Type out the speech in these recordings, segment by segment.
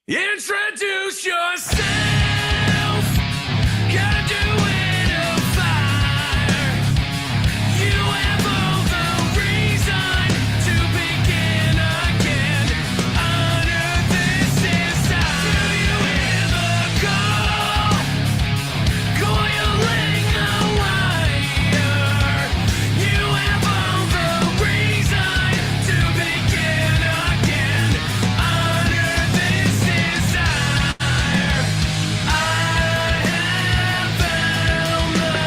Introduce yourself. Gotta do it a fire. You have all the reason to begin again. Honor this desire. Do you hear the call? Coiling the wire. You have all the reason to begin again. Honor this desire. I have found the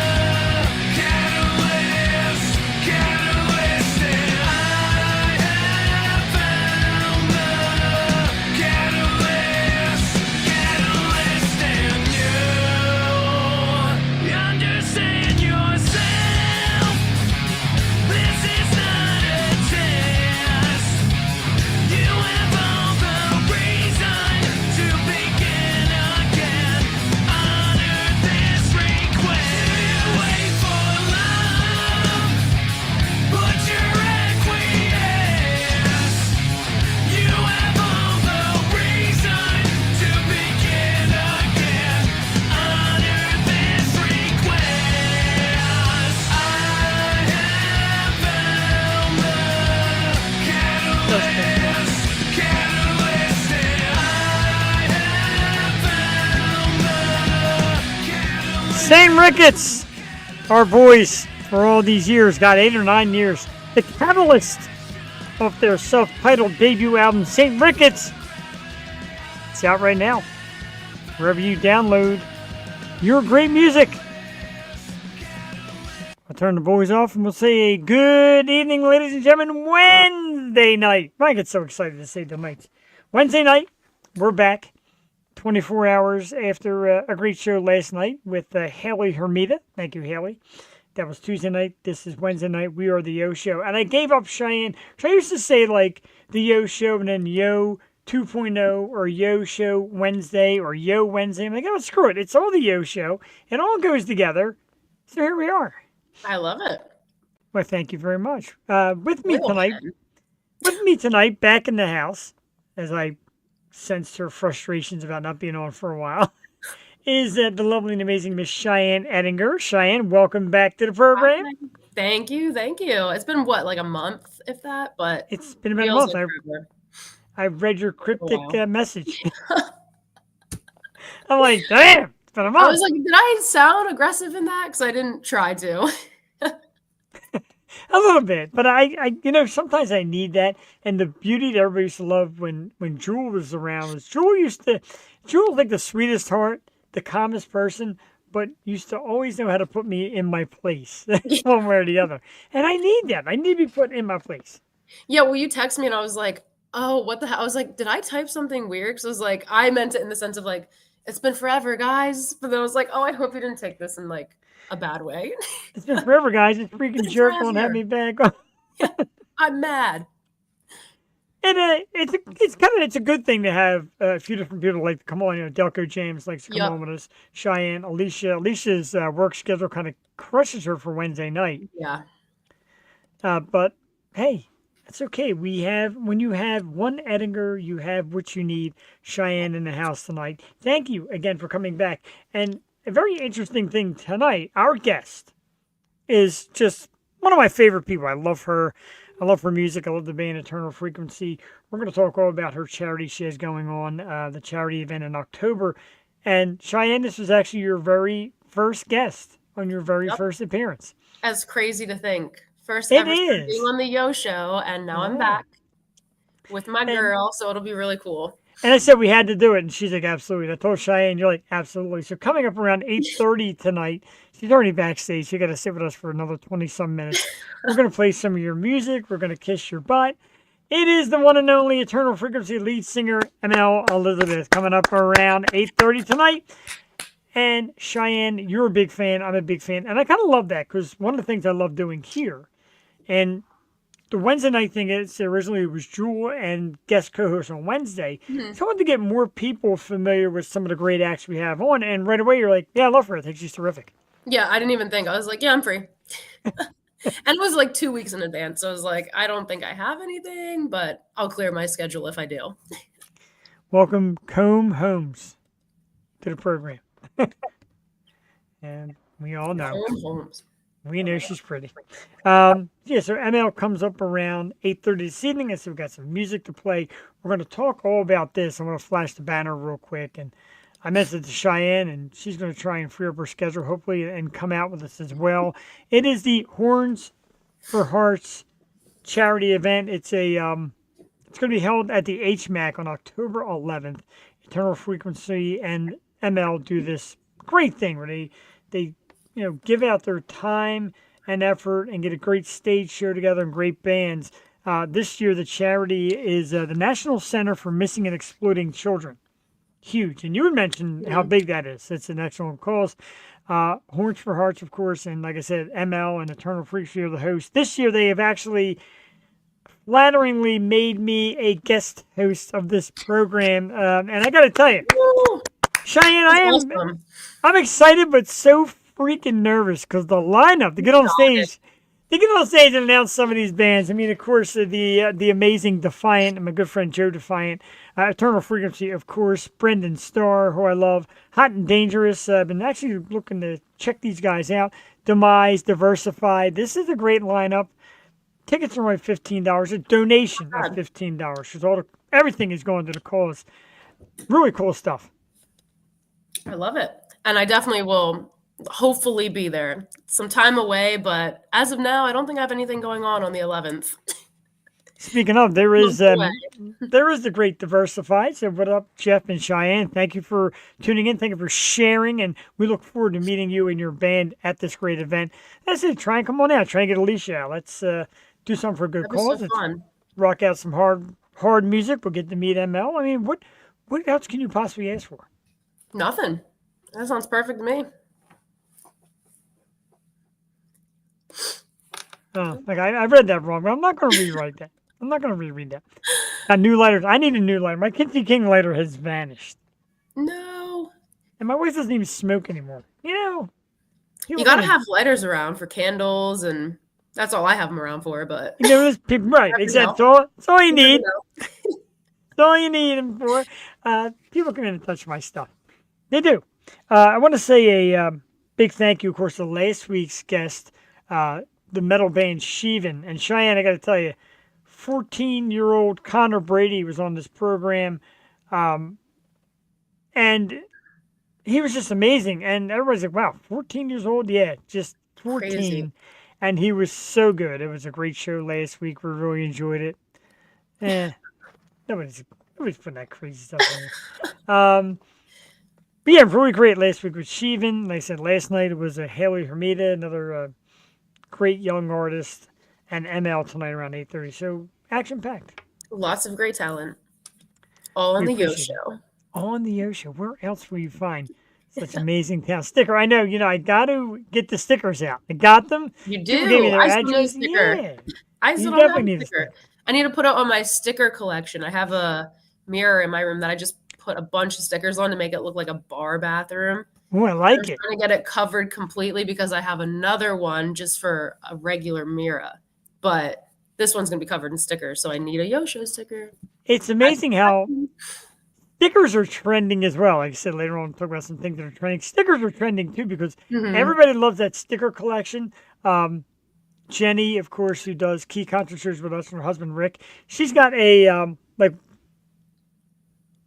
catalyst, and I have found the catalyst, and you understand yourself. This is not a test. You have all the reason to begin again. Honor this request. Wait for love, but you're acquiesce. You have all the reason to begin again. Honor this request. I have found the catalyst, and I have found the catalyst. Sam Ricketts, our voice for all these years, got 8 or 9 years. The catalyst of their self-titled debut album, St. Ricketts. It's out right now. Wherever you download your great music. I'll turn the boys off and we'll say a good evening, ladies and gentlemen. Wednesday night. I get so excited to say the nights. Wednesday night, we're back. 24 hours after a great show last night with Haley Hermida. Thank you, Haley. That was Tuesday night. This is Wednesday night. We are the Yo Show. And I gave up Cheyenne. I used to say like the Yo Show and then Yo 2.0 or Yo Show Wednesday or Yo Wednesday. I'm like, oh, screw it. It's all the Yo Show. It all goes together. So here we are. I love it. Well, thank you very much. With me Welcome. tonight, back in the house, as I sensed her frustrations about not being on for a while, is the lovely and amazing Miss Cheyenne Ettinger. Cheyenne, welcome back to the program. Thank you. It's been what, like a month, if that, but It's been about a feels month. like forever. I've read your cryptic wow. message. I'm like, damn, it's been a month. I was like, did I sound aggressive in that? Because I didn't try to. A little bit, but I sometimes I need that. And the beauty that everybody used to love when Jewel was around was Jewel was like the sweetest heart, the calmest person, but used to always know how to put me in my place, one way or the other. And I need that. I need to be put in my place. Yeah, well, you text me and I was like, oh, what the hell? I was like, did I type something weird? Because I was like, I meant it in the sense of like, it's been forever, guys. But then I was like, oh, I hope you didn't take this in like a bad way. It's been forever, guys. This freaking It's jerk won't have forever. me back. I'm mad. And it's a good thing to have a few different people like to come on. Delco James likes to come Yep. on with us. Cheyenne, Alicia's work schedule kind of crushes her for Wednesday night. Yeah. But hey, it's okay. When you have one Ettinger, you have what you need. Cheyenne in the house tonight. Thank you again for coming back. And a very interesting thing tonight. Our guest is just one of my favorite people. I love her. I love her music. I love the band Eternal Frequency. We're going to talk all about her charity she has going on, the charity event in October. And Cheyenne, this was actually your very first guest on your very Yep. first appearance. As crazy to think. First It ever is. being on the Yo Show, and now I'm Yeah. back with my And- girl, so it'll be really cool. And I said we had to do it, and she's like, absolutely. And I told Cheyenne, you're like, absolutely. So coming up around 8:30 tonight, she's already backstage. She got to sit with us for another 20-some minutes. We're going to play some of your music. We're going to kiss your butt. It is the one and only Eternal Frequency lead singer, Emelle Elizabeth, coming up around 8:30 tonight. And Cheyenne, you're a big fan. I'm a big fan. And I kind of love that because one of the things I love doing here, and the Wednesday night thing is originally it was Jewel and guest co-host on Wednesday. Mm-hmm. So I wanted to get more people familiar with some of the great acts we have on. And right away you're like, yeah, I love her. I think she's terrific. Yeah, I didn't even think. I was like, yeah, I'm free. And it was like 2 weeks in advance. So I was like, I don't think I have anything, but I'll clear my schedule if I do. welcome Comb Holmes to the program. And we all know. Holmes. We know she's pretty. Yeah, so ML comes up around 8:30 this evening. And so we've got some music to play. We're going to talk all about this. I'm going to flash the banner real quick. And I messaged to Cheyenne, and she's going to try and free up her schedule, hopefully, and come out with us as well. It is the Horns for Hearts charity event. It's going to be held at the HMAC on October 11th. Eternal Frequency and ML do this great thing where they give out their time and effort and get a great stage show together and great bands. This year, the charity is the National Center for Missing and Exploiting Children. Huge. And you had mentioned how big that is. It's an excellent cause. Horns for Hearts, of course, and like I said, ML and Eternal Frequency are the hosts. This year, they have actually flatteringly made me a guest host of this program. And I got to tell you, Cheyenne, I'm excited, but so freaking nervous because the lineup to get on stage and announce some of these bands. I mean, of course, the amazing Defiant and my good friend Joe Defiant, Eternal Frequency, of course, Brendan Starr, who I love, Hot and Dangerous. I've been actually looking to check these guys out. Demise, Diversified. This is a great lineup. Tickets are only $15. A donation of $15 because everything is going to the cause. Really cool stuff. I love it, and I definitely will. Hopefully be there. Some time away, but as of now, I don't think I have anything going on the 11th. Speaking of, there is the great Diversified. So what up, Jeff and Cheyenne? Thank you for tuning in. Thank you for sharing, and we look forward to meeting you and your band at this great event. That's it. Try and come on out. Try and get Alicia out. Let's do something for a good cause. So fun. Rock out some hard music. We'll get to meet ML. I mean, what else can you possibly ask for? Nothing. That sounds perfect to me. Like I read that wrong, but I'm not going to rewrite that. I'm not going to reread that. New lighters. I need a new lighter. My Kinsey King lighter has vanished. No. And my wife doesn't even smoke anymore. You got to have lighters around for candles, and that's all I have them around for. But there's people, right? Exactly. That's all you need. That's all you need them for. People come in and touch my stuff. They do. I want to say a big thank you, of course, to last week's guest. The metal band Sheevan. And Cheyenne, I got to tell you, 14-year-old Connor Brady was on this program. And he was just amazing. And everybody's like, wow, 14 years old? Yeah, just 14. Crazy. And he was so good. It was a great show last week. We really enjoyed it. Nobody's putting that crazy stuff in there. But yeah, really great last week with Sheevan. Like I said, last night it was a Haley Hermida, another great young artist, and ML tonight around 8:30. So action-packed. Lots of great talent. All on the Yo Show. All on the Yo Show. Where else will you find such amazing talent? Sticker. I know, I got to get the stickers out. I got them. You do. I still need a sticker. Yeah. I still don't have a sticker. I need to put out on my sticker collection. I have a mirror in my room that I just put a bunch of stickers on to make it look like a bar bathroom. Oh, I like it. I'm trying to get it covered completely because I have another one just for a regular mirror. But this one's going to be covered in stickers, so I need a Yo Show sticker. It's amazing how stickers are trending as well. Like I said, later on, we'll talk about some things that are trending. Stickers are trending, too, because everybody loves that sticker collection. Jenny, of course, who does key concert shows with us, and her husband, Rick, she's got a,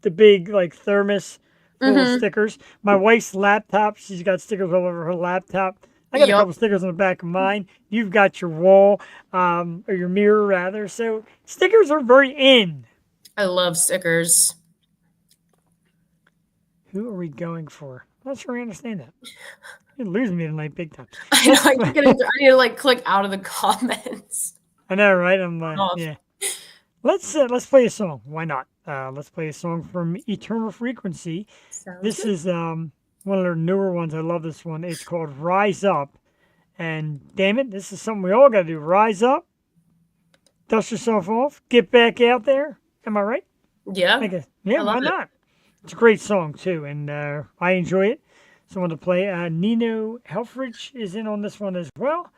the big, thermos full of stickers. My wife's laptop, she's got stickers all over her laptop. I got a couple stickers on the back of mine. You've got your wall, or your mirror, rather. So stickers are very in. I love stickers. Who are we going for? I'm not sure I understand that. You're losing me tonight big time. I know. I need to click out of the comments. I know, right? I'm yeah. Let's play a song. Why not? Let's play a song from Eternal Frequency. This is one of their newer ones. I love this one. It's called Rise Up. And damn it, this is something we all got to do. Rise up, dust yourself off, get back out there. Am I right? Yeah. Yeah, why not? It's a great song, too, and I enjoy it. So I want to play. Nino Helfrich is in on this one as well.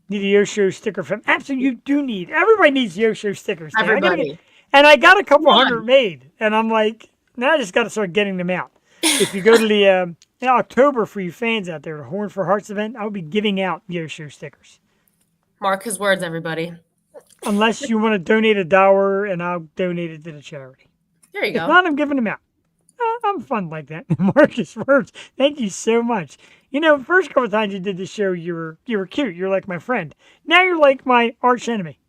Need a Yo Show sticker from. Absolutely, you do need. Everybody needs Yo Show stickers. Everybody. And I got a couple hundred made. And I'm like, now I just got to start getting them out. If you go to the in October, for you fans out there, the Horn for Hearts event, I'll be giving out Yosho stickers. Mark his words, everybody. Unless you want to donate $1 and I'll donate it to the charity. There you go. If not, I'm giving them out. I'm fun like that. Marcus Words, thank you so much. You know, first couple of times you did the show, you were cute. You're like my friend. Now you're like my arch enemy.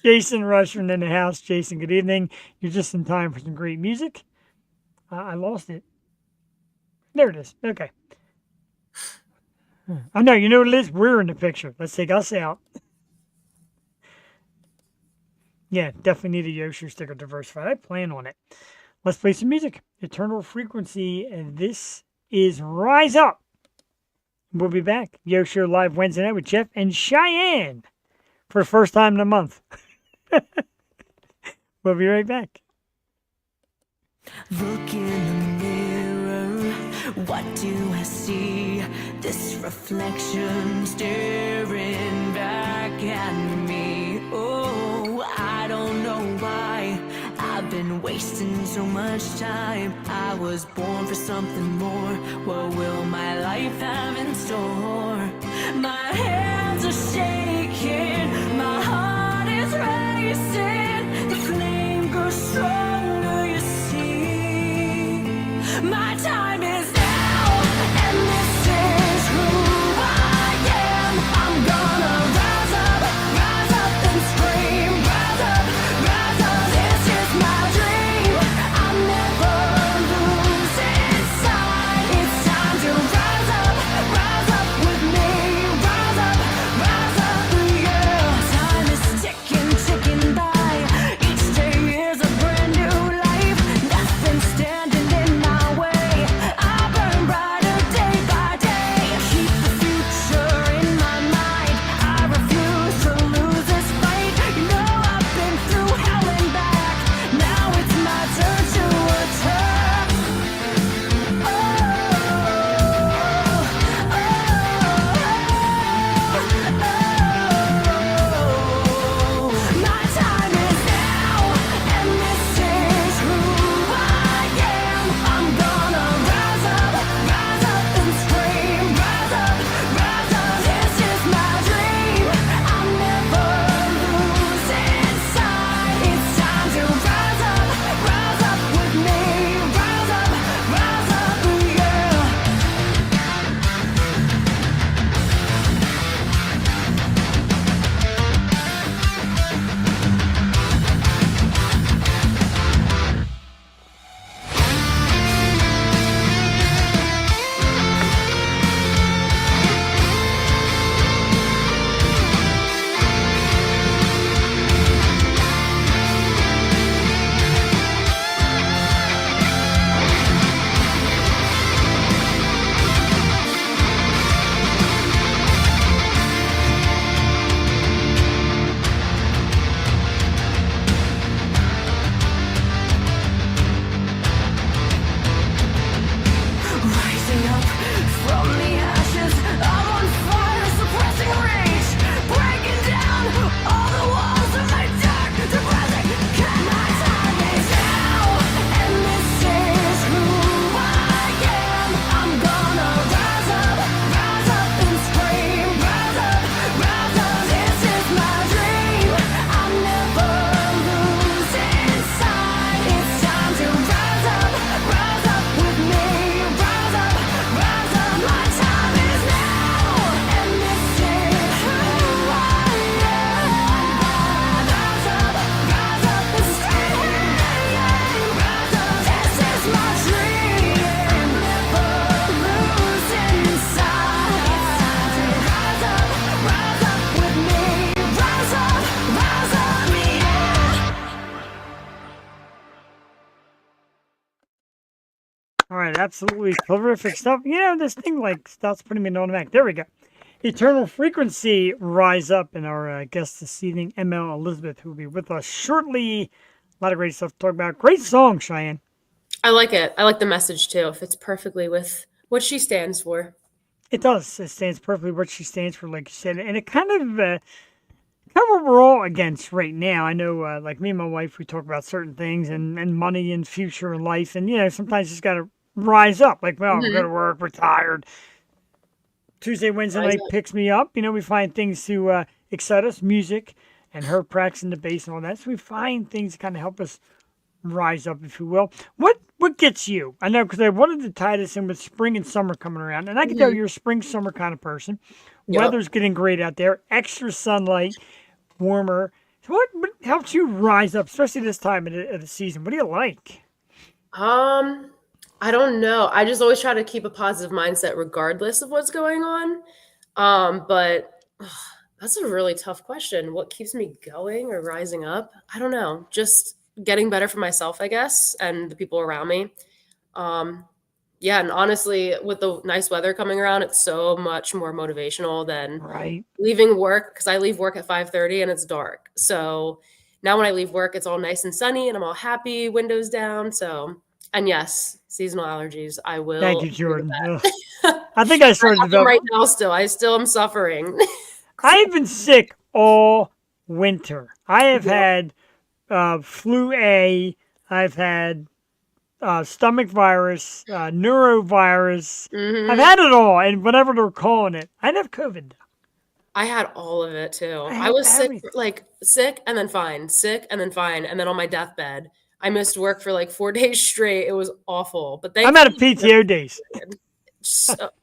Jason Rushman in the house. Jason, good evening. You're just in time for some great music. I lost it. There it is. Okay. Oh, no, you know what it is? We're in the picture. Let's take us out. Yeah, definitely need a Yosho sticker diversified. I plan on it. Let's play some music. Eternal Frequency, and this is Rise Up. We'll be back. Yosho Live Wednesday night with Jeff and Cheyenne for the first time in a month. We'll be right back. Look in the mirror, what do I see? This reflection staring back at me. Oh, I don't know why I've been wasting so much time. I was born for something more. What will my life have in store? My hands are shaking, my heart is racing. The flame grows stronger, you see. My time is now, and this is who I am. I'm gonna rise up and scream. Rise up, this is my dream. I'll never lose inside. It's time to rise up with me. Rise up, yeah. Time is ticking by. Each day is a brand new life. Nothing standing in my way. I burn brighter day by day. Keep the future in my mind. I refuse to lose this fight. You know I've been through hell and back. Now it's my turn to attack. My time is now, and this is who I am. I'm gonna rise up and scream. Rise up, this is my dream. I'll never lose inside. It's time to rise up with me. Rise up, yeah. Rising up from the ashes, I'm on fire, suppressing rage, breaking down all the walls of my dark, depressing. My time is now, and this is who I am. I'm gonna rise up and scream. Rise up, this is my dream. I'll never lose inside. It's time to rise up with me. Rise up, my time is now, and this is who I am. Rise up and scream. Rise up, this is my dream. Never lose inside. It's time to rise up with me. Rise up, yeah. All right, absolutely terrific stuff. You know, this thing like starts putting me in automatic. There we go. Eternal Frequency, Rise Up, and our guest this evening, Emelle Elizabeth, who will be with us shortly. A lot of great stuff to talk about. Great song, Cheyenne. I like it. I like the message too. It fits perfectly with what she stands for. It does. It stands perfectly what she stands for, like you said, and it kind of what we're all against right now. I know, like me and my wife, we talk about certain things and money and future and life. And, sometimes you just got to rise up. Like, well, we go to work, we're tired. Tuesday, Wednesday Rise night up. picks me up. We find things to excite us, music and her practicing the bass and all that. So we find things to kind of help us rise up, if you will. What gets you? I know because I wanted to tie this in with spring and summer coming around, and I can tell you're a spring summer kind of person. Yep. Weather's getting great out there, extra sunlight, warmer. So what helps you rise up, especially this time of the season? What do you like? I don't know. I just always try to keep a positive mindset regardless of what's going on. But that's a really tough question. What keeps me going or rising up? I don't know. Just getting better for myself, I guess, and the people around me. Yeah, and honestly, with the nice weather coming around, it's so much more motivational than Right. leaving work, because I leave work at 5:30 and it's dark. So now when I leave work, it's all nice and sunny and I'm all happy, windows down. So, and yes, seasonal allergies. I will. Thank you, Jordan. I I think I started have them right developing. now still. I still am suffering. I've been sick all winter. I have Yep. had flu A. I've had stomach virus, neurovirus. I've Hmm. had it all, and whatever they're calling it. I didn't have COVID. I had all of it too. I I had was sick, everything. like sick and then fine, sick and then fine. And then on my deathbed, I missed work for like 4 days straight. It was awful. But I'm out of thankfully, PTO days.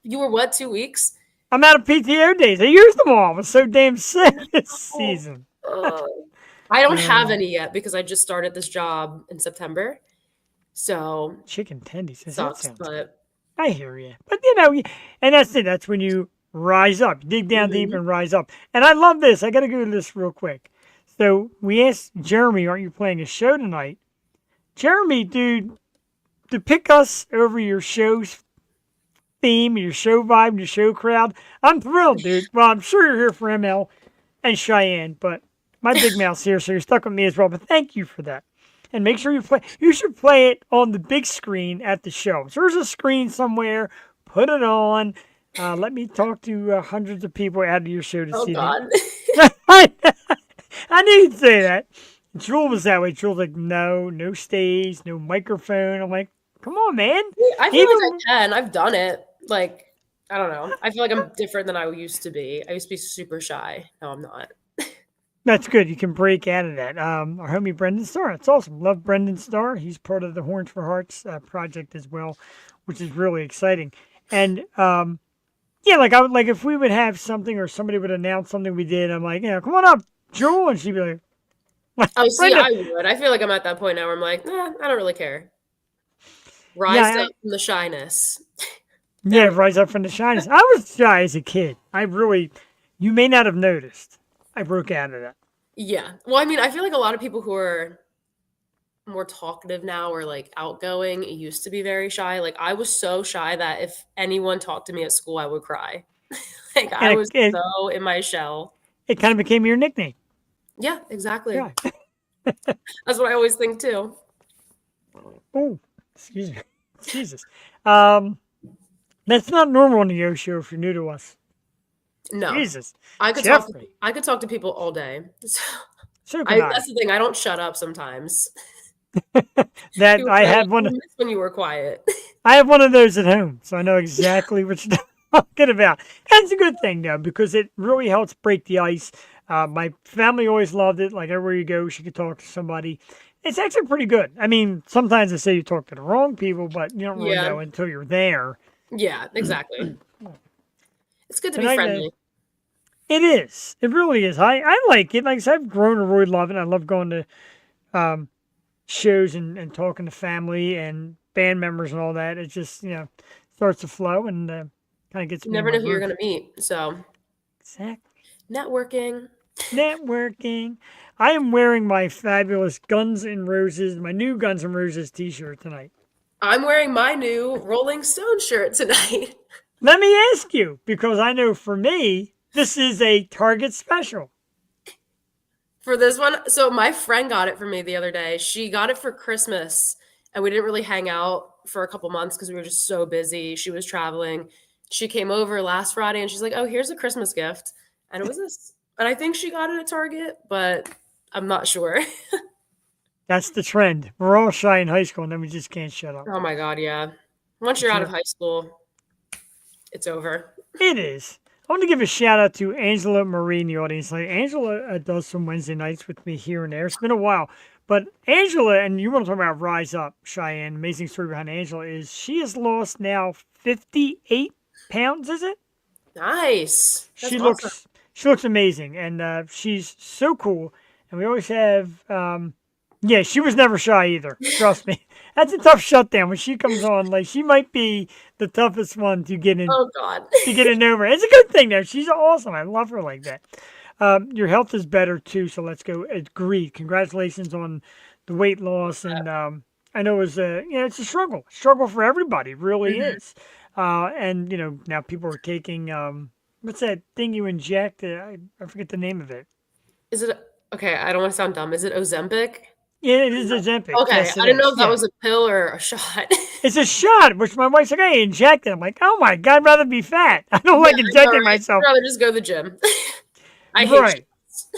you were what, 2 weeks? I'm out of PTO days. I used them all. I was so damn sick this season. I don't have Uh, any yet because I just started this job in September. So Chicken tendies. That sucks, sounds good. but I hear you. But, and that's it. That's when you rise up. You dig down deep Mhm. and rise up. And I love this. I got to go to this real quick. So we asked Jeremy, aren't you playing a show tonight? Jeremy, dude, to pick us over your show's theme, your show vibe, your show crowd, I'm thrilled, dude. Well, I'm sure you're here for ML and Cheyenne, but my big mouth's here, so you're stuck with me as well. But thank you for that. And make sure you play. You should play it on the big screen at the show. So there's a screen somewhere. Put it on. Let me talk to hundreds of people out of your show to oh see God. I knew you'd say that. Jewel was that way. Jewel's like, no stage, no microphone. I'm like, come on, man. I feel Even like I can. I've done it. Like, I don't know. I feel like I'm different than I used to be. I used to be super shy. No, I'm not. that's good. You can break out of that. Our homie Brendan Starr. It's awesome. Love Brendan Starr. He's part of the Horns for Hearts project as well, which is really exciting. And yeah, like I would like if we would have something or somebody would announce something we did. I'm like, come on up, Jewel, and she'd be like, Oh, see, Brenda. I would. I feel like I'm at that point now where I'm like, I don't really care. Rise Yeah, up from the shyness. yeah, rise up from the shyness. I was shy as a kid. You may not have noticed. I broke out of that. Yeah. Well, I mean, I feel like a lot of people who are more talkative now or like outgoing used to be very shy. Like I was so shy that if anyone talked to me at school, I would cry. Like I And was so in my shell. it kind of became your nickname. Yeah, exactly. Yeah. That's what I always think too. Oh, excuse me. Jesus. That's not normal on the Yo Show if you're new to us. No. Jesus. I could Jeffrey. talk to people all day. So can I. That's the thing. I don't shut up sometimes. That You I were have like, one. "I missed when you were quiet." I have one of those at home, so I know exactly what you're talking about. And it's a good thing though, because it really helps break the ice. My family always loved it. Like everywhere you go, she could talk to somebody. It's actually pretty good. I mean, sometimes they say you talk to the wrong people, but you don't really Yeah. know until you're there. Yeah, exactly. It's good to be Tonight, friendly. it is. It really is. I like it. Like I said, I've grown to really love it. I love going to shows and talking to family and band members and all that. It just, starts to flow and kind of gets You me in never my know who you're groove. going to meet. So, Exactly. networking. Networking. I am wearing my fabulous my new Guns N' Roses t-shirt tonight. I'm wearing my new Rolling Stone shirt tonight. Let me ask you, because I know for me, this is a Target special. For this one, so my friend got it for me the other day. She got it for Christmas, and we didn't really hang out for a couple months because we were just so busy. She was traveling. She came over last Friday, and she's like, "Oh, here's a Christmas gift," and it was this And I think she got it at Target, but I'm not sure. That's the trend. We're all shy in high school, and then we just can't shut up. Oh my God, yeah. Once you're out of high school, it's over. It is. I want to give a shout out to Angela Marie in the audience. Like Angela does some Wednesday nights with me here and there. It's been a while, but Angela, and you want to talk about rise up, Cheyenne. Amazing story behind Angela is she has lost now 58 pounds. Is it? Nice. That's She awesome. looks amazing, and she's so cool. And we always have. Yeah, she was never shy either. Trust me. That's a tough shutdown when she comes on. Like she might be the toughest one to get in. Oh God. To get it over. It's a good thing though. She's awesome. I love her like that. Your health is better too. So let's go. Agreed. Congratulations on the weight loss. And I know it's it's a struggle for everybody. It really is. And now people are taking what's that thing you inject? I forget the name of it. Is it okay? I don't want to sound dumb. Is it Ozempic? Yeah, it is Ozempic. Okay, yes, I didn't know if that was a pill or a shot. It's a shot, which my wife's like, I inject it. I'm like, oh my God, I'd rather be fat. I don't like injecting myself. I'd rather just go to the gym. I hate shots.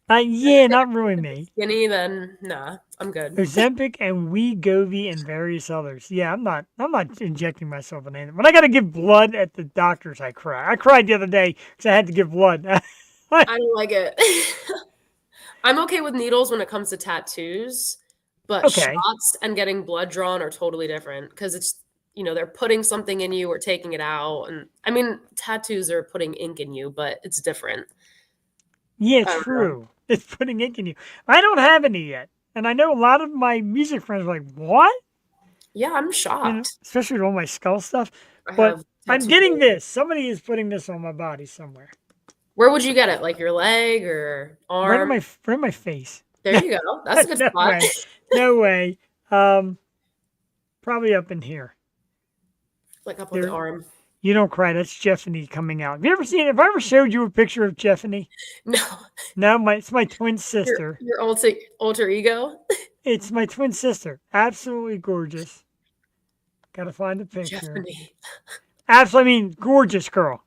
Yeah, not really me. Skinny, then nah, I'm good. Ozempic and Wegovy and various others. Yeah, I'm not injecting myself in anything. When I got to give blood at the doctor's, I cry. I cried the other day because I had to give blood. I don't like it. I'm okay with needles when it comes to tattoos, but shots and getting blood drawn are totally different because it's, they're putting something in you or taking it out. And I mean, tattoos are putting ink in you, but it's different. Yeah, true. It's putting ink in you. I don't have any yet. And I know a lot of my music friends are like, what? Yeah, I'm shocked. Especially with all my skull stuff. But I'm getting this. Somebody is putting this on my body somewhere. Where would you get it? Like your leg or arm? Right in my face. There you go. That's a good spot. No way. Probably up in here. Like up on the arm. You don't cry. That's Jeffany coming out. Have you ever seen it? Have I ever showed you a picture of Jeffany? No. No, it's my twin sister. Your alter ego? It's my twin sister. Absolutely gorgeous. Gotta find the picture. Jeffany. Absolutely, gorgeous girl.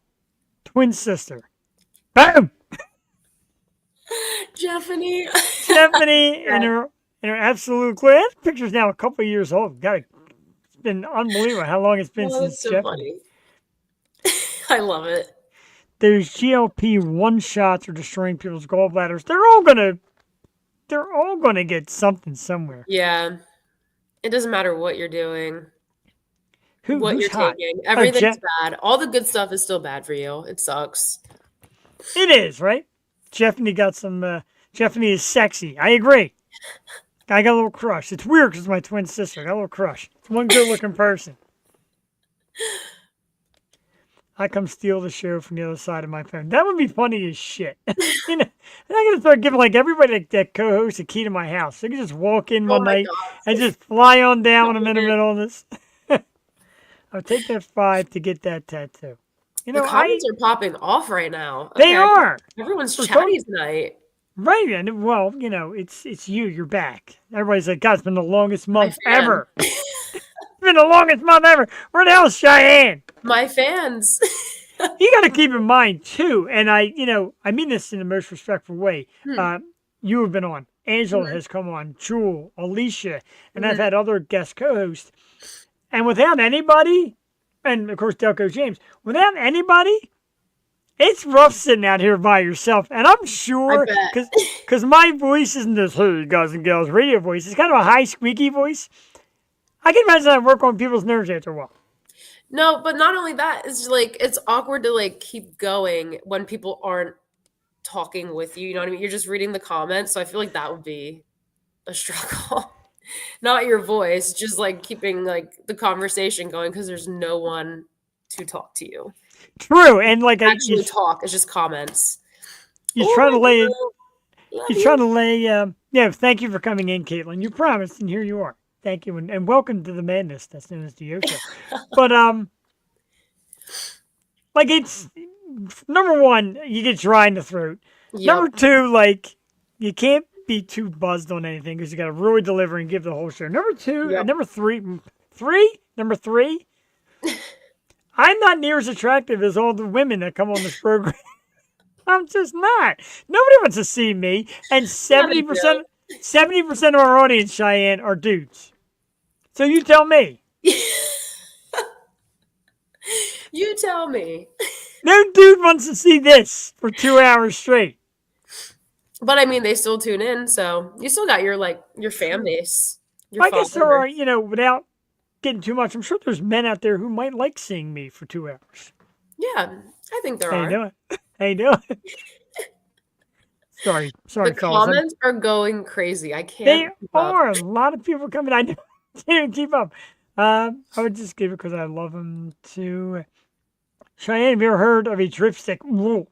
Twin sister. Boom! Jeffany in her absolute glory. That picture's now a couple of years old. It's been unbelievable how long it's been since so Jeffany. Funny. I love it. Those GLP-1 shots are destroying people's gallbladders. They're all gonna get something somewhere. Yeah. It doesn't matter what you're doing. Who's you're hot? taking. Everything's bad. All the good stuff is still bad for you. It sucks. It is, right? Jeffany got some, Jeffany is sexy. I agree. I got a little crush. It's weird because it's my twin sister. I got a little crush. It's one good looking person. I come steal the show from the other side of my phone. That would be funny as shit. I'm going to start giving like everybody that co-hosts a key to my house. They can just walk in one night and just fly on down when I'm in the middle of this. I'll take that 5 to get that tattoo. The comments are popping off right now. They are. Everyone's chatty tonight. Right, and well, it's you. You're back. Everybody's like, God, it's been the longest month ever. It's been the longest month ever. Where the hell's Cheyenne? My fans. You got to keep in mind too, and I mean this in the most respectful way. You have been on. Angela has come on. Jewel, Alicia, and I've had other guest co-hosts. And without anybody, and of course Delco James, without anybody, it's rough sitting out here by yourself. And I'm sure, because my voice isn't this, hey, guys and girls, radio voice. It's kind of a high, squeaky voice. I can imagine I work on people's nerves after a while. No, but not only that, it's like, it's awkward to like keep going when people aren't talking with you. You know what I mean? You're just reading the comments. So I feel like that would be a struggle. Not your voice, just like keeping like the conversation going because there's no one to talk to you. True, and like actually talk. It's just comments. You're trying to lay. You're trying to lay. Yeah. Thank you for coming in, Caitlin. You promised, and here you are. Thank you, and welcome to the madness that's known as the Yo Show. But like it's number one, you get dry in the throat. Yep. Number two, like you can't be too buzzed on anything because you got to really deliver and give the whole show. Number two, and number three, I'm not near as attractive as all the women that come on this program. I'm just not. Nobody wants to see me. And 70% of our audience, Cheyenne, are dudes. So you tell me. You tell me. No dude wants to see this for 2 hours straight. But I mean, they still tune in, so you still got your fan base. Your I guess there followers. are, without getting too much, I'm sure there's men out there who might like seeing me for 2 hours. Yeah, I think there How are. you doing? How you doing? Sorry, The fellas. comments are going crazy. I They can't keep up. are. A lot of people coming. I can't even keep up. I would just give it because I love them too. Cheyenne, have you ever heard of a dripstick? No.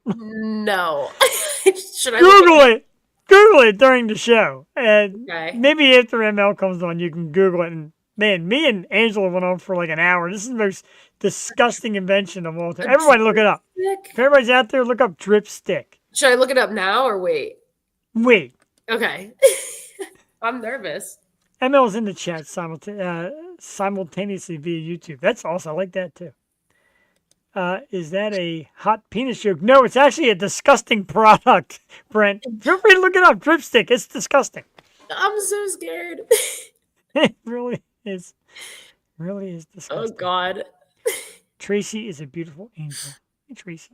Should I Google it. Google it during the show. And Okay. maybe after ML comes on, you can Google it. And man, me and Angela went on for like an hour. This is the most disgusting invention of all time. Everybody look it up. If everybody's out there, look up dripstick. Should I look it up now or wait? Wait. Okay. I'm nervous. ML's in the chat simultaneously via YouTube. That's awesome. I like that too. Is that a hot penis joke? No, it's actually a disgusting product, Brent. Feel free to look it up. Dripstick. It's disgusting. I'm so scared. It really is. Really is disgusting. Oh, God. Tracy is a beautiful angel. Hey, Tracy.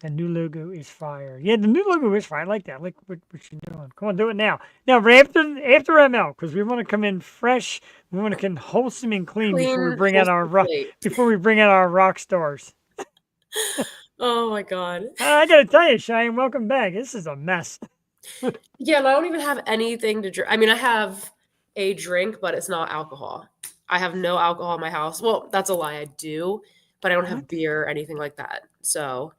The new logo is fire. Yeah, the new logo is fire. I like that. I like what you're doing. Come on, do it now. Now, after ML, because we want to come in fresh. We want to come wholesome and clean before we bring out our rock stars. Oh my God. I gotta tell you, Cheyenne, welcome back. This is a mess. Yeah, and I don't even have anything to drink. I mean, I have a drink, but it's not alcohol. I have no alcohol in my house. Well, that's a lie. I do, but I don't have beer or anything like that. So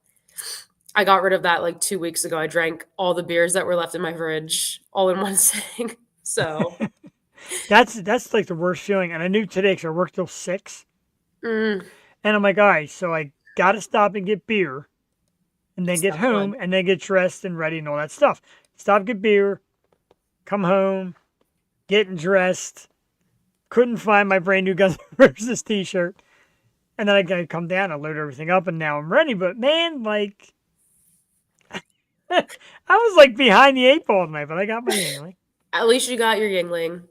I got rid of that like 2 weeks ago. I drank all the beers that were left in my fridge all in one sitting. So that's like the worst feeling. And I knew today because I worked till 6. And I'm like, all right, so I gotta stop and get beer, and then get home, and then get dressed and ready and all that stuff. Stop, get beer, come home, getting dressed. Couldn't find my brand new Guns N' Roses t-shirt. And then I gotta come down and load everything up, and now I'm ready. But man, like, I was like behind the 8 ball tonight, but I got my Yingling. At least you got your Yingling.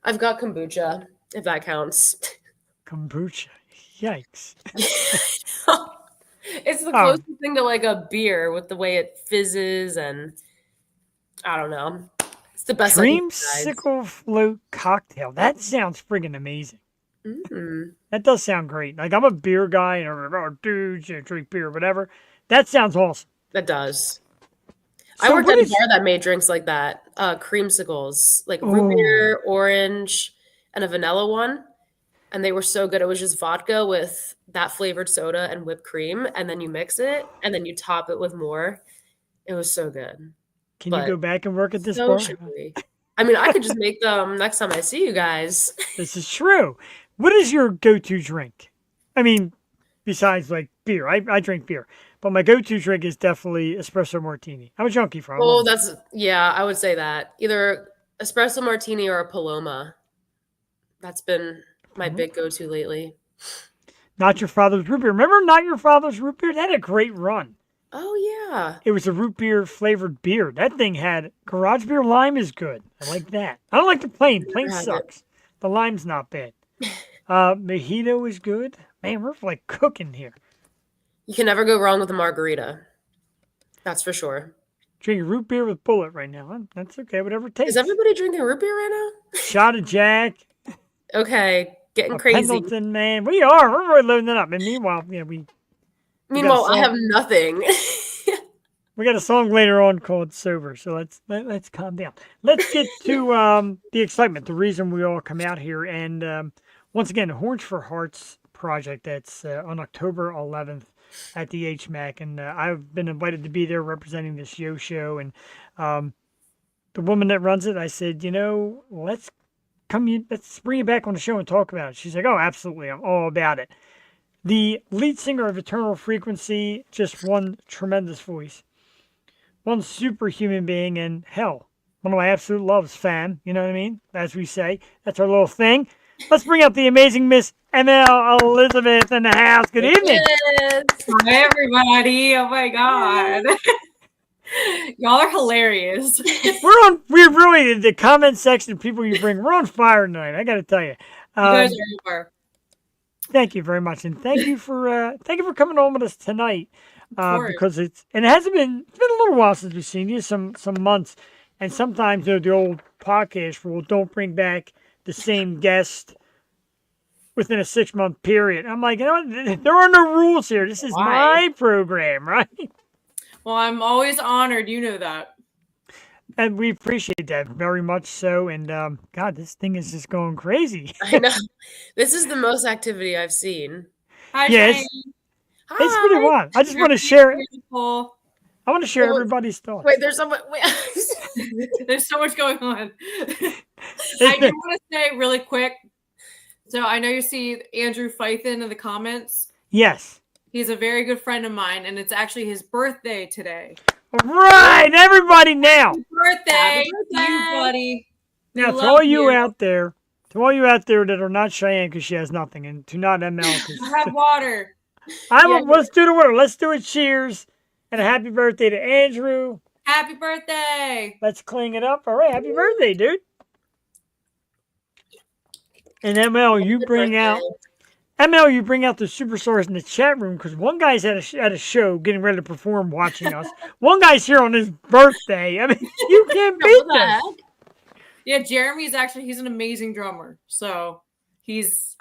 I've got kombucha, if that counts. Kombucha. Yikes. It's the closest thing to like a beer with the way it fizzes, and I don't know. It's the best. Dreamsicle float cocktail. That sounds friggin' amazing. That does sound great. Like, I'm a beer guy, and dudes, drink beer, whatever. That sounds awesome. That does. So I worked at a bar that made drinks like that. Creamsicles, like root beer, orange, and a vanilla one. And they were so good. It was just vodka with that flavored soda and whipped cream. And then you mix it, and then you top it with more. It was so good. Can you go back and work at this so bar? Sugary. I mean, I could just make them next time I see you guys. This is true. What is your go-to drink? I mean, besides like beer. I drink beer. But my go-to drink is definitely espresso martini. I'm a junkie for it. Oh, I would say that. Either espresso martini or a Paloma. That's been my big go-to lately. Not Your Father's Root Beer. Remember Not Your Father's Root Beer? It had a great run. Oh, yeah. It was a root beer flavored beer. That thing had garage beer lime is good. I like that. I don't like the plain. Plain sucks. The lime's not bad. Mojito is good. Man, we're like cooking here. You can never go wrong with a margarita. That's for sure. Drinking root beer with Bullet right now. That's okay. Whatever it takes. Is everybody drinking root beer right now? Shot of Jack. Okay. Getting crazy. Pendleton, man. We are. We're really loading it up. And meanwhile, Meanwhile, I have nothing. We got a song later on called Sober, so let's calm down. Let's get to the excitement, the reason we all come out here. And once again, the Horns for Hearts project that's on October 11th at the HMAC. And I've been invited to be there representing this show. And the woman that runs it, I said, let's bring it back on the show and talk about it. She's like, oh, absolutely. I'm all about it. The lead singer of Eternal Frequency, just one tremendous voice. One superhuman being, and hell, one of my absolute loves, fam. You know what I mean? As we say, that's our little thing. Let's bring out the amazing Miss Emelle Elizabeth in the house. Good evening. Yes. Hi, everybody. Oh, my God. Y'all are hilarious. We're really, the comment section, people you bring, we're on fire tonight. I got to tell you. You guys are. Thank you very much, and thank you for coming on with us tonight. Because it hasn't been, it's been a little while since we've seen you, some months, and sometimes the old podcast rule, don't bring back the same guest within a 6-month period. I'm like, you know what? There are no rules here. This is my program, right? Well, I'm always honored. You know that. And we appreciate that very much so. And God, this thing is just going crazy. I know. This is the most activity I've seen. Hi, yes. Cheyenne. It's pretty wild. I just want to share. Beautiful. I want to share everybody's thoughts. Wait, there's someone. There's so much going on. I do want to say really quick. So I know you see Andrew Fythen in the comments. Yes. He's a very good friend of mine, and it's actually his birthday today. Right, everybody now. Happy birthday to you, buddy. Now, to all you out there that are not Cheyenne because she has nothing, and to not ML because I have water. Let's do the water. Let's do it. Cheers, and a happy birthday to Andrew. Happy birthday. Let's clean it up. All right, happy birthday, dude. And ML, you bring out the superstars in the chat room because one guy's at a show getting ready to perform watching us. One guy's here on his birthday. I mean, you can't beat that. Yeah, Jeremy's he's an amazing drummer. So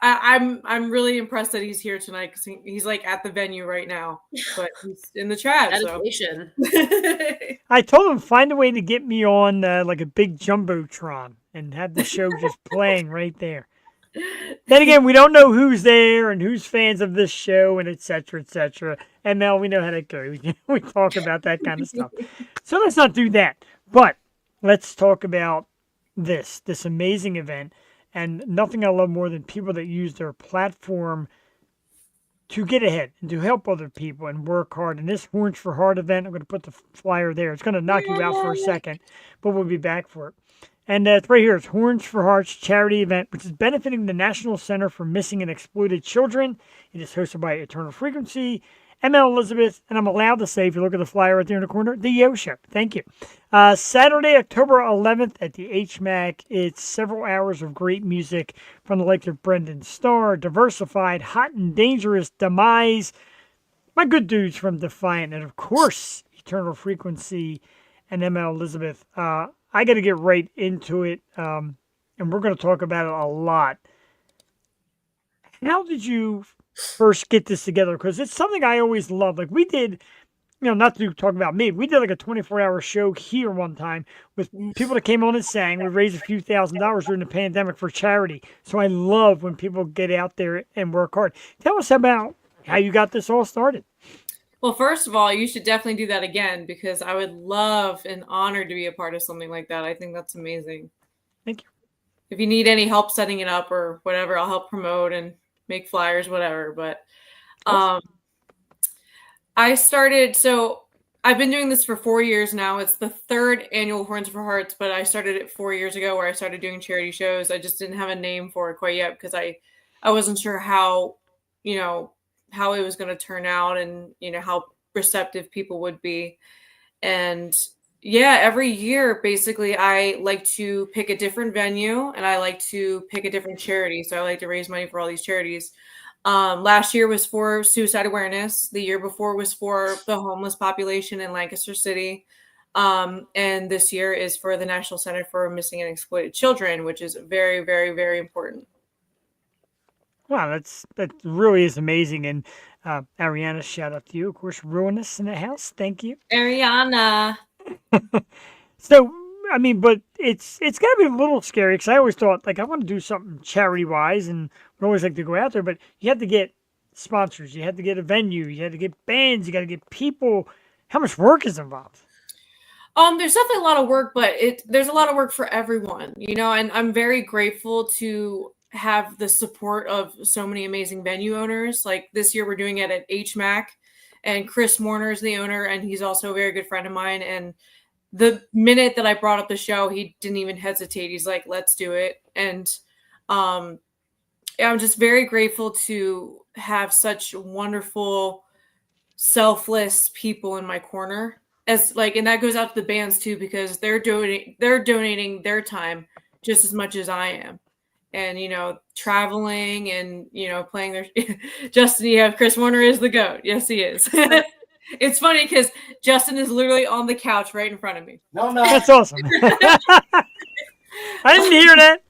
I'm really impressed that he's here tonight because he's like at the venue right now. But he's in the chat. Dedication. So. I told him find a way to get me on like a big jumbotron and have the show just playing right there. Then again, we don't know who's there and who's fans of this show and et cetera, et cetera. And Mel, we know how that goes. We talk about that kind of stuff. So let's not do that. But let's talk about this amazing event. And nothing I love more than people that use their platform to get ahead and to help other people and work hard. And this Horns for Heart event, I'm going to put the flyer there. It's going to knock you out for a second, but we'll be back for it. And it's right here. It's Horns for Hearts charity event, which is benefiting the National Center for Missing and Exploited Children. It is hosted by Eternal Frequency, Emelle Elizabeth, and I'm allowed to say, if you look at the flyer right there in the corner, the Yo Show. Thank you. Saturday, October 11th at the HMAC. It's several hours of great music from the likes of Brendan Starr, Diversified, Hot and Dangerous, Demise, my good dudes from Defiant, and of course, Eternal Frequency and Emelle Elizabeth. I got to get right into it, and we're going to talk about it a lot. How did you first get this together? Because it's something I always loved. Like we did, not to talk about me, we did like a 24-hour show here one time with people that came on and sang. We raised a few $1,000s during the pandemic for charity. So I love when people get out there and work hard. Tell us about how you got this all started. Well, first of all, you should definitely do that again because I would love and honored to be a part of something like that. I think that's amazing. Thank you. If you need any help setting it up or whatever, I'll help promote and make flyers, whatever. But I've been doing this for 4 years now. It's the 3rd annual Horns for Hearts, but I started it 4 years ago where I started doing charity shows. I just didn't have a name for it quite yet because I wasn't sure how it was going to turn out and, how receptive people would be. And yeah, every year, basically, I like to pick a different venue and I like to pick a different charity. So I like to raise money for all these charities. Last year was for suicide awareness. The year before was for the homeless population in Lancaster City. And this year is for the National Center for Missing and Exploited Children, which is very, very, very important. Wow, that really is amazing. And Ariana, shout out to you. Of course, Ruinous in the house. Thank you. Ariana. So, but it's got to be a little scary because I always thought, I want to do something charity-wise and would always like to go out there, but you have to get sponsors. You have to get a venue. You have to get bands. You got to get people. How much work is involved? There's definitely a lot of work, but there's a lot of work for everyone, and I'm very grateful to have the support of so many amazing venue owners. Like this year we're doing it at HMAC and Chris Mourner is the owner and he's also a very good friend of mine. And the minute that I brought up the show, he didn't even hesitate. He's like, let's do it. And I'm just very grateful to have such wonderful, selfless people in my corner. And that goes out to the bands too, because they're donating their time just as much as I am. And traveling and playing their Justin, you have Chris Warner is the GOAT. Yes, he is. It's funny because Justin is literally on the couch right in front of me. No, that's awesome. I didn't hear that.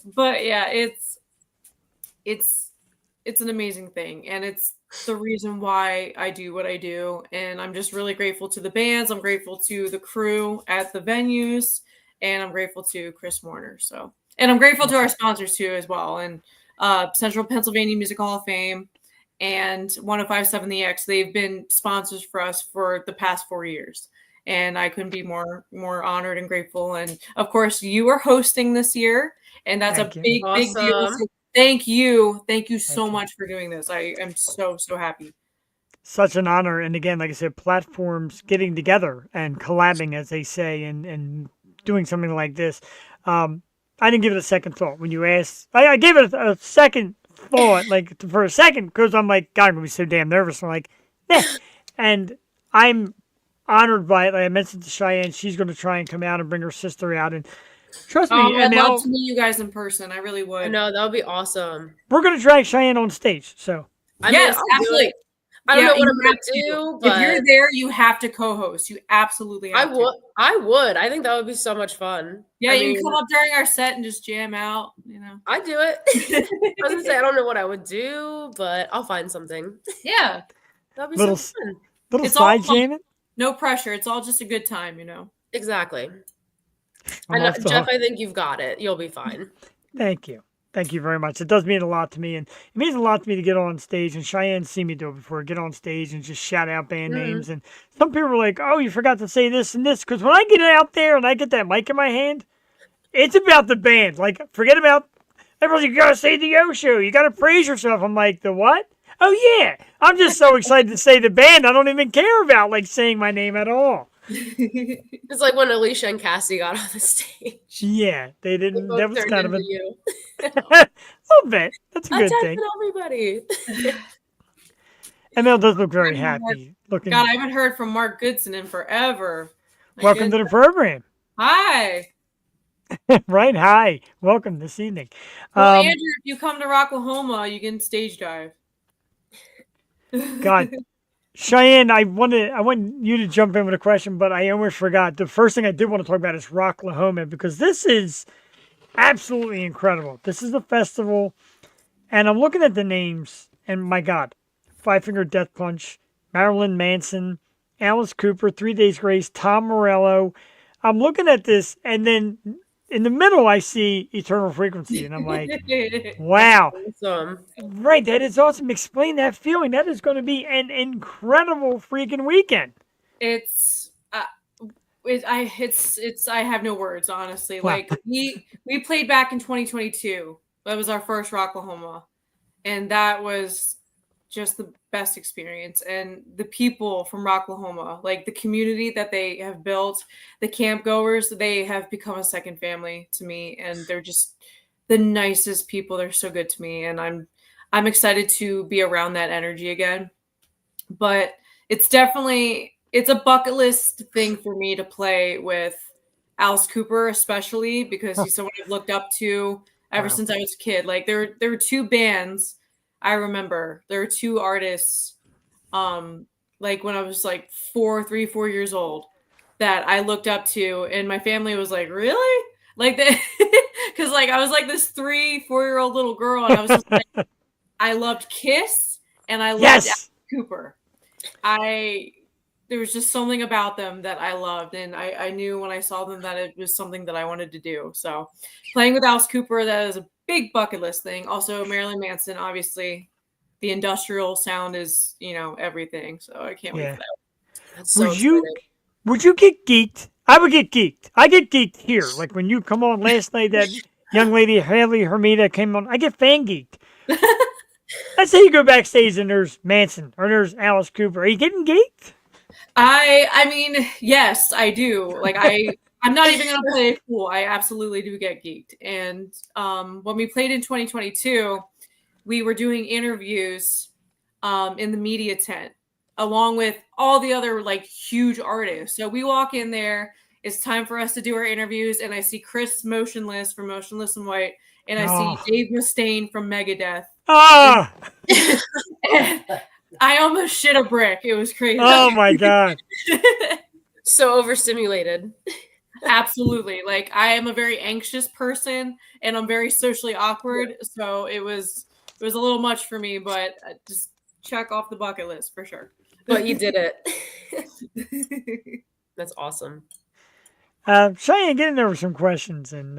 But yeah, it's an amazing thing, and it's the reason why I do what I do. And I'm just really grateful to the bands. I'm grateful to the crew at the venues, and I'm grateful to Chris Warner. And I'm grateful to our sponsors too, as well. And Central Pennsylvania Music Hall of Fame and 1057 The X. They've been sponsors for us for the past 4 years. And I couldn't be more honored and grateful. And of course, you are hosting this year, and that's big deal. So thank you so much for doing this. I am so happy. Such an honor. And again, like I said, platforms getting together and collabing, as they say, and doing something like this. I didn't give it a second thought when you asked. I gave it a second thought, like for a second, because I'm like, God, I'm gonna be so damn nervous. I'm like, eh. And I'm honored by it. Like I mentioned to Cheyenne, she's going to try and come out and bring her sister out. And trust me, I'd love to meet you guys in person. I really would. No, that would be awesome. We're going to drag Cheyenne on stage. So yes, absolutely. I don't know what I'm going to do, but if you're there, you have to co-host. You absolutely have to. I would. I think that would be so much fun. Yeah, you can come up during our set and just jam out, I'd do it. I was going to say, I don't know what I would do, but I'll find something. Yeah. That'd be so fun. Little side jamming? No pressure. It's all just a good time, Exactly. And Jeff, I think you've got it. You'll be fine. Thank you. Thank you very much. It does mean a lot to me, and it means a lot to me to get on stage. And Cheyenne's seen me do it before. Get on stage and just shout out band names. And some people are like, "Oh, you forgot to say this and this." Because when I get out there and I get that mic in my hand, it's about the band. Like, forget about everyone's like, "You gotta say the O show. You gotta praise yourself." I'm like, the what? Oh yeah. I'm just so excited to say the band. I don't even care about like saying my name at all. It's like when Alicia and Cassie got on the stage. Yeah, they didn't. That was kind of a you. little bit. That's a good thing. Everybody. Emelle does look very happy. Looking. God, I haven't heard from Mark Goodson in forever. Welcome to the program. Hi. Right. Hi. Welcome this evening. Well, Andrew, if you come to Rocklahoma, you can stage dive. God. Cheyenne, I want you to jump in with a question, but I almost forgot. The first thing I did want to talk about is Rocklahoma, because this is absolutely incredible. This is a festival, and I'm looking at the names, and my God, Five Finger Death Punch, Marilyn Manson, Alice Cooper, 3 Days Grace, Tom Morello. I'm looking at this, and then in the middle, I see Eternal Frequency, and I'm like, wow. Awesome. Right, that is awesome. Explain that feeling. That is going to be an incredible freaking weekend. I have no words, honestly. Wow. Like we played back in 2022. That was our first Rocklahoma, and that was just the best experience. And the people from Rocklahoma, like the community that they have built, the camp goers, they have become a second family to me, and they're just the nicest people. They're so good to me, and I'm excited to be around that energy again. But it's a bucket list thing for me to play with Alice Cooper, especially because he's someone I've looked up to ever since I was a kid. Like there were two bands I remember. There were two artists, like when I was like 4 years old, that I looked up to, and my family was like, "Really?" Like that, because like I was like this 3-4-year-old little girl, and I was just like, I loved Kiss, and I loved Alice Cooper. There was just something about them that I loved, and I knew when I saw them that it was something that I wanted to do. So playing with Alice Cooper, that is a big bucket list thing. Also Marilyn Manson, obviously the industrial sound is, everything. So I can't wait for that. That's so would you get geeked? I would get geeked. I get geeked here. Like when you come on last night, that young lady, Haley Hermita, came on. I get fan geeked. Let's say you go backstage and there's Manson or there's Alice Cooper. Are you getting geeked? I mean, yes, I do. Like I'm not even going to play it cool. I absolutely do get geeked. And when we played in 2022, we were doing interviews in the media tent along with all the other like huge artists. So we walk in there. It's time for us to do our interviews. And I see Chris Motionless from Motionless in White. And I see Dave Mustaine from Megadeth. Ah! And I almost shit a brick. It was crazy. Oh my God. So overstimulated. Absolutely. Like I am a very anxious person and I'm very socially awkward. So it was a little much for me, but just check off the bucket list for sure. But you did it. That's awesome. Cheyenne, getting over some questions, and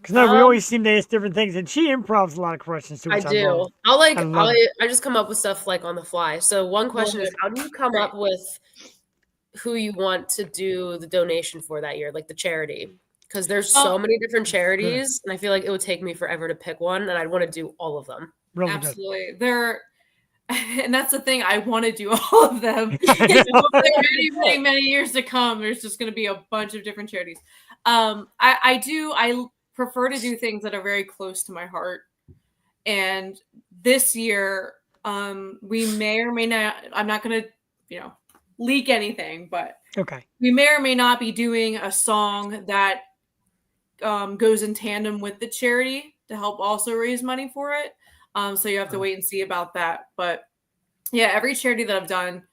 because we always seem to ask different things, and she improvs a lot of questions too. I do. I just come up with stuff like on the fly. So one question is, how do you come up with who you want to do the donation for that year, like the charity? Because there's so many different charities, and I feel like it would take me forever to pick one, and I'd want to do all of them. Really absolutely. And that's the thing. I want to do all of them. many, many years to come. There's just going to be a bunch of different charities. I prefer to do things that are very close to my heart. And this year, we may or may not. I'm not going to, leak anything, but we may or may not be doing a song that goes in tandem with the charity to help also raise money for it. So you have to wait and see about that. But yeah, every charity that I've done,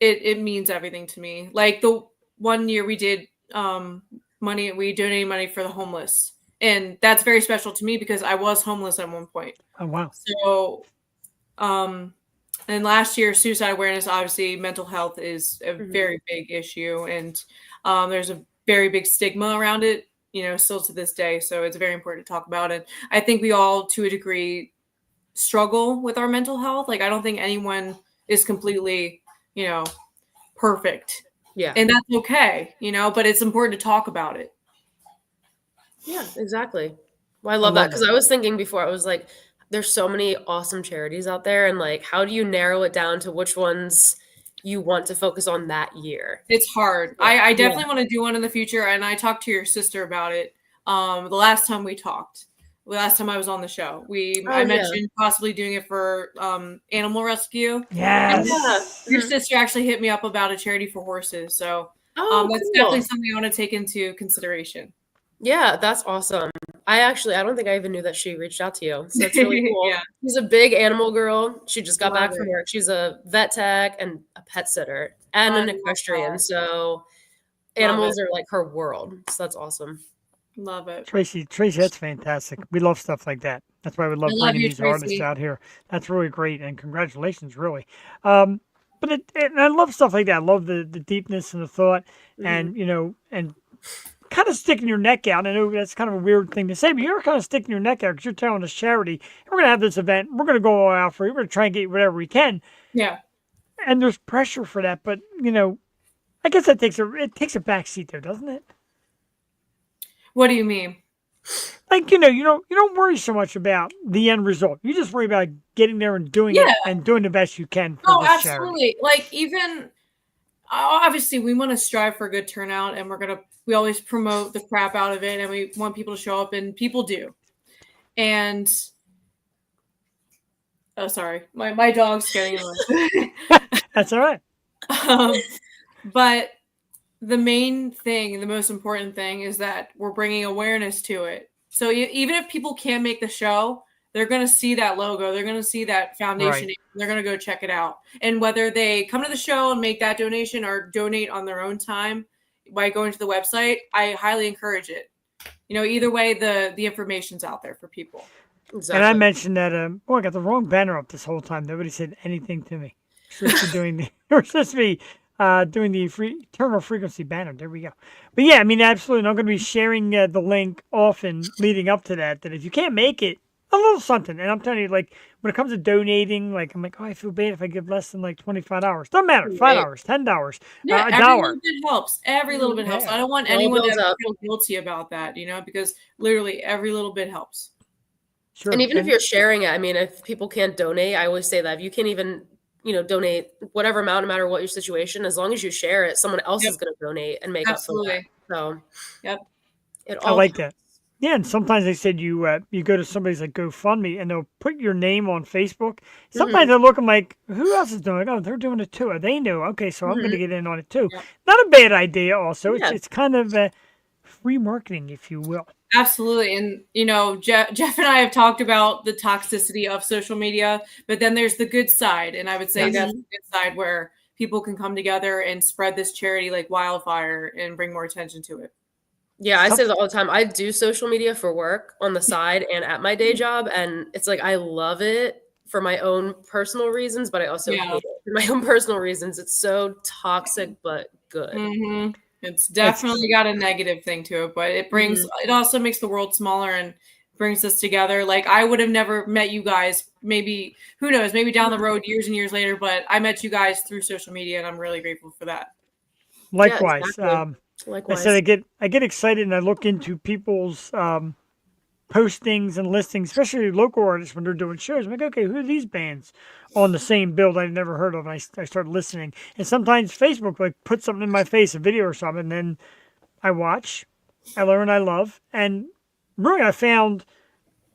it means everything to me. Like the one year we did we donated money for the homeless. And that's very special to me because I was homeless at one point. Oh, wow. So, and last year, suicide awareness, obviously mental health is a very big issue. And there's a very big stigma around it, still to this day. So it's very important to talk about it. I think we all, to a degree, struggle with our mental health. Like I don't think anyone is completely, perfect. Yeah. And that's okay, but it's important to talk about it. Yeah, exactly. Well, I love that because I was thinking before, I was like, there's so many awesome charities out there. And like, how do you narrow it down to which ones you want to focus on that year? It's hard. I definitely want to do one in the future. And I talked to your sister about it the last time we talked. Last time I was on the show, I mentioned possibly doing it for animal rescue. Yes. Your sister actually hit me up about a charity for horses. So that's definitely something I want to take into consideration. Yeah, that's awesome. I don't think I even knew that she reached out to you. So that's really cool. Yeah. She's a big animal girl. She just got back from work. She's a vet tech and a pet sitter and an equestrian. So animals are like her world. So that's awesome. Love it. Tracy, that's fantastic. We love stuff like that. That's why we love bringing these artists out here. That's really great. And congratulations, really. And I love stuff like that. I love the deepness and the thought and, and kind of sticking your neck out. I know that's kind of a weird thing to say, but you're kind of sticking your neck out because you're telling us charity. We're going to have this event. We're going to go all out for you. We're going to try and get whatever we can. Yeah. And there's pressure for that. But, I guess it takes a back seat there, doesn't it? What do you mean? Like, you don't worry so much about the end result. You just worry about getting there and doing it and doing the best you can for this absolutely. charity. Like even obviously we want to strive for a good turnout and we always promote the crap out of it and we want people to show up and people do. And sorry, my dog's getting away. That's all right. But the main thing, the most important thing is that we're bringing awareness to it. So even if people can't make the show, they're going to see that logo. They're going to see that foundation. Right. They're going to go check it out. And whether they come to the show and make that donation or donate on their own time by going to the website, I highly encourage it. Either way, the information's out there for people. Exactly. And I mentioned that, I got the wrong banner up this whole time. Nobody said anything to me. We're supposed to be doing the terminal frequency banner. There we go. But yeah, I mean, absolutely. And I'm going to be sharing the link often leading up to that if you can't make it, a little something. And I'm telling you, like, when it comes to donating, like, I'm like, I feel bad if I give less than like $25. Doesn't matter. $5, $10, yeah, $1. Every little bit helps. Every little bit helps. I don't want anyone to feel guilty about that, because literally every little bit helps. Sure. And even if you're sharing it, I mean, if people can't donate, I always say that if you can't even donate whatever amount, no matter what your situation, as long as you share it, someone else is going to donate and make up for that. So, yep. I like that. Yeah, and sometimes they said you go to somebody's like GoFundMe and they'll put your name on Facebook. Sometimes I look, I'm like, who else is doing it? Oh, they're doing it too. They know. Okay, so I'm going to get in on it too. Yep. Not a bad idea. Also, Yeah. it's kind of free marketing, if you will. Absolutely. And, you know, Jeff and I have talked about the toxicity of social media, but then there's the good side. And I would say that's the good side where people can come together and spread this charity like wildfire and bring more attention to it. Yeah, I say that all the time. I do social media for work on the side and at my day job. And it's like, I love it for my own personal reasons, but I also hate it for my own personal reasons. It's so toxic, but good. Mm-hmm. It's definitely got a negative thing to it, but it brings, it also makes the world smaller and brings us together. Like I would have never met you guys, maybe, who knows, maybe down the road years and years later, but I met you guys through social media and I'm really grateful for that. Likewise. Yeah, exactly. Likewise. I said I get excited and I look into people's postings and listings, especially local artists when they're doing shows. I'm like, okay, who are these bands on the same build I've never heard of? And I start listening. And sometimes Facebook like puts something in my face, a video or something, and then I watch, I learn, I love. And really, I found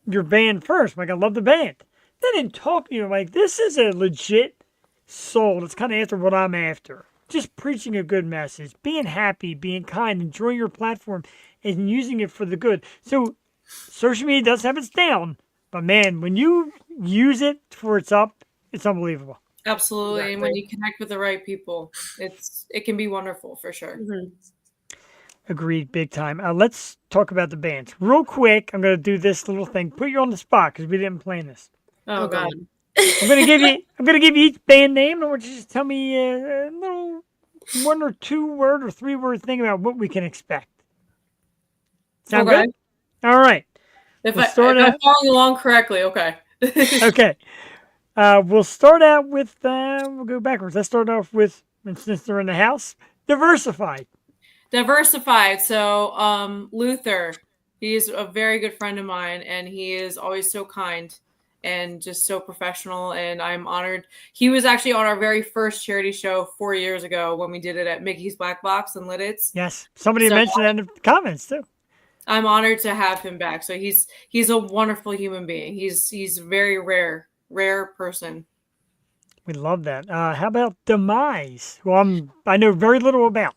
your band first. I'm like, I love the band. Then in talking to you, I'm like, this is a legit soul. It's kind of after what I'm after. Just preaching a good message, being happy, being kind, enjoying your platform, and using it for the good. So social media does have its down, but man, when you use it for its up, it's unbelievable. Absolutely. Exactly. And when you connect with the right people, it can be wonderful for sure. Agreed, big time. Let's talk about the bands real quick. I'm going to do this little thing. Put you on the spot because we didn't plan this. Oh God. I'm gonna give you each band name, and I want you to just tell me a little 1 or 2 word or 3 word thing about what we can expect. Sound good? All right. If I'm following along correctly, okay. Okay. We'll start out with we'll go backwards. Let's start off with, since they're in the house, Diversified. Diversified. So Luther, he's a very good friend of mine, and he is always so kind and just so professional, and I'm honored. He was actually on our very first charity show 4 years ago when we did it at Mickey's Black Box in Lidditz. Yes, somebody mentioned that in the comments too. I'm honored to have him back. So he's a wonderful human being. He's a very rare person. We love that. How about Demise, who I know very little about?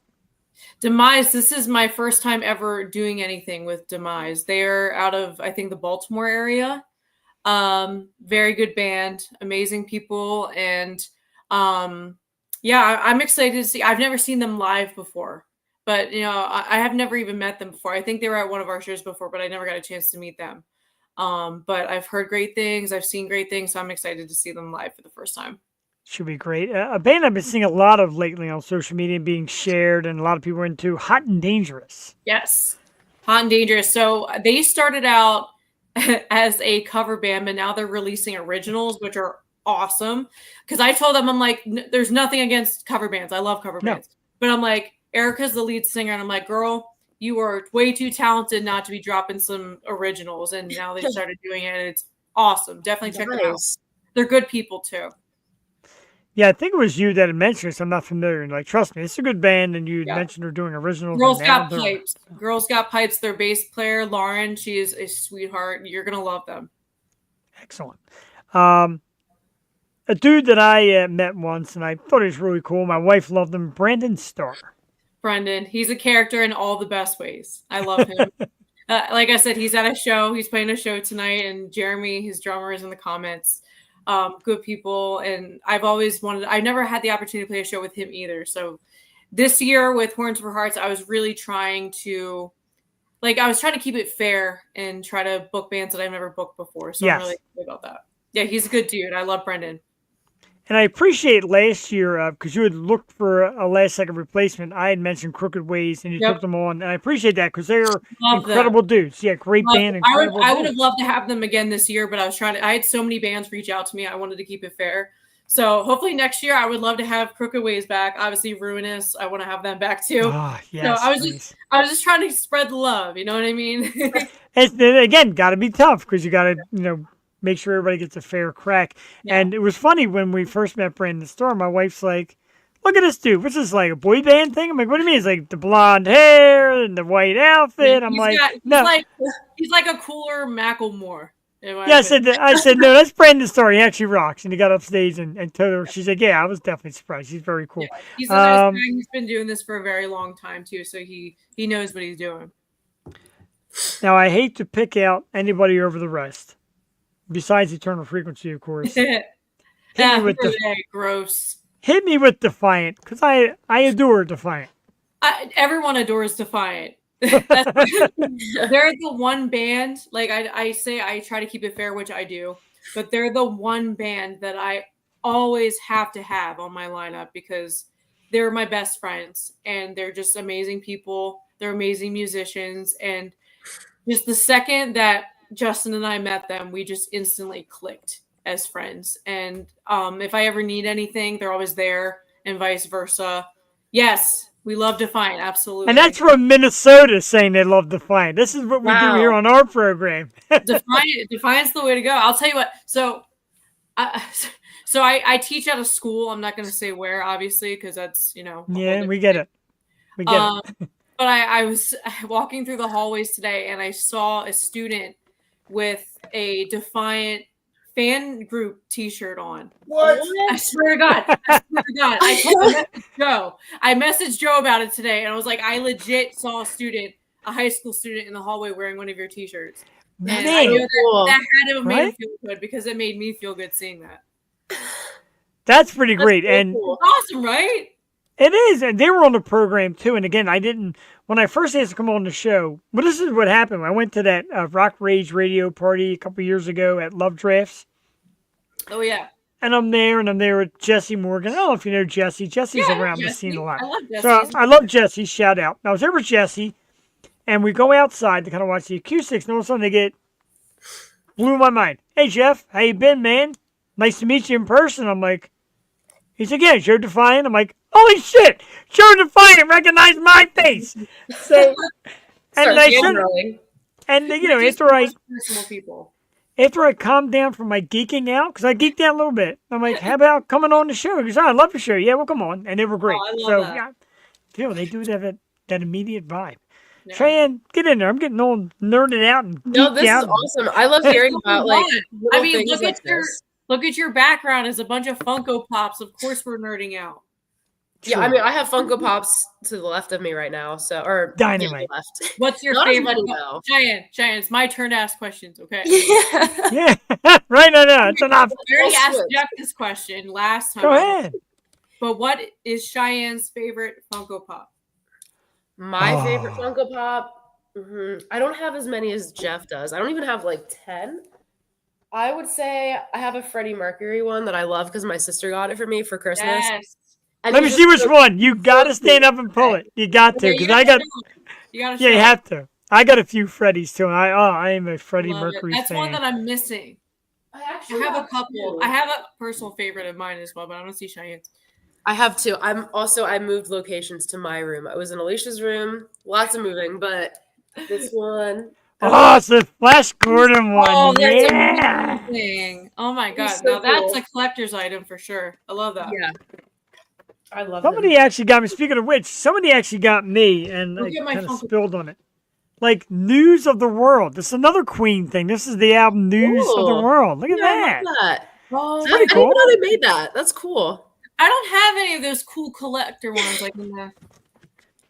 Demise, this is my first time ever doing anything with Demise. They're out of, I think, the Baltimore area. Very good band, amazing people, and yeah, I'm excited to see. I've never seen them live before, but you know, I have never even met them before. I think they were at one of our shows before, but I never got a chance to meet them. But I've heard great things, I've seen great things, so I'm excited to see them live for the first time. Should be great. A band I've been seeing a lot of lately on social media being shared, and a lot of people are into, Hot and Dangerous. Yes, Hot and Dangerous. So they started out as a cover band, but now they're releasing originals, which are awesome. Because I told them, I'm like, there's nothing against cover bands. I love cover bands. But I'm like, Erica's the lead singer, and I'm like, girl, you are way too talented not to be dropping some originals. And now they started doing it, and it's awesome. Definitely check them out. They're good people too. Yeah, I think it was you that had mentioned this. I'm not familiar. And like, trust me, it's a good band. And you mentioned they're doing originals. Girls Got Pipes. Girls Got Pipes. Their bass player, Lauren, she is a sweetheart. You're going to love them. Excellent. A dude that I met once, and I thought he was really cool. My wife loved him, Brandon Starr. Brendan, he's a character in all the best ways. I love him. Like I said, he's at a show. He's playing a show tonight. And Jeremy, his drummer, is in the comments. Good people, and I've never had the opportunity to play a show with him either. So this year with Horns for Hearts, I was really trying to keep it fair and try to book bands that I've never booked before. So I'm really excited about that. Yeah, he's a good dude. I love Brendan. And I appreciate last year, because you had looked for a last-second replacement. I had mentioned Crooked Ways, and you took them on. And I appreciate that, because they're incredible dudes. Yeah, great band. I would have loved to have them again this year, but I had so many bands reach out to me. I wanted to keep it fair. So hopefully next year, I would love to have Crooked Ways back. Obviously, Ruinous, I want to have them back too. Oh, yes, so I was just trying to spread the love. You know what I mean? Again, got to be tough, because you got to, make sure everybody gets a fair crack. Yeah. And it was funny when we first met Brandon Starr. My wife's like, look at this dude. What's this, like a boy band thing? I'm like, what do you mean? It's like the blonde hair and the white outfit. I'm like, no. He's like a cooler Macklemore. Yeah, I said, no, that's Brandon's story. He actually rocks. And he got upstage and told her, she's like, yeah, I was definitely surprised. He's very cool. Yeah, he's a nice guy. He's been doing this for a very long time, too, so he knows what he's doing. Now, I hate to pick out anybody over the rest, besides Eternal Frequency, of course. Gross. Hit me with Defiant, because I adore Defiant. Everyone adores Defiant. They're the one band, like I say, I try to keep it fair, which I do, but they're the one band that I always have to have on my lineup because they're my best friends and they're just amazing people. They're amazing musicians, and just the second that Justin and I met them, we just instantly clicked as friends. And if I ever need anything, they're always there, and vice versa. Yes, we love Defiant, absolutely. And that's from Minnesota saying they love Defiant. This is what we do here on our program. Defiant's the way to go. I'll tell you what. So I teach at a school. I'm not going to say where, obviously, because that's, Yeah, we get it. We get it. But I was walking through the hallways today, and I saw a student with a Defiant fan group T-shirt on. What? I swear to God. I messaged Joe about it today, and I was like, I legit saw a high school student in the hallway wearing one of your T-shirts. And I knew that had to have made me feel good because it made me feel good seeing that. That's pretty great. Really and cool. Awesome, right? It is, and they were on the program too. And again, when I first asked to come on the show, well, this is what happened. I went to that Rock Rage radio party a couple years ago at Love Drafts. Oh, yeah. And I'm there with Jesse Morgan. I don't know if you know Jesse. Jesse's around the scene a lot. I love Jesse. So I love Jesse. Shout out. I was there with Jesse, and we go outside to kind of watch the acoustics, and all of a sudden blew my mind. Hey, Jeff, how you been, man? Nice to meet you in person. I'm like, he's like, yeah, Joe Defiant. I'm like, holy shit, Joe Defiant recognized my face. So, and after I calmed down from my geeking out, because I geeked out a little bit, I'm like, how about coming on the show? Because I love the show. Yeah, well, come on. And they were great. I love that. They do have that immediate vibe. Yeah. Cheyenne, get in there. I'm getting all nerded out and this is awesome. I love hearing about look at your background as a bunch of Funko Pops. Of course, we're nerding out. Yeah, I mean, I have Funko Pops to the left of me right now. So, Dynamite. Left. What's your favorite? Cheyenne, it's my turn to ask questions. Okay. Yeah. Right. No, it's enough. I already asked Jeff this question last time. Go ahead. But what is Cheyenne's favorite Funko Pop? My favorite Funko Pop. I don't have as many as Jeff does. I don't even have like 10. I would say I have a Freddie Mercury one that I love because my sister got it for me for Christmas. Yes. And let me see which one. You got to stand up and pull it. You got to, because you have to. I got a few Freddies too. I am a Freddie Mercury fan. That's one that I'm missing. I have a couple. I have a personal favorite of mine as well, but I don't see Cheyenne's. I have two. I moved locations to my room. I was in Alicia's room. Lots of moving, but this one. Oh, it's the Flash Gordon one. Oh, that's amazing. Oh my God. So that's a collector's item for sure. I love that. Yeah. I love Somebody actually got me, speaking of which, somebody actually got me and I kind of spilled on it. Like News of the World. This is another Queen thing. This is the album News of the World. Look at that. I love that. Oh, it's pretty cool. I didn't know they made that. That's cool. I don't have any of those cool collector ones like in the.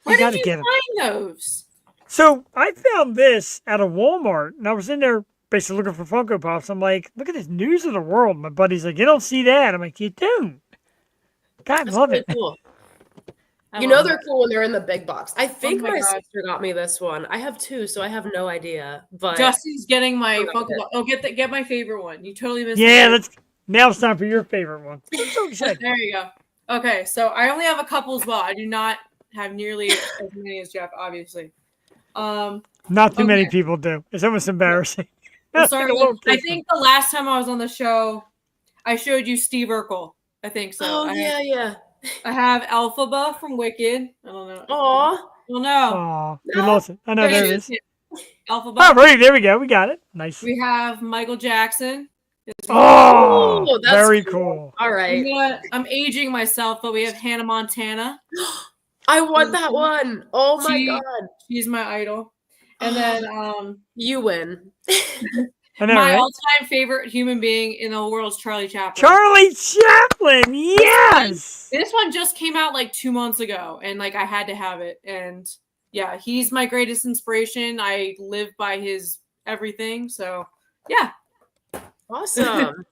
Where did you find those? So I found this at a Walmart, and I was in there basically looking for Funko Pops. I'm like, look at this News of the World. My buddy's like, you don't see that. I'm like, you do. God, love it. Cool. They're cool when they're in the big box. I think my sister got me this one. I have two, so I have no idea. But Justy's getting my Funko Pop. Oh, get my favorite one. You totally missed. Yeah, now it's time for your favorite one. There you go. Okay, so I only have a couple as well. I do not have nearly as many as Jeff, obviously. Not too many people do. It's almost embarrassing. I'm sorry. I think the last time I was on the show, I showed you Steve Urkel. I think so. Oh, yeah. I have Elphaba from Wicked. I don't know. Aw. Well, no. Aw, we lost it. I know, there it is. Elphaba. Oh, right, there we go. We got it. Nice. We have Michael Jackson. Oh, that's very cool. All right. I'm aging myself, but we have Hannah Montana. I want that one. Oh my God. She's my idol. And then you win. My all-time favorite human being in the world is Charlie Chaplin. Charlie Chaplin, yes. This one just came out like 2 months ago, and like I had to have it. And yeah, he's my greatest inspiration. I live by his everything. So yeah, awesome.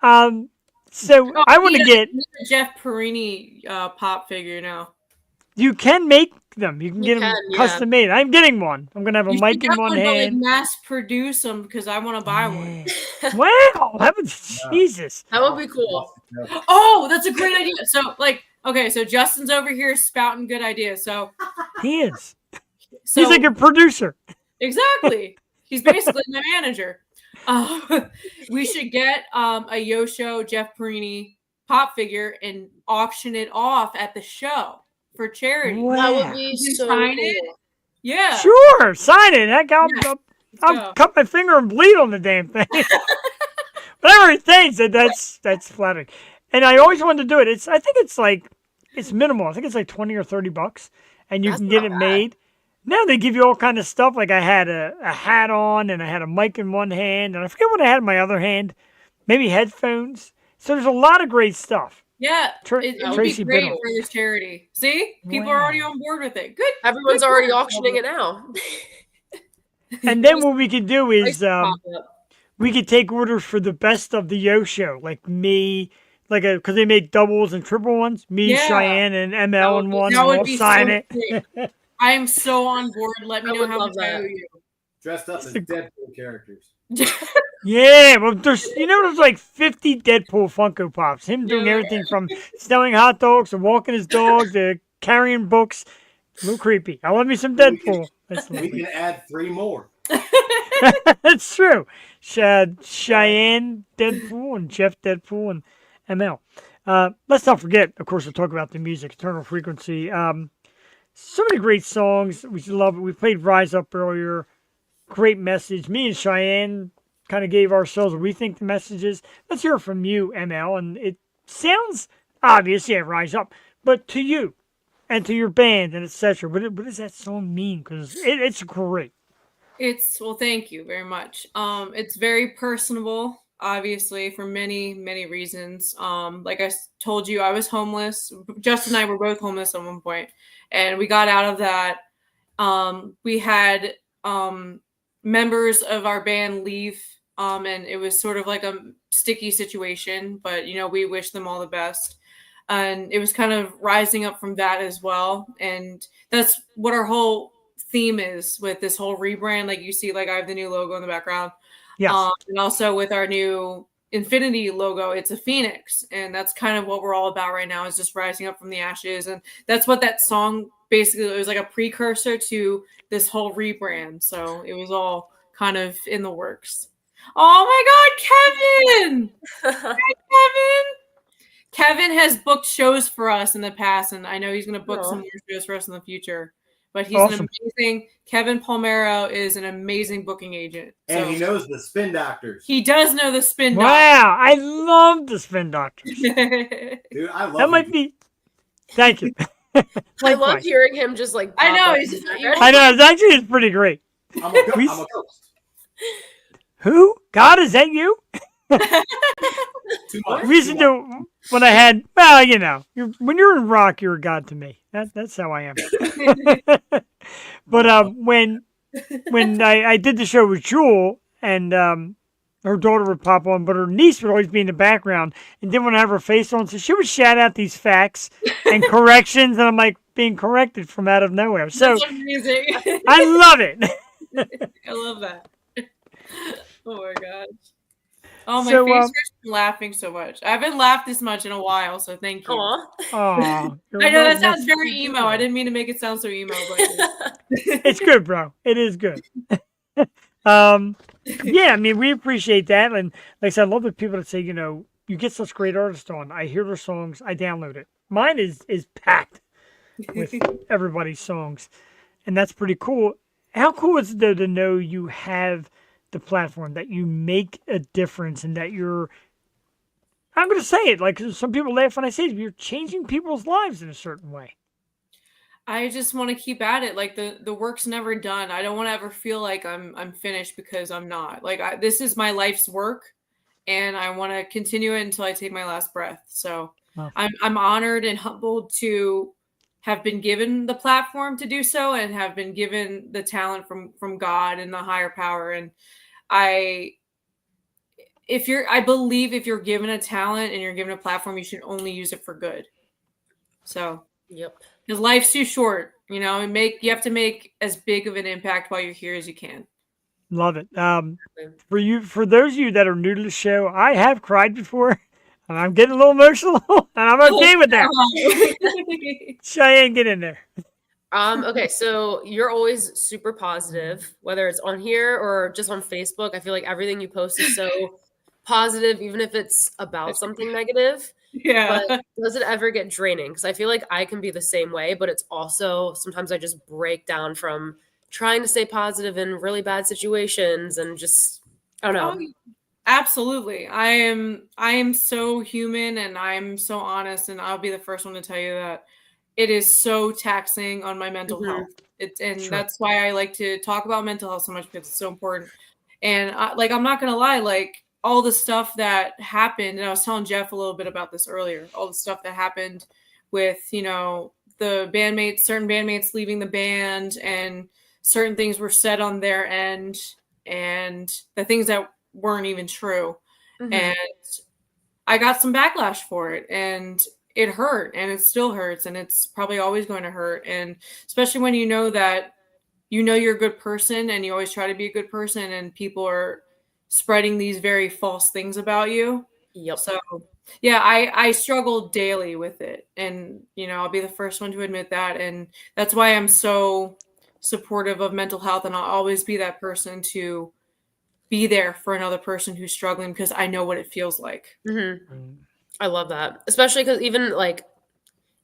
So I want to get a Jeff Perini pop figure now. You can make them. You can get them custom made. I'm getting one. I'm gonna have a mic in one hand. Mass produce them because I want to buy one. Wow, that would Jesus. That would be cool. Oh, that's a great idea. So okay, so Justin's over here spouting good ideas. So he is. He's like a producer. Exactly. He's basically my manager. We should get a Yosho Jeff Perini pop figure and auction it off at the show for charity. Wow. That would be so sign cool. it. Yeah. Sure, sign it. Heck, I'll cut my finger and bleed on the damn thing. Whatever it takes, that's flattering. And I always wanted to do it. I think it's minimal. I think it's like $20 or $30, and you can get it made. Now they give you all kind of stuff. Like I had a hat on, and I had a mic in one hand, and I forget what I had in my other hand. Maybe headphones. So there's a lot of great stuff. Yeah, it would be great for this charity. See, people are already on board with it. Good. Everyone's already auctioning it now. And then what we could do is we could take orders for the best of the Yosho, like me, because they make doubles and triple ones. Me, Cheyenne, and Emelle in one. We'll sign it. I am so on board. Let me know how much I owe you. Dressed up as Deadpool characters. Yeah, well, there's like 50 Deadpool Funko Pops. Him doing everything from selling hot dogs to walking his dog to carrying books. A little creepy. I love me some Deadpool. We can add 3 more. That's true. Cheyenne Deadpool and Jeff Deadpool and Emelle. Let's not forget, of course, we'll talk about the music, Eternal Frequency. So many great songs. We love it. We played Rise Up earlier. Great message. Me and Cheyenne kind of gave ourselves what we think the message is. Let's hear it from you, Emelle. And it sounds obvious, Rise Up. But to you and to your band and etc. What does that song mean? Because it's great. Well, thank you very much. It's very personable, obviously, for many, many reasons. Like I told you, I was homeless. Justin and I were both homeless at one point, and we got out of that. We had members of our band leave, and it was sort of like a sticky situation, but, we wish them all the best. And it was kind of rising up from that as well. And that's what our whole theme is with this whole rebrand. Like you see, like I have the new logo in the background. Yes. And also with our new Infinity logo, it's a phoenix. And that's kind of what we're all about right now, is just rising up from the ashes. And that's what that song basically, it was like a precursor to this whole rebrand. So it was all kind of in the works. Oh my God, Kevin! Hi, Kevin! Kevin has booked shows for us in the past, and I know he's going to book some more shows for us in the future. But he's an amazing, Kevin Palmero is an amazing booking agent. And he knows the spin doctors. He does know the spin doctors. Wow, I love the spin doctors. Dude, I love that. Might be. Thank you. I love hearing him just like. I know. I know. It's pretty great. I'm a ghost. Who? God, is that you? We used to do when I had. Well, when you're in rock, you're a god to me. That's how I am. But when I did the show with Jewel and her daughter would pop on, but her niece would always be in the background and didn't want to have her face on, so she would shout out these facts and corrections, and I'm like being corrected from out of nowhere. So that's amazing. I love it. I love that. Oh my gosh. Oh, my face hurts from laughing so much. I haven't laughed this much in a while, so thank you. Aww. I know that sounds very emo. I didn't mean to make it sound so emo, but it's good, bro. It is good. We appreciate that. And like I said, I love the people that say, you get such great artists on. I hear their songs, I download it. Mine is packed with everybody's songs. And that's pretty cool. How cool is it, though, to know you have the platform, that you make a difference, and that you're, I'm going to say it, like some people laugh when I say it, you're changing people's lives in a certain way. I just want to keep at it. Like the work's never done. I don't want to ever feel like I'm finished, because I'm not. Like this is my life's work, and I want to continue it until I take my last breath. So Wow. I'm honored and humbled to have been given the platform to do so, and have been given the talent from God and the higher power. And I believe if you're given a talent and you're given a platform, you should only use it for good. So Yep. Because life's too short, you know, and you have to make as big of an impact while you're here as you can. Love it. For those of you that are new to the show, I have cried before, and I'm getting a little emotional, and I'm okay with that. Cheyenne, get in there. Okay, so you're always super positive, whether it's on here or just on Facebook. I feel like everything you post is so positive, even if it's about something negative. Yeah. But does it ever get draining? Because I feel like I can be the same way, but it's also sometimes I just break down from trying to stay positive in really bad situations, and just, I don't know. Oh, absolutely. I am so human, and I'm so honest, and I'll be the first one to tell you that it is so taxing on my mental health. That's why I like to talk about mental health so much, because it's so important. And I'm not gonna lie, like all the stuff that happened, and I was telling Jeff a little bit about this earlier, all the stuff that happened with, you know, the bandmates, certain bandmates leaving the band, and certain things were said on their end, and the things that weren't even true. And I got some backlash for it, and it hurt, and it still hurts, and it's probably always going to hurt. And especially when you know that, you know, you're a good person, and you always try to be a good person, and people are spreading these very false things about you. Yep. So yeah, I struggle daily with it, and you know, I'll be the first one to admit that. And that's why I'm so supportive of mental health, and I'll always be that person to be there for another person who's struggling, because I know what it feels like. I love that, especially because even like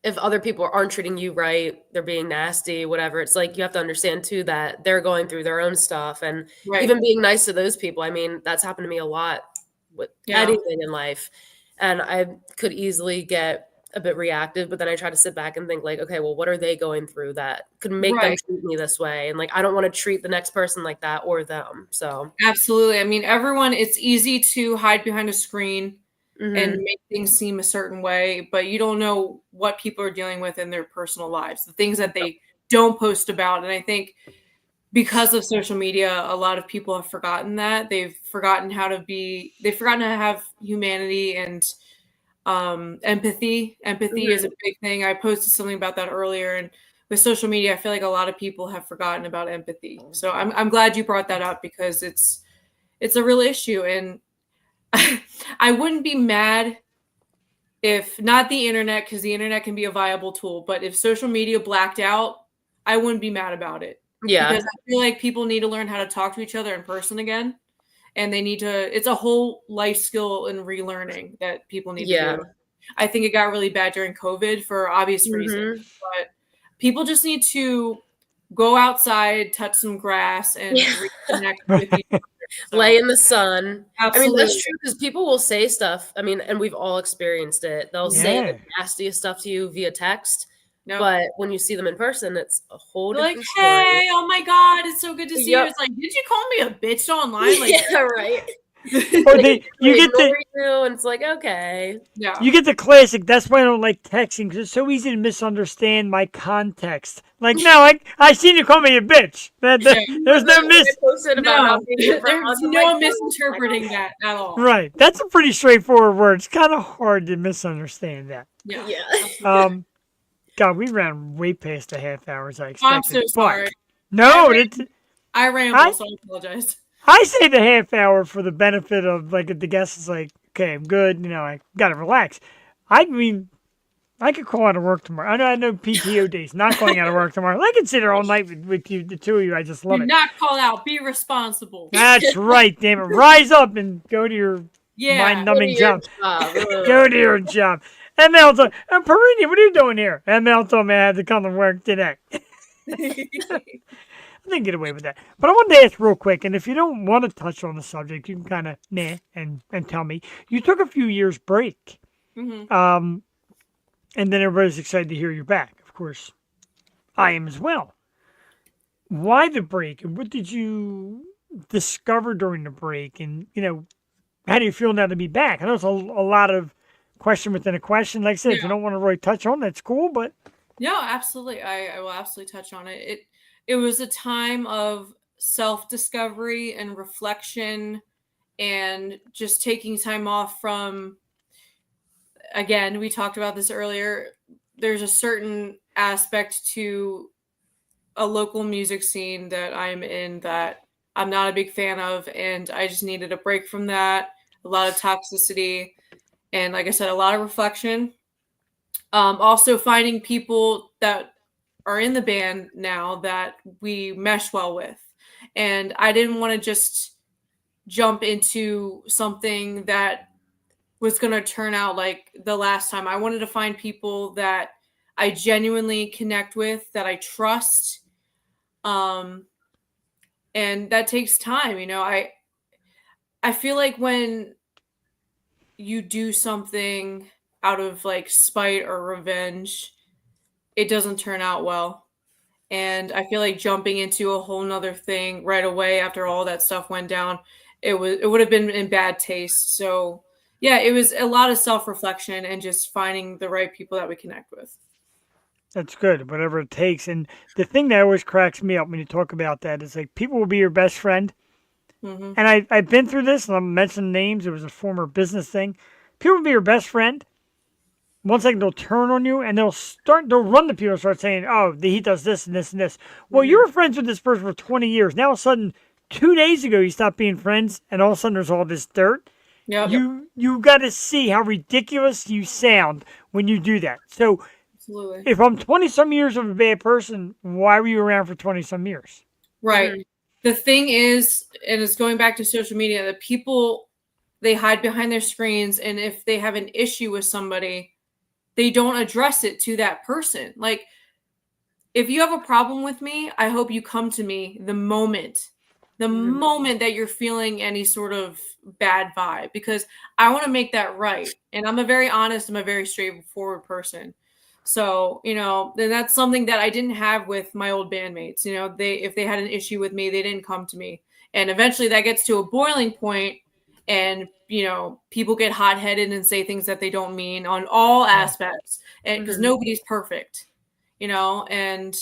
if other people aren't treating you right, they're being nasty, whatever, it's like you have to understand too that they're going through their own stuff, and even being nice to those people. I mean, that's happened to me a lot with anything in life, and I could easily get a bit reactive, but then I try to sit back and think like, okay, well, what are they going through that could make them treat me this way? And like, I don't want to treat the next person like that or them. So absolutely. I mean, it's easy to hide behind a screen and make things seem a certain way, but you don't know what people are dealing with in their personal lives, the things that they don't post about. And I think because of social media, a lot of people have forgotten that. They've forgotten how to have humanity and empathy. Empathy is a big thing. I posted something about that earlier, and with social media, I feel like a lot of people have forgotten about empathy. So I'm glad you brought that up, because it's a real issue. And I wouldn't be mad if not the internet, because the internet can be a viable tool, but if social media blacked out, I wouldn't be mad about it. Yeah. Because I feel like people need to learn how to talk to each other in person again. And it's a whole life skill and relearning that people need to do. I think it got really bad during COVID for obvious reasons, but people just need to go outside, touch some grass, and reconnect with each other. So, lay in the sun. Absolutely. I mean, that's true, because people will say stuff. I mean, and we've all experienced it. They'll say the nastiest stuff to you via text. But when you see them in person, it's a whole different story. Hey, oh my God, it's so good to see you. It's like, did you call me a bitch online? Like, yeah, right. Or you get and it's like, okay. Yeah. You get the classic, that's why I don't like texting, because it's so easy to misunderstand my context. Like, no, I seen you call me a bitch. There's no misinterpreting that at all. Right. That's a pretty straightforward word. It's kind of hard to misunderstand that. Yeah. God, we ran way past the half hour as I expected. I'm so sorry. No, I ramble, so I apologize. I say the half hour for the benefit of, like, if the guest is like, okay, I'm good, you know, I got to relax. I mean, I could call out of work tomorrow. I know PTO days, not calling out of work tomorrow. I can sit there all night with you, the two of you. I just love it. Not call out. Be responsible. That's right, damn it. Rise up and go to your mind-numbing job. Go to your job. Emelle told me, Perini, what are you doing here? Emelle told me I had to come to work today. they get away with that. But I wanted to ask real quick, and if you don't want to touch on the subject, you can kind of and tell me. You took a few years break, Mm-hmm. and then everybody's excited to hear you back. Of course, I am as well. Why the break, and what did you discover during the break? And how do you feel now to be back? I know it's a lot of question within a question. Like I said, if you don't want to really touch on, that's cool. But no, absolutely, I will absolutely touch on it. It was a time of self-discovery and reflection, and just taking time off from. Again, we talked about this earlier. There's a certain aspect to a local music scene that I'm in that I'm not a big fan of, and I just needed a break from that. A lot of toxicity, and like I said, a lot of reflection. Also finding people that are in the band now that we mesh well with, and I didn't want to just jump into something that was going to turn out like the last time. I wanted to find people that I genuinely connect with, that I trust. And that takes time. I feel like when you do something out of like spite or revenge, it doesn't turn out well. And I feel like jumping into a whole nother thing right away after all that stuff went down, it would have been in bad taste. So yeah, it was a lot of self-reflection and just finding the right people that we connect with. that's good, whatever it takes. And the thing that always cracks me up when you talk about that is like people will be your best friend. Mm-hmm. And I've been through this, and I'm mentioning names. It was a former business thing. People will be your best friend. One second they'll turn on you, and they'll run to people and start saying, "Oh, he does this and this and this." Well, you were friends with this person for 20 years. Now all of a sudden, 2 days ago, you stopped being friends, and all of a sudden there's all this dirt. Yep. You got to see how ridiculous you sound when you do that. So, Absolutely. if I'm 20-some years of a bad person, why were you around for 20-some years? Right. Mm-hmm. The thing is, and it's going back to social media, that people, they hide behind their screens, and if they have an issue with somebody, they don't address it to that person. Like, if you have a problem with me, I hope you come to me the moment that you're feeling any sort of bad vibe, because I want to make that right. And I'm a very honest, I'm a very straightforward person. So, then that's something that I didn't have with my old bandmates. If they had an issue with me, they didn't come to me. And eventually that gets to a boiling point, and, people get hot-headed and say things that they don't mean on all aspects, and because nobody's perfect, and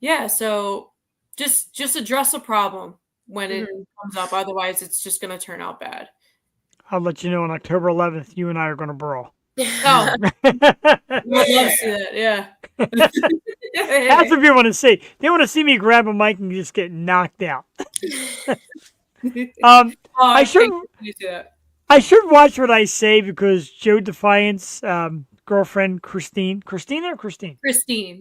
yeah, so just address a problem when it comes up. Otherwise, it's just going to turn out bad. I'll let you know on October 11th, you and I are going to brawl. Oh, I'd love to see that. Yeah. That's what people want to see. They want to see me grab a mic and just get knocked out. I should watch what I say, because Joe Defiance, girlfriend Christine,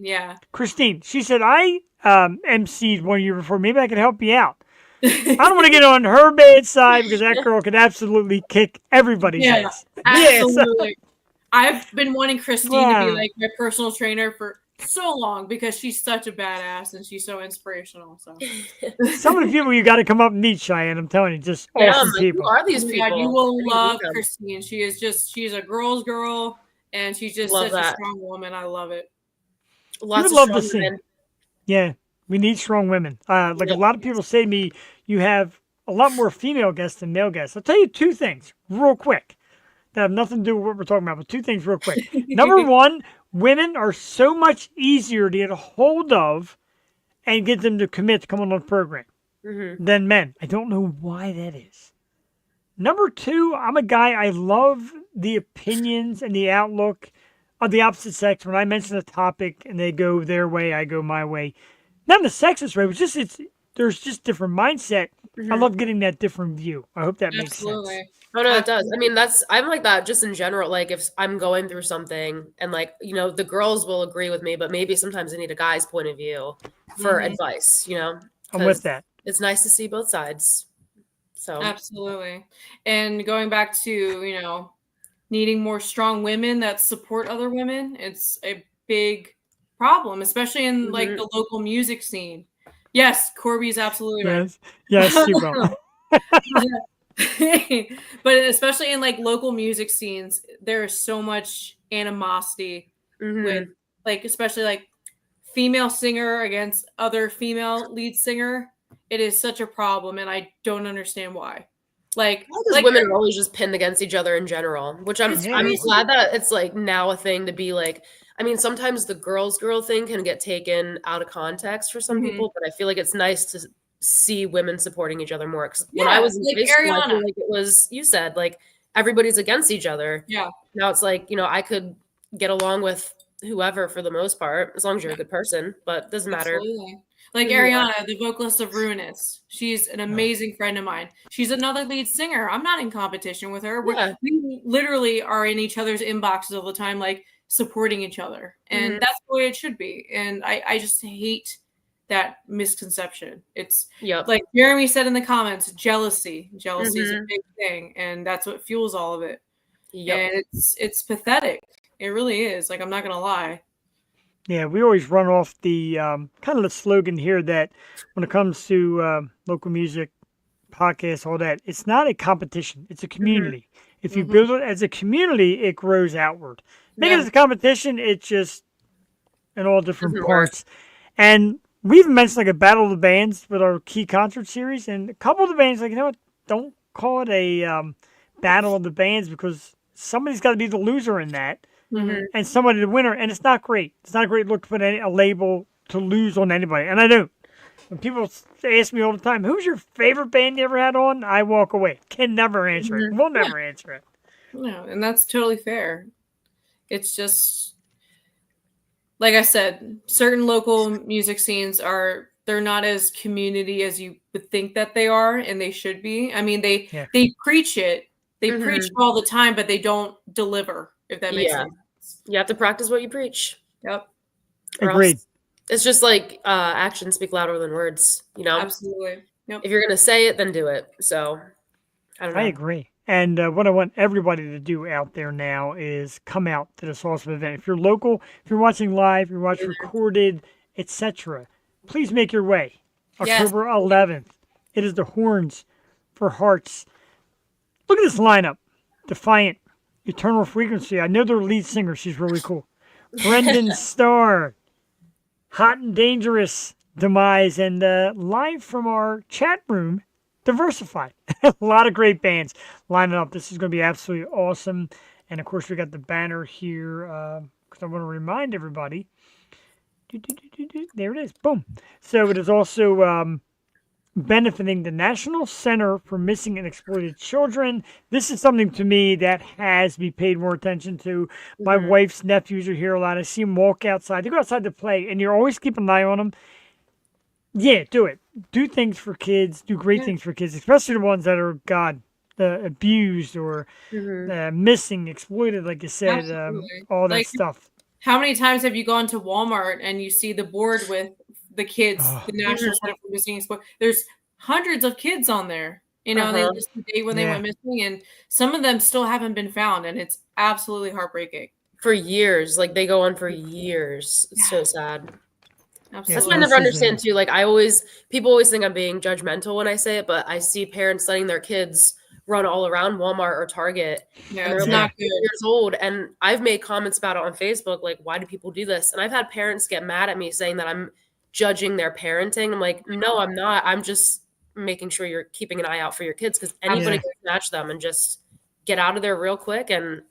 yeah. Christine, she said I emceed 1 year before. Maybe I could help you out. I don't want to get on her bad side, because that girl could absolutely kick everybody's ass. Absolutely. I've been wanting Christine to be like my personal trainer for so long, because she's such a badass and she's so inspirational. So some of the people you got to come up and meet, Cheyenne. I'm telling you, just awesome people. Who are these people? God, you will love Christine. She's a girl's girl, and she's just such a strong woman. I love it. Lots you would of love to see. women. Yeah, we need strong women. A lot of people say to me, you have a lot more female guests than male guests. I'll tell you two things real quick that have nothing to do with what we're talking about, but two things real quick. Number one, women are so much easier to get a hold of and get them to commit to come on the program than men. I don't know why that is. Number two, I'm a guy, I love the opinions and the outlook of the opposite sex. When I mention a topic and they go their way, I go my way. Not in a sexist way, but there's just different mindset. I love getting that different view. I hope that makes sense. Oh no, it does. I mean, I'm like that just in general. Like if I'm going through something and like, the girls will agree with me, but maybe sometimes I need a guy's point of view for advice, I'm with that. It's nice to see both sides. So absolutely. And going back to, needing more strong women that support other women, it's a big problem, especially in like the local music scene. Yes, Corby's absolutely right. Yes, she will. But especially in like local music scenes, there is so much animosity with like, especially like female singer against other female lead singer. It is such a problem, and I don't understand why. Like women are always just pinned against each other in general, which I'm glad that it's like now a thing to be like. I mean, sometimes the girl thing can get taken out of context for some people, but I feel like it's nice to see women supporting each other more. Because when I was in high school, I feel like it was, you said, like everybody's against each other. Yeah. Now it's like, I could get along with whoever for the most part, as long as you're a good person, but it doesn't matter. Like Ariana, the vocalist of Ruinous. She's an amazing friend of mine. She's another lead singer. I'm not in competition with her. We literally are in each other's inboxes all the time, like supporting each other. And that's the way it should be. And I just hate that misconception. It's like Jeremy said in the comments, jealousy. Jealousy is a big thing. And that's what fuels all of it. And it's pathetic. It really is. Like, I'm not going to lie. Yeah, we always run off the kind of the slogan here that when it comes to local music, podcasts, all that, it's not a competition. It's a community. If you build it as a community, it grows outward. Make it as a competition, it's just in all different parts. And we even mentioned like a battle of the bands with our key concert series. And a couple of the bands like, you know what, don't call it a battle of the bands because somebody's got to be the loser in that. And somebody the winner, and it's not great. It's not a great look to put a label to lose on anybody. And I do. When people ask me all the time, who's your favorite band you ever had on? I walk away. Can never answer it. Will never answer it. No, and that's totally fair. It's just, like I said, certain local music scenes they're not as community as you would think that they are, and they should be. I mean, they preach it. They preach all the time, but they don't deliver, if that makes sense. You have to practice what you preach. Yep. Agreed. It's just like actions speak louder than words, Absolutely. Yep. If you're going to say it, then do it. So, I don't know. I agree. And what I want everybody to do out there now is come out to this awesome event. If you're local, if you're watching live, you're watching recorded, etc., please make your way. October 11th. It is the Horns for Hearts. Look at this lineup. Defiant. Eternal Frequency. I know their lead singer. She's really cool. Brendan Starr. Hot and Dangerous. Demise. And live from our chat room, Diversified. A lot of great bands lining up. This is going to be absolutely awesome. And, of course, we got the banner here because I want to remind everybody. There it is. Boom. So it is also benefiting the National Center for Missing and Exploited Children. This is something to me that has to be paid more attention to. My wife's nephews are here a lot. I see them walk outside. They go outside to play, and you're always keeping an eye on them. Yeah, do it. Do things for kids. Do great things for kids, especially the ones that are, abused or missing, exploited, like you said, all that stuff. How many times have you gone to Walmart and you see the board with the kids, the National Center for Missing and Exploited? There's hundreds of kids on there. They list the date when they went missing, and some of them still haven't been found, and it's absolutely heartbreaking. For years, like they go on for years. It's so sad. Absolutely. That's what I never understand too. Like people always think I'm being judgmental when I say it, but I see parents letting their kids run all around Walmart or Target. Yeah, and it's they're not like good. years old. And I've made comments about it on Facebook, like, why do people do this? And I've had parents get mad at me saying that I'm judging their parenting. I'm like, no, I'm not. I'm just making sure you're keeping an eye out for your kids because anybody can snatch them and just get out of there real quick. And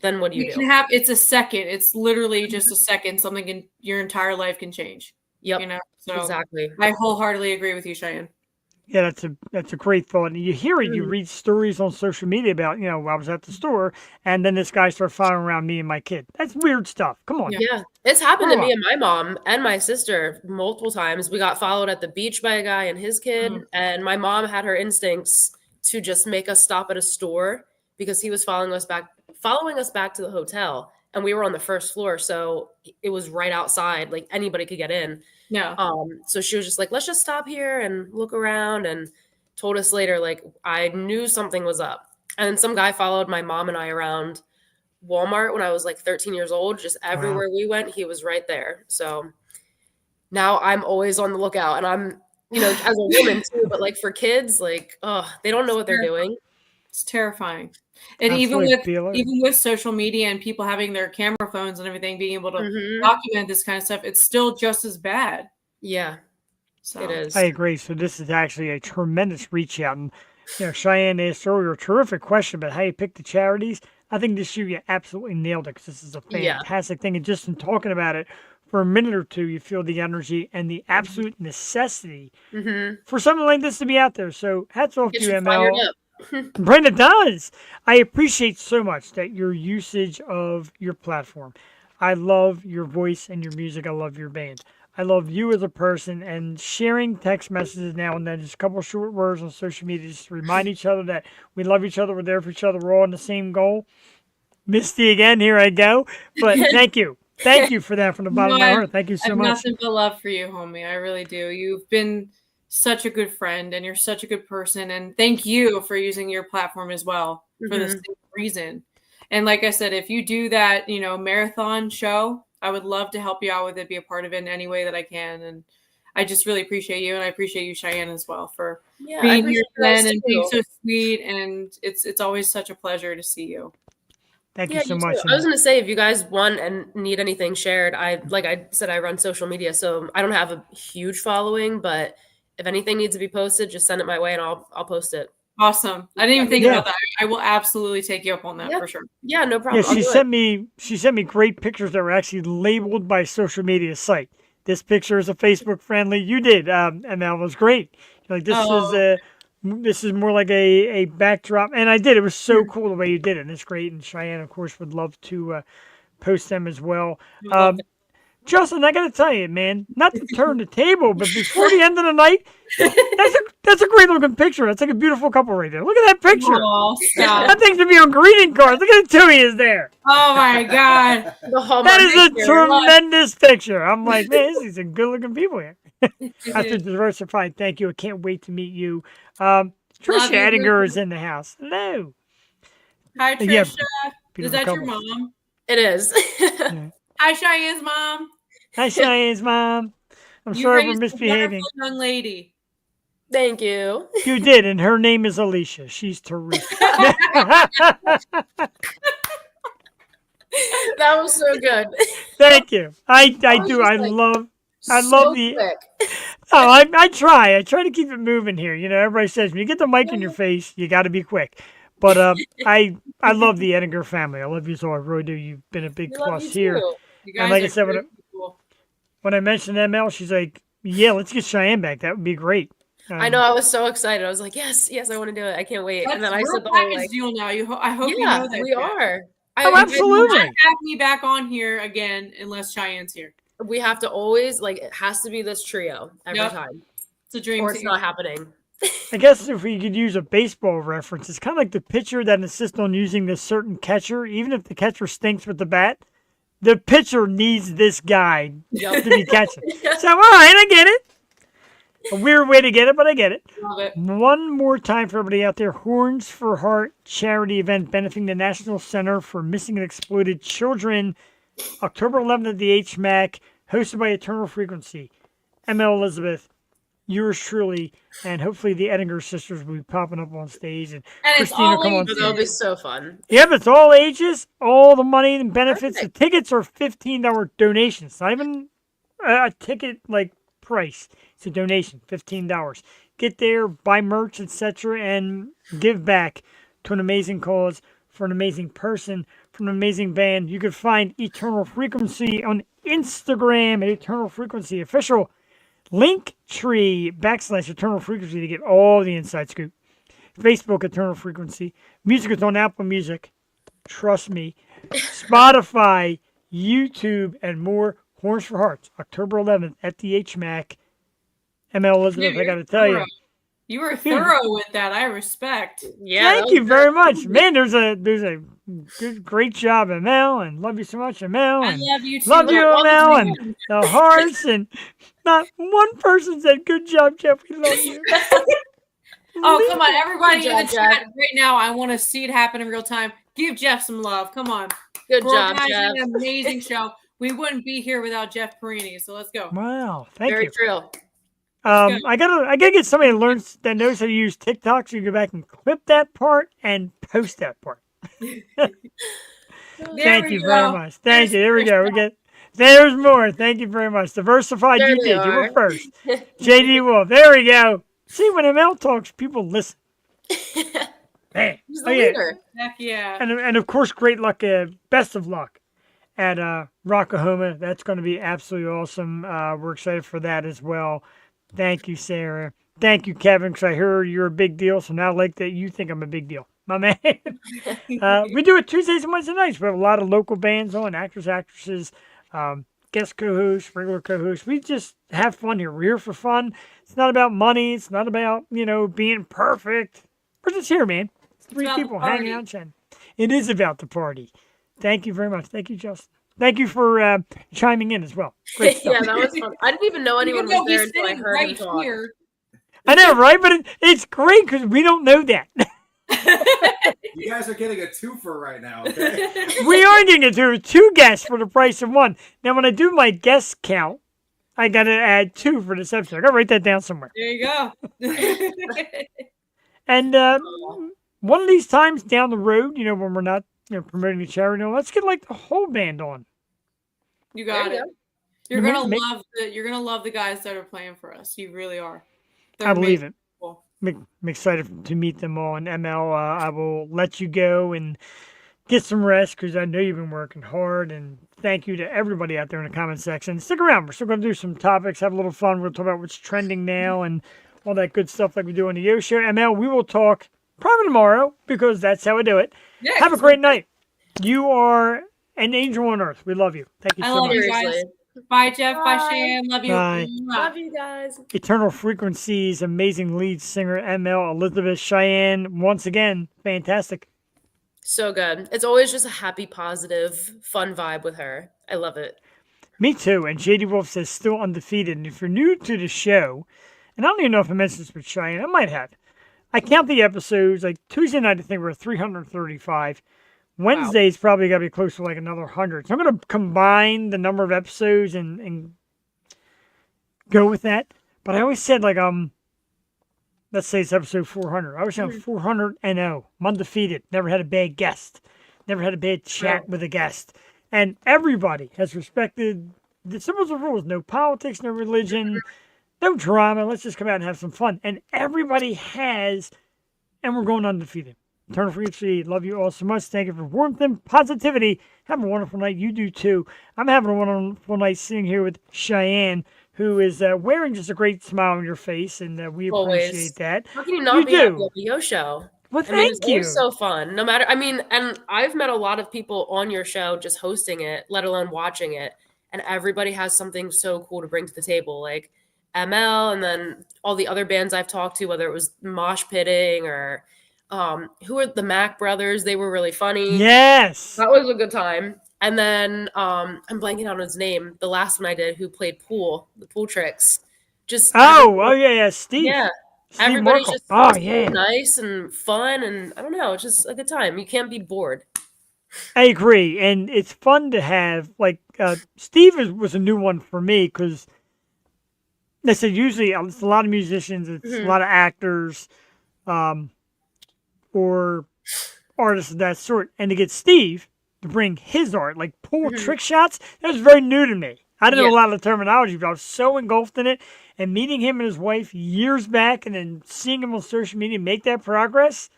then what do you do? It's a second. It's literally just a second. Something in your entire life can change. Yep. So exactly. I wholeheartedly agree with you, Cheyenne. Yeah, that's a great thought. And you hear it, you read stories on social media about, I was at the store and then this guy started following around me and my kid. That's weird stuff. Come on. Yeah. It's happened to me and my mom and my sister multiple times. We got followed at the beach by a guy and his kid. And my mom had her instincts to just make us stop at a store because he was following us back to the hotel. And we were on the first floor. So it was right outside. Like anybody could get in. Yeah. So she was just like, let's just stop here and look around, and told us later, like, I knew something was up. And some guy followed my mom and I around Walmart when I was like 13 years old. Just everywhere we went, he was right there. So now I'm always on the lookout, and I'm, you know, as a woman too, but like for kids, like, oh, they don't know what they're doing. It's terrifying. And Absolutely even with social media and people having their camera phones and everything, being able to document this kind of stuff, it's still just as bad. Yeah, so it is. I agree. So this is actually a tremendous reach out. And, you know, Cheyenne asked earlier a terrific question about how you pick the charities. I think this year you absolutely nailed it because this is a fantastic thing. And just in talking about it for a minute or two, you feel the energy and the absolute necessity for something like this to be out there. So hats off to you, Emelle. Brenda does. I appreciate so much that your usage of your platform. I love your voice and your music. I love your band. I love you as a person, and sharing text messages now and then, just a couple of short words on social media, just to remind each other that we love each other, we're there for each other, we're all in the same goal. Misty again, here I go. But thank you. Thank you for that from the bottom of my heart. Thank you so much. Nothing but love for you, homie. I really do. You've been such a good friend, and you're such a good person. And thank you for using your platform as well for the same reason. And like I said, if you do that, you know, marathon show, I would love to help you out with it, be a part of it in any way that I can. And I just really appreciate you, and I appreciate you, Cheyenne, as well, for being here then and being so sweet. And it's always such a pleasure to see you. Thank you so much. I was going to say, if you guys want and need anything shared, like I said, I run social media, so I don't have a huge following, but if anything needs to be posted, just send it my way and I'll post it. Awesome. I didn't even think about that. I will absolutely take you up on that for sure. Yeah, no problem. Yeah, she sent me great pictures that were actually labeled by social media site. This picture is a Facebook friendly. You did, and that was great. Like this is more like a backdrop, and I did. It was so cool the way you did it, and it's great. And Cheyenne, of course, would love to post them as well. Justin, I got to tell you, man, not to turn the table, but before the end of the night, that's a great looking picture. That's like a beautiful couple right there. Look at that picture. Oh, stop. That thing should be on greeting cards. Look at the Tui is there. Oh my God. That is a tremendous picture. I'm like, man, these are some good looking people here. After Diversified, thank you. I can't wait to meet you. Trisha Ettinger is in the house. Hello. Hi, Trisha. Is that your mom? It is. Hi, Cheyenne's mom. Hi, Cheyenne's mom. I'm sorry for misbehaving. Young lady. Thank you. You did, and her name is Alicia. She's terrific. That was so good. Thank you. I do. I love the. Oh, I try. I try to keep it moving here. You know, everybody says when you get the mic in your face, you got to be quick. But I love the Ettinger family. I love you so. I really do. You've been a big plus here. And like I said, when I mentioned ML, she's like, "Yeah, let's get Cheyenne back. That would be great." I know. I was so excited. I was like, "Yes, I want to do it. I can't wait." And then I said the whole deal now. I hope you know that. We are. Absolutely. Have me back on here again unless Cheyenne's here. We have to always it has to be this trio every time. It's a dream. Or it's not happening. I guess if we could use a baseball reference, it's kind of like the pitcher that insists on using this certain catcher, even if the catcher stinks with the bat. The pitcher needs this guy to be catching. So, all right, I get it. A weird way to get it, but I get it. Love it. One more time for everybody out there. Horns for Heart charity event benefiting the National Center for Missing and Exploited Children. October 11th at the HMAC, hosted by Eternal Frequency. Emelle Elizabeth, yours truly, and hopefully the Ettinger sisters will be popping up on stage. And Christina will come on stage. That'll be so fun. Yep, it's all ages, all the money and benefits. Perfect. The tickets are $15 donations. Not even a ticket price. It's a donation, $15. Get there, buy merch, etc., and give back to an amazing cause for an amazing person, from an amazing band. You can find Eternal Frequency on Instagram at Eternal Frequency Official. Linktree / Eternal Frequency to get all the inside scoop. Facebook Eternal Frequency. Music is on Apple Music. Trust me. Spotify, YouTube, and more. Horns for Hearts, October 11th at the HMAC. Emelle Elizabeth, I got to tell you. You were thorough with that. I respect. Yeah. Thank you very much. Man, there's a great job, Emelle, and love you so much, Emelle. I love you too. Love you, Emelle, and the hearts, and not one person said, "Good job, Jeff. We love you." Oh, come on, everybody in the chat right now. I want to see it happen in real time. Give Jeff some love. Come on. Good job, Jeff. An amazing show. we wouldn't be here without Jeff Perini. So let's go. Wow, thank you. Very true. I gotta get somebody that knows how to use TikTok, so you go back and clip that part and post that part. Thank you very much. Thank you. There we go. There's more. Thank you very much. Diversified, There you they did. You were are. first. JD Wolf. There we go. See, when ML talks, people listen. Man. He's the leader. Heck yeah. And of course, great luck. Best of luck at Rockahoma. That's going to be absolutely awesome. We're excited for that as well. Thank you, Sarah. Thank you, Kevin, because I heard you're a big deal. So now I like that you think I'm a big deal. My man. We do it Tuesdays and Wednesday nights. We have a lot of local bands on, actors, actresses, guest co-hosts, regular co-hosts. We just have fun here. We're here for fun. It's not about money. It's not about, being perfect. We're just here, man. It's three people hanging out, chatting. It is about the party. Thank you very much. Thank you, Justin. Thank you for chiming in as well. Great stuff. Yeah, that was fun. I didn't even know anyone was there until I heard him talk. Here. I know, right? But it's great because we don't know that. You guys are getting a twofer right now, okay? We are getting two guests for the price of one. Now, when I do my guest count, I got to add 2 for this episode. I got to write that down somewhere. There you go. And one of these times down the road, when we're not promoting the charity, let's get like the whole band on. You got it. You're gonna love the guys that are playing for us. You really are. I believe it. I'm excited to meet them all. And ML, I will let you go and get some rest because I know you've been working hard. And thank you to everybody out there in the comment section. Stick around. We're still going to do some topics, have a little fun. We'll talk about what's trending now and all that good stuff like we do on the Yo Show. ML, we will talk probably tomorrow because that's how we do it. Yeah, have a great night. You are an angel on earth. We love you. Thank you so much. I love you guys. Bye, Jeff. Bye, Cheyenne. Love you. Bye. Love you guys. Eternal Frequencies, amazing lead singer Emelle Elizabeth. Cheyenne, once again, fantastic. So good. It's always just a happy, positive, fun vibe with her. I love it. Me too. And JD Wolf says still undefeated. And if you're new to the show, and I don't even know if I mentioned this with Cheyenne, I might have. I count the episodes. Like Tuesday night, I think we're 335. Wednesday's probably got to be close to like another 100. So I'm going to combine the number of episodes and go with that. But I always said like, let's say it's episode 400. I always have 400 and 0. I'm undefeated. Never had a bad guest. Never had a bad chat with a guest. And everybody has respected the symbols of rules. No politics, no religion, no drama. Let's just come out and have some fun. And everybody has, and we're going undefeated. Eternal Frequency, love you all so much. Thank you for warmth and positivity. Have a wonderful night. You do too. I'm having a wonderful night sitting here with Cheyenne, who is wearing just a great smile on your face, and we appreciate that. How can you not be at the Yo Show? Well, thank you. It was so fun. No matter, and I've met a lot of people on your show just hosting it, let alone watching it, and everybody has something so cool to bring to the table, like ML, and then all the other bands I've talked to, whether it was mosh pitting or who are the Mac brothers? They were really funny. Yes, that was a good time. And then I'm blanking on his name. The last one I did, who played the pool tricks. Just yeah, Steve. Yeah, Steve everybody's Markle. just nice and fun, and I don't know, it's just a good time. You can't be bored. I agree, and it's fun to have Steve was a new one for me because they said usually it's a lot of musicians, it's a lot of actors, or artists of that sort, and to get Steve to bring his art, like pool trick shots, that was very new to me. I didn't know a lot of the terminology, but I was so engulfed in it. And meeting him and his wife years back, and then seeing him on social media make that progress,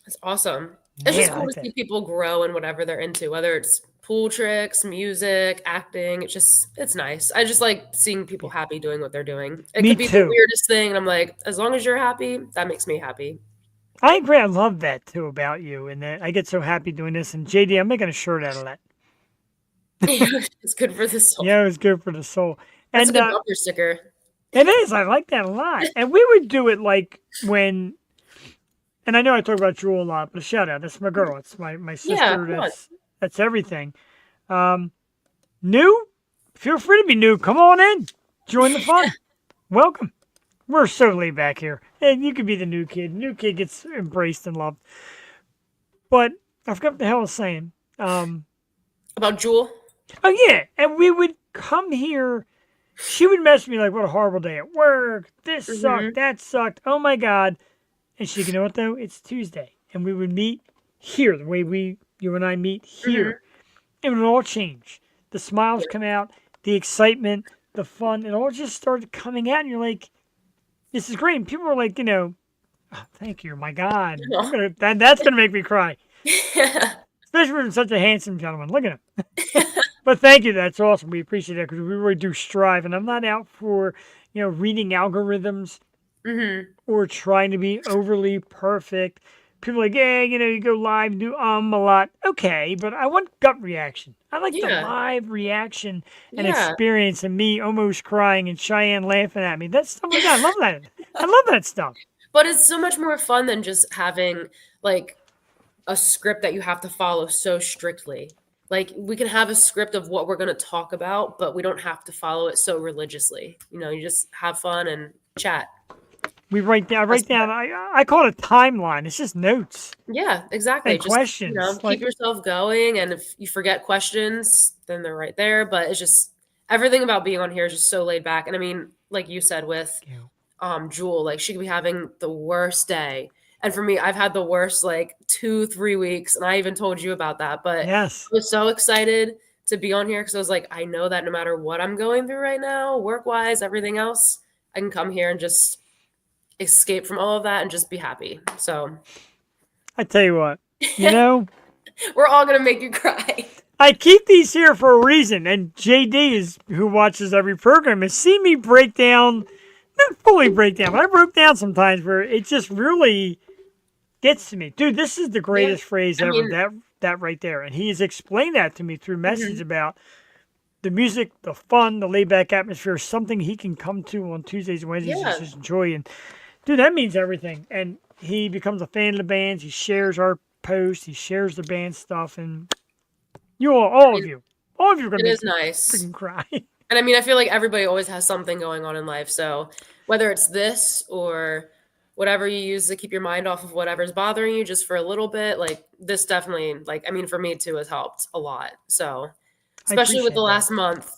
it's awesome. It's just cool to see people grow in whatever they're into, whether it's pool tricks, music, acting. It's nice. I just like seeing people happy doing what they're doing. It could be the weirdest thing, and I'm like, as long as you're happy, that makes me happy. I agree. I love that too about you, and I get so happy doing this. And JD, I'm making a shirt out of that. It's good for the soul. Yeah, it's good for the soul. That's a good bumper sticker. It is. I like that a lot. And we would do it like when, and I know I talk about Jewel a lot, but a shout out. That's my girl. It's my sister. Yeah, that's everything. New? Feel free to be new. Come on in. Join the fun. Welcome. We're so laid back here. And you could be the new kid. New kid gets embraced and loved. But I forgot what the hell I was saying. About Jewel? Oh yeah, and we would come here. She would mess with me like, "What a horrible day at work. This sucked. That sucked. Oh my god." And she, you know what though? It's Tuesday, and we would meet here the way you and I meet here, and it would all change. The smiles come out, the excitement, the fun. It all just started coming out, and you're like, "This is great." And people are like, "Oh, thank you, my God." That's gonna make me cry. Especially when such a handsome gentleman. Look at him. But thank you. That's awesome. We appreciate that because we really do strive. And I'm not out for, reading algorithms or trying to be overly perfect. People are like, yeah, you go live and do a lot. Okay, but I want gut reaction. I like the live reaction and experience and me almost crying and Cheyenne laughing at me. That's stuff like that. I love that. I love that stuff. But it's so much more fun than just having like a script that you have to follow so strictly. Like we can have a script of what we're going to talk about, but we don't have to follow it so religiously. You just have fun and chat. I write down. I call it a timeline. It's just notes. Yeah, exactly. And just, questions. Keep yourself going. And if you forget questions, then they're right there. But it's just everything about being on here is just so laid back. And I mean, like you said with Jewel, like she could be having the worst day. And for me, I've had the worst 2-3 weeks. And I even told you about that. But yes. I was so excited to be on here because I was like, I know that no matter what I'm going through right now, work-wise, everything else, I can come here and just escape from all of that and just be happy. So I tell you what, we're all going to make you cry. I keep these here for a reason. And JD who watches every program has seen me break down, not fully break down, but I broke down sometimes where it just really gets to me. Dude, this is the greatest phrase ever. That right there. And he's explained that to me through messages about the music, the fun, the laid back atmosphere, something he can come to on Tuesdays and Wednesdays and just enjoy. And dude, that means everything. And he becomes a fan of the bands. He shares our posts. He shares the band stuff. And all of you are going to be nice. Freaking cry. And I mean, I feel like everybody always has something going on in life. So whether it's this or whatever you use to keep your mind off of whatever's bothering you just for a little bit, this definitely, for me too, has helped a lot. So especially with the last month,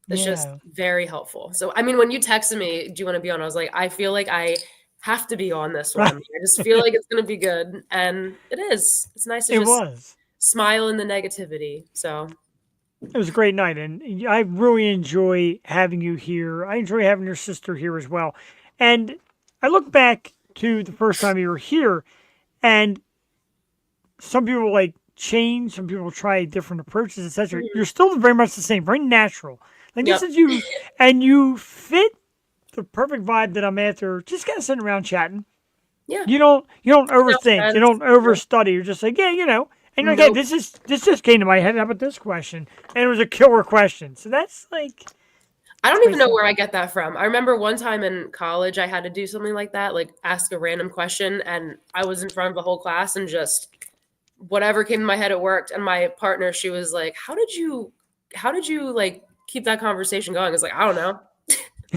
it's just very helpful. So, I mean, when you texted me, do you want to be on? I was like, I feel like I have to be on this one. I just feel like it's going to be good. And it is. It's nice to smile in the negativity. So it was a great night. And I really enjoy having you here. I enjoy having your sister here as well. And I look back to the first time you were here, and some people change, some people try different approaches, etc. You're still very much the same, very natural. This is you, and you fit the perfect vibe that I'm after. Just kind of sitting around chatting. Yeah. You don't overthink. You don't overstudy. You're just like, and you're like, hey, this just came to my head. How about this question? And it was a killer question. So that's I don't even know where I get that from. I remember one time in college, I had to do something like that, ask a random question, and I was in front of the whole class and just whatever came to my head, it worked. And my partner, she was like, how did you keep that conversation going? I was like, I don't know.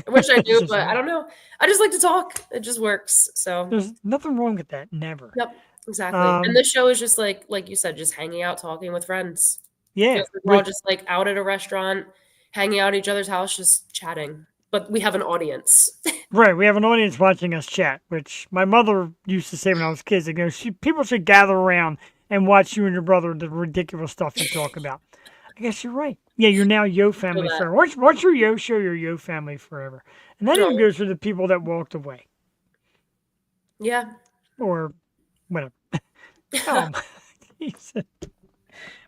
I wish I knew, but I don't know. I just like to talk. It just works. So there's nothing wrong with that. Never. Yep. Exactly. And this show is just like you said, just hanging out, talking with friends. Yeah. We're all just out at a restaurant, hanging out at each other's house, just chatting. But we have an audience. Right. We have an audience watching us chat, which my mother used to say when I was kids. People should gather around and watch you and your brother, the ridiculous stuff you talk about. I guess you're right. Yeah, you're now Yo Family Forever. Watch your Yo show, your Yo Family Forever. And that even goes for the people that walked away. Yeah. Or whatever.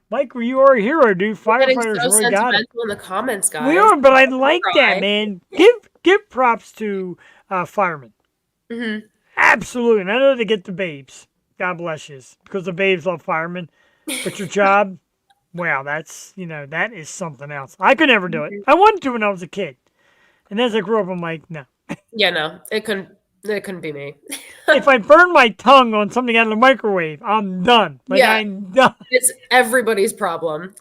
Mike, you are a hero, dude. Firefighters really got it. In the comments, guys. We are, but I like that, man. Give props to firemen. Mm-hmm. Absolutely. And I know they get the babes. God bless you. Because the babes love firemen. But your job, wow, that is something else. I could never do it. I wanted to when I was a kid. And as I grew up, I'm like, no. Yeah, no. It couldn't be me. If I burn my tongue on something out of the microwave, I'm done. I'm done. It's everybody's problem.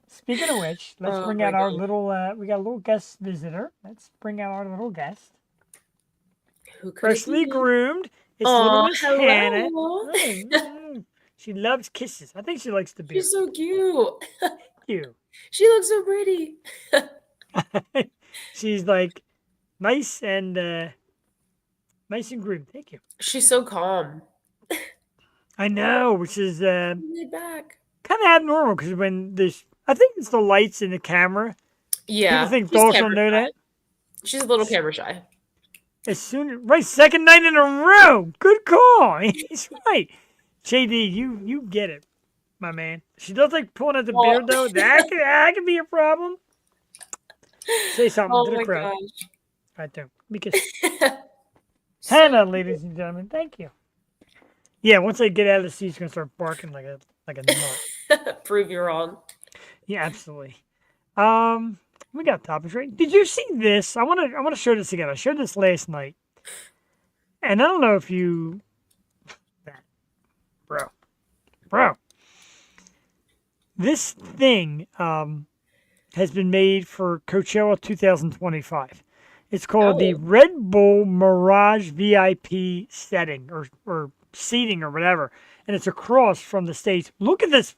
Speaking of which, let's bring out our little, we got a little guest visitor. Let's bring out our little guest. Freshly groomed. It's little Miss Hannah. She loves kisses. I think she likes to be. She's so cute. you. She looks so pretty. She's like nice and groomed. Thank you. She's so calm. I know, which is Laid back. kind of abnormal because when there's, I think it's the lights in the camera. Yeah. People think dogs don't know that. She's a little camera shy. Right, second night in a row. Good call. He's right. JD, you get it, my man. She does like pulling at the beard though. That could be a problem. Say something to the crowd. Gosh. Right there. Because Hannah, ladies and gentlemen, thank you. Yeah, once I get out of the seat, she's gonna start barking like a nut. Prove you wrong. Yeah, absolutely. We got topics right. Did you see this? I wanna show this again. I showed this last night. And I don't know if you Bro. This thing has been made for Coachella 2025. It's called the Red Bull Mirage VIP setting or seating or whatever. And it's across from the stage. Look at this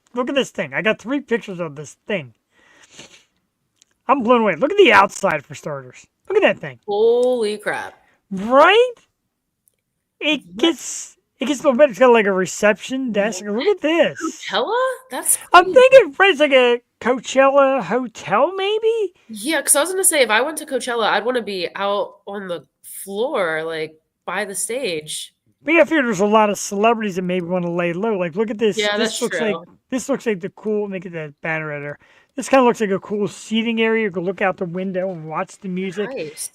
thing. I got 3 pictures of this thing. I'm blown away. Look at the outside for starters. Look at that thing. Holy crap. Right? It gets a little bit. It's got like a reception desk. Look at this. Coachella? That's crazy. I'm thinking it's like a Coachella hotel, maybe? Yeah, because I was going to say, if I went to Coachella, I'd want to be out on the floor, like by the stage. But yeah, I figure there's a lot of celebrities that maybe want to lay low. Like, look at this. Yeah, this that's true. This looks like the cool, make it that banner right there. This kind of looks like a cool seating area. You can look out the window and watch the music. Nice.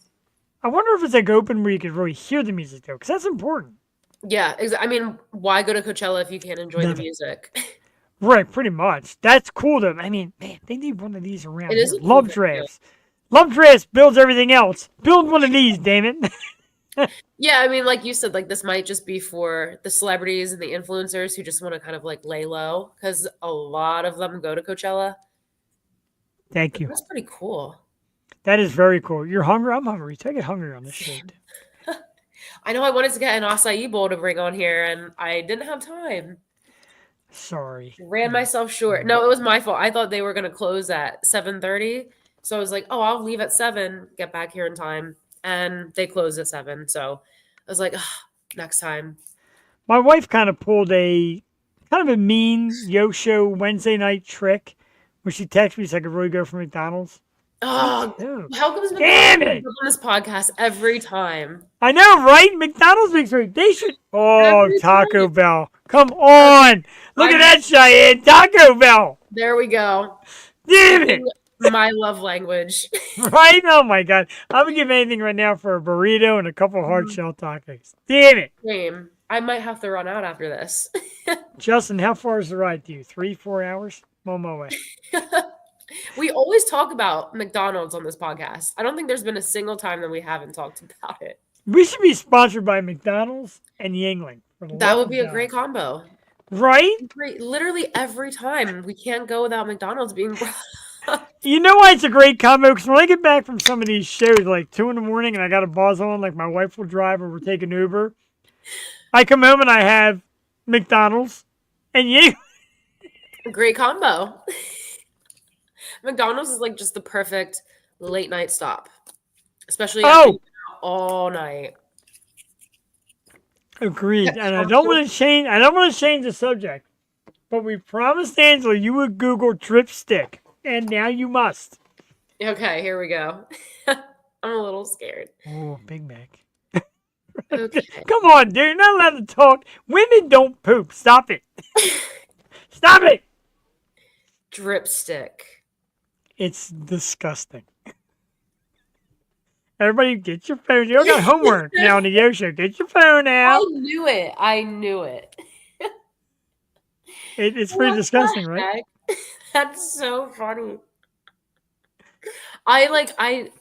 I wonder if it's like open where you can really hear the music, though, because that's important. Yeah, I mean, why go to Coachella if you can't enjoy the music? Right, pretty much. That's cool, though. I mean, man, they need one of these around It is here. a cool Love venue. drafts. Love drafts builds everything else. Build one of these, damn it. Yeah, I mean, like you said, like this might just be for the celebrities and the influencers who just want to kind of like lay low because a lot of them go to Coachella. Thank you. That's pretty cool. That is very cool. You're hungry? I'm hungry. I get hungry on this shit. I know I wanted to get an acai bowl to bring on here, and I didn't have time. Sorry. Ran myself short. No, it was my fault. I thought they were going to close at 7:30. So I was like, oh, I'll leave at 7, get back here in time. And they closed at 7. So I was like, next time. My wife kind of pulled a mean Yo-Show Wednesday night trick where she texted me so I could really go for McDonald's. Oh, Dude. how comes Damn McDonald's it! on this podcast every time? I know, right? McDonald's makes me. They should. Oh, Every Taco time. Bell. Come on. Look at that, Cheyenne. Taco Bell. There we go. Damn it. My love language. Right? Oh, my God. I would give anything right now for a burrito and a couple hard shell tacos. Damn it. Same. I might have to run out after this. Justin, how far is the ride to you? 3-4 hours? I'm on my way. We always talk about McDonald's on this podcast. I don't think there's been a single time that we haven't talked about it. We should be sponsored by McDonald's and Yingling. That would be a great combo. Right? Great. Literally every time. We can't go without McDonald's being brought up. You know why it's a great combo? Because when I get back from some of these shows, like 2 in the morning, and I got a buzz on, like my wife will drive or we're taking Uber, I come home and I have McDonald's and Yingling. Great combo. McDonald's is like just the perfect late night stop. Especially after you've been out all night. Agreed. And I don't want to change the subject. But we promised Angela you would Google drip stick. And now you must. Okay, here we go. I'm a little scared. Oh, Big Mac. Okay. Come on, dude. You're not allowed to talk. Women don't poop. Stop it. Stop it. Drip stick. It's disgusting. Everybody get your phone. You got homework now on the Yo-Show. Get your phone out. I knew it. It's pretty What disgusting, the right? heck? That's so funny. I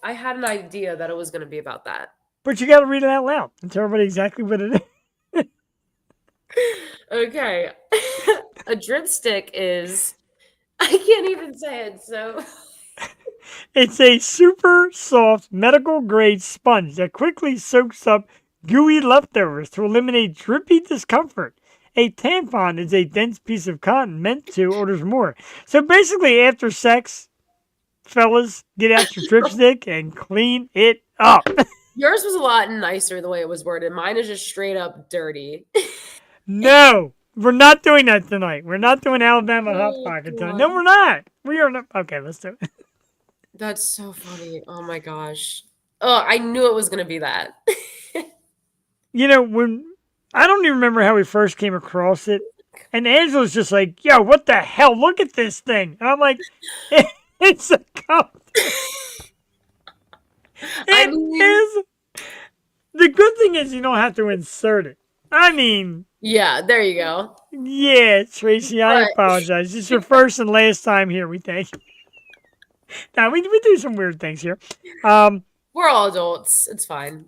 had an idea that it was going to be about that. But you got to read it out loud and tell everybody exactly what it is. Okay. A drip stick is, I can't even say it, so. It's a super soft medical grade sponge that quickly soaks up gooey leftovers to eliminate drippy discomfort A tampon is a dense piece of cotton meant to, or there's more. So basically, after sex, fellas, get out your dripstick and clean it up. Yours was a lot nicer the way it was worded. Mine is just straight up dirty. No, we're not doing that tonight. We're not doing Alabama Hot Pocket tonight. No, we're not. We are not. Okay, let's do it. That's so funny. Oh my gosh. Oh, I knew it was going to be that. You know, when I don't even remember how we first came across it. And Angela's just like, yo, what the hell? Look at this thing. And I'm like, it's a cup. It is. The good thing is you don't have to insert it. I mean. Yeah, there you go. Yeah, Tracy, I apologize. This is your first and last time here. We thank you. Now, we do some weird things here. We're all adults. It's fine.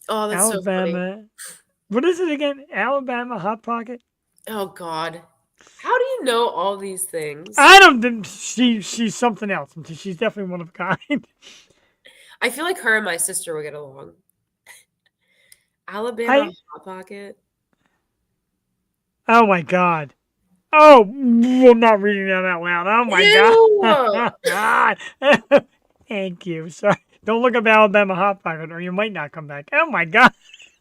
Oh, that's Alabama. so funny. What is it again? Alabama Hot Pocket? Oh, God. How do you know all these things? I don't think she's something else. She's definitely one of a kind. I feel like her and my sister would get along. Alabama Hot Pocket. Oh, my God. Oh, I'm not reading that out loud. Oh, my God. Thank you. Sorry. Don't look up Alabama Hot Pocket or you might not come back. Oh, my God.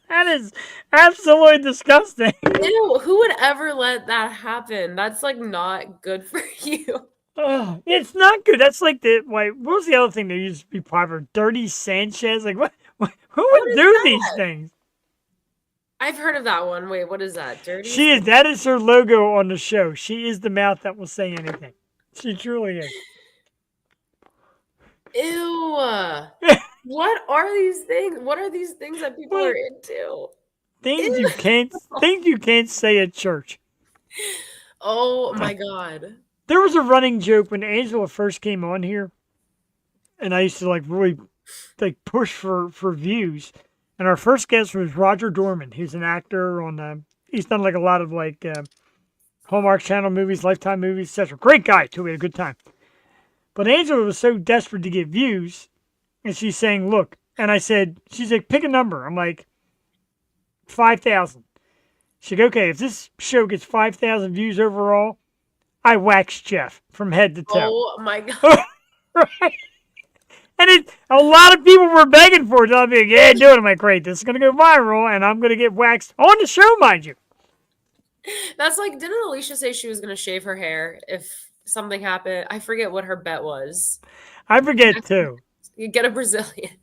That is absolutely disgusting. Ew, who would ever let that happen? That's like not good for you. Oh, it's not good. That's like what was the other thing that used to be popular? Dirty Sanchez? Like, who would do these things? I've heard of that one. Wait, what is that? Dirty? That is her logo on the show. She is the mouth that will say anything. She truly is. Ew. What are these things? What are these things that people are into? Things you can't say at church. Oh my God. There was a running joke when Angela first came on here, and I used to really push for views. And our first guest was Roger Dorman. He's an actor on he's done a lot of Hallmark Channel movies, Lifetime movies, etc. Great guy too. We had a good time. But Angela was so desperate to get views, and she's saying, look, and I said, she's like, pick a number. I'm like, 5,000. She's like, okay, if this show gets 5,000 views overall, I wax Jeff from head to toe. Oh my God. Right? And a lot of people were begging for it. I'll be like, yeah, do it. I'm like, great, this is going to go viral, and I'm going to get waxed on the show, mind you. That's like, didn't Alicia say she was going to shave her hair if something happened? I forget what her bet was. I forget, too. You get a Brazilian.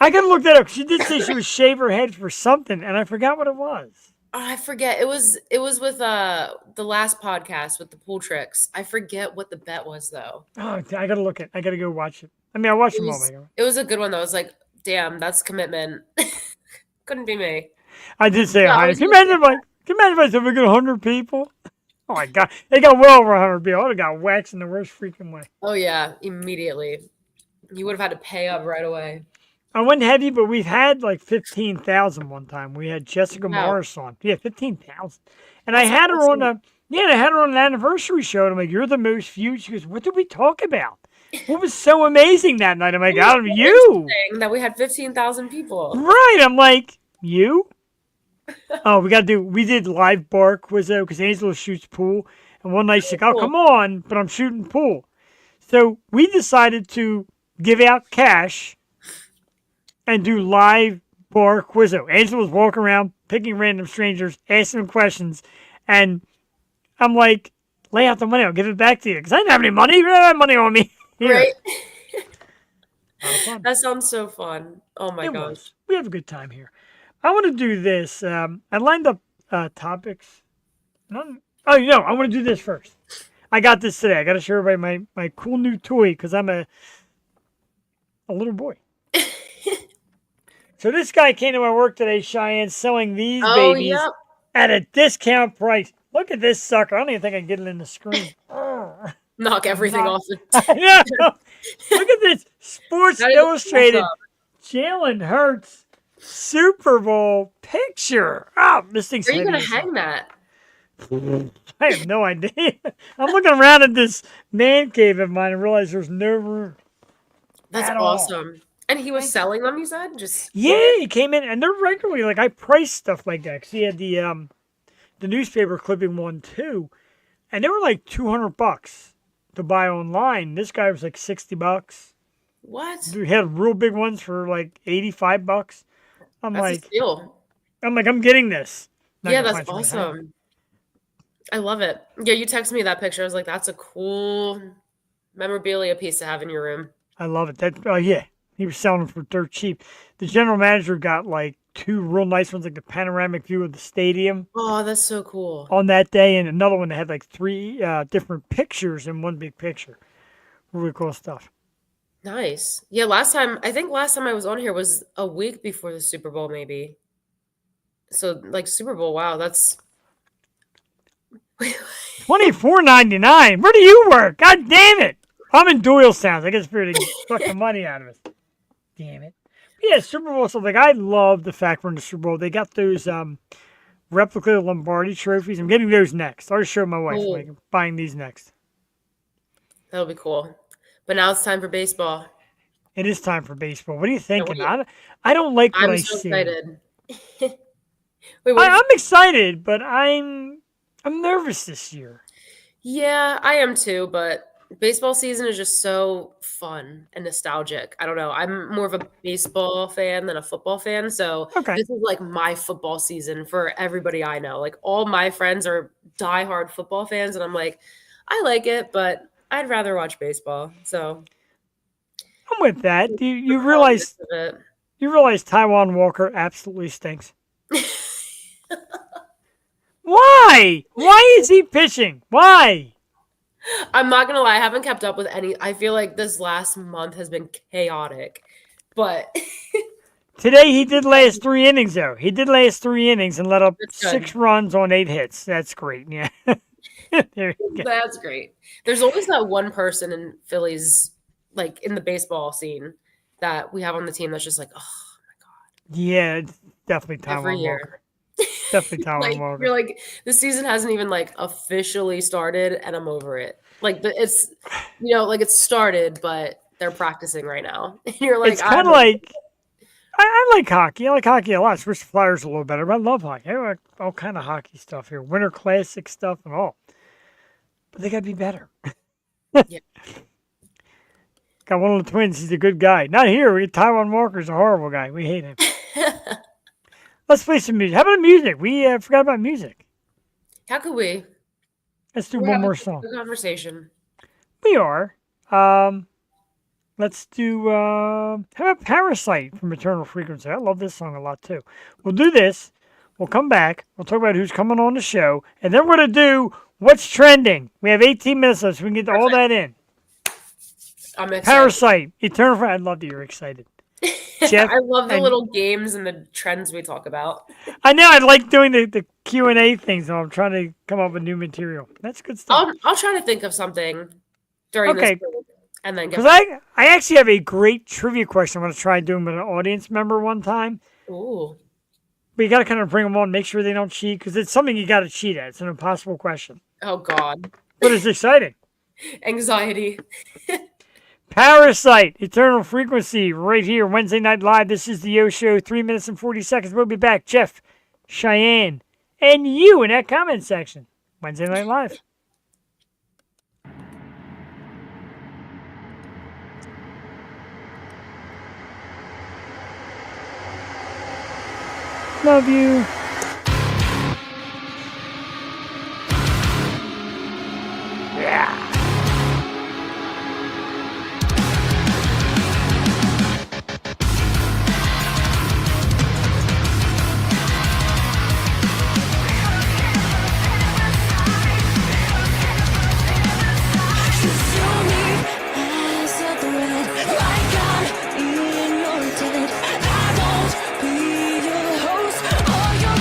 I got to look that up. She did say she would shave her head for something, and I forgot what it was. Oh, I forget. It was with the last podcast with the pool tricks. I forget what the bet was, though. Oh, I got to look at it. I got to go watch it. I mean, I watched them all. It was a good one, though. I was like, damn, that's commitment. Couldn't be me. I did say hi. Can you imagine if I said we got 100 people? Oh, my God. They got well over 100 people. I would have got waxed in the worst freaking way. Oh, yeah. Immediately. You would have had to pay up right away. I went heavy, but we've had 15,000 one time. We had Jessica Morris on. Yeah, 15,000. And I had her on an anniversary show. And I'm like, you're the most viewed. She goes, what did we talk about? What was so amazing that night? I'm like, out of you. That we had 15,000 people. Right. I'm like, you? Oh, we did live bar quizzo because Angela shoots pool. And one night she's like, oh, come on, but I'm shooting pool. So we decided to give out cash and do live bar quizzo. Angela was walking around, picking random strangers, asking them questions. And I'm like, lay out the money. I'll give it back to you. Because I didn't have any money. You don't have money on me. Here. Right? That sounds so fun. Oh, my gosh. We have a good time here. I want to do this. I lined up topics. I want to do this first. I got this today. I got to show everybody my cool new toy because I'm a little boy. So this guy came to my work today, Cheyenne, selling these babies at a discount price. Look at this sucker. I don't even think I can get it in the screen. Knock everything off. Yeah. Look at this. Sports Illustrated. Jalen Hurts Super Bowl picture. Oh, this thing's Where are you going to hang that? I have no idea. I'm looking around at this man cave of mine and realize there's no room. That's awesome. And he was selling them, you said? Yeah, he came in, and they're regularly, I price stuff like that. Because he had the the newspaper clipping one too, and they were like $200 to buy online. This guy was like $60. What? We had real big ones for like $85. That's a steal. I'm getting this. Yeah, that's awesome. I love it. Yeah, you texted me that picture. I was like, that's a cool memorabilia piece to have in your room. I love it. Yeah, he was selling them for dirt cheap. The general manager got like 2 real nice ones, like the panoramic view of the stadium. Oh, that's so cool. On that day, and another one that had like 3 different pictures in one big picture. Really cool stuff. Nice. Yeah, last time I was on here was a week before the Super Bowl, maybe. So like Super Bowl, wow, that's $24.99. Where do you work? God damn it! I'm in Doyle Sounds. I guess for to suck the money out of us. Damn it. But yeah, Super Bowl. So like, I love the fact we're in the Super Bowl. They got those replica Lombardi trophies. I'm getting those next. I already showed my wife. Like, I'm buying these next. That'll be cool. But now it's time for baseball. It is time for baseball. What are you thinking? I don't like what I see. Excited. I'm excited, but I'm nervous this year. Yeah, I am too, but baseball season is just so fun and nostalgic. I don't know. I'm more of a baseball fan than a football fan. So This is like my football season for everybody I know. Like all my friends are diehard football fans, and I'm like, I like it, but I'd rather watch baseball. So I'm with that. You realize Taiwan Walker absolutely stinks. Why? Why is he pitching? Why? I'm not gonna lie, I haven't kept up with any. I feel like this last month has been chaotic, but today he did last 3 innings though. He did last 3 innings and let up 6 runs on 8 hits. That's great. Yeah. That's great. There's always that one person in Phillies, like in the baseball scene, that we have on the team that's just like, oh my god. Yeah, it's definitely Taiwan every year. Walker. Definitely Taiwan like, Walker. You're like, the season hasn't even like officially started, and I'm over it. Like it's, like it's started, but they're practicing right now. And you're like, it's kind of like. I like hockey. I like hockey a lot. I wish the Flyers a little better, but I love hockey. I like all kind of hockey stuff here, Winter Classic stuff and all. But they got to be better. Yeah. Got one of the Twins. He's a good guy. Not here. Taiwan Walker's a horrible guy. We hate him. Let's play some music. How about music? We forgot about music. How could we? Let's do one more song. Conversation. We are. Let's do, how about Parasite from Eternal Frequency? I love this song a lot, too. We'll do this. We'll come back. We'll talk about who's coming on the show. And then we're going to do What's Trending. We have 18 minutes left, so we can get all that in. I'm excited. Parasite, Eternal Frequency. I love that you're excited. Jeff, I love the little games and the trends we talk about. I know. I like doing the Q&A things, so I'm trying to come up with new material. That's good stuff. I'll try to think of something during this break. And then because I actually have a great trivia question I'm going to try doing with an audience member one time. Ooh. But you got to kind of bring them on, make sure they don't cheat, because it's something you got to cheat at. It's an impossible question. Oh, God. But it's exciting. Anxiety. Parasite, Eternal Frequency, right here, Wednesday Night Live. This is the Yo Show, 3 minutes and 40 seconds. We'll be back. Jeff, Cheyenne, and you in that comment section. Wednesday Night Live. Love you. Yeah. Like I'm in your debt. I won't be your host or your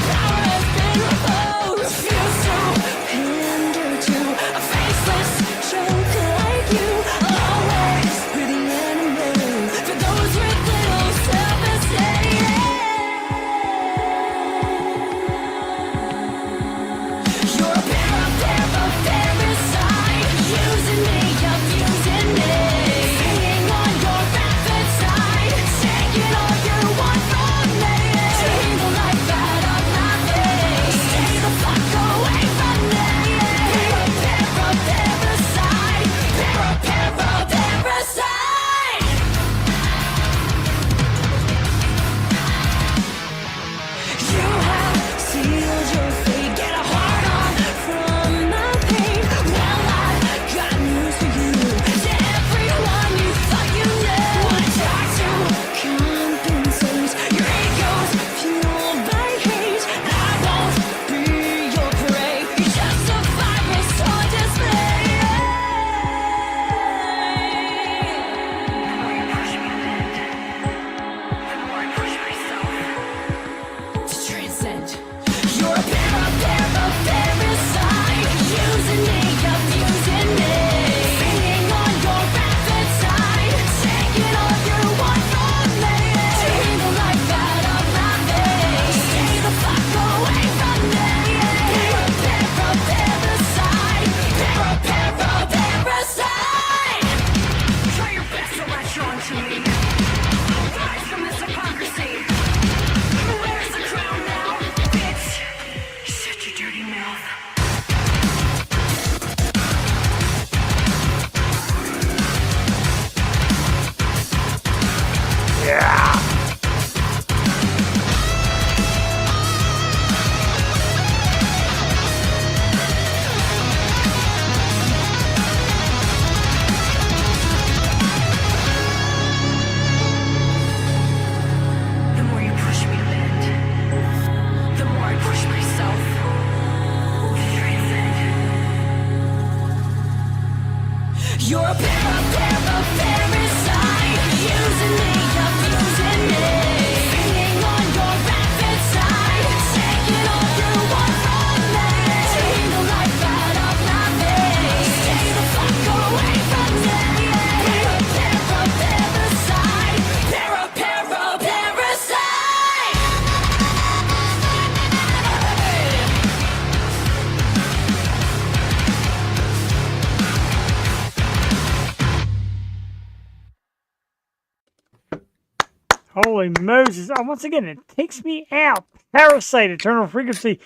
Holy Moses. Oh, once again, it takes me out. Parasite, Eternal Frequency.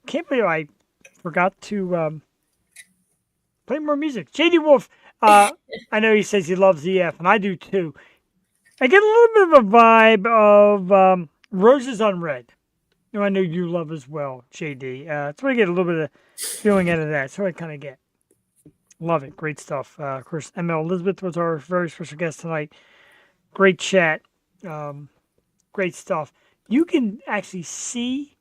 Can't believe I forgot to play more music. JD Wolf, I know he says he loves EF, and I do too. I get a little bit of a vibe of Roses on Red. No, I know you love as well, JD. That's what I get a little bit of feeling out of that. So I kind of get. Love it. Great stuff. Of course, Emelle Elizabeth was our very special guest tonight. Great chat. Great stuff. You can actually see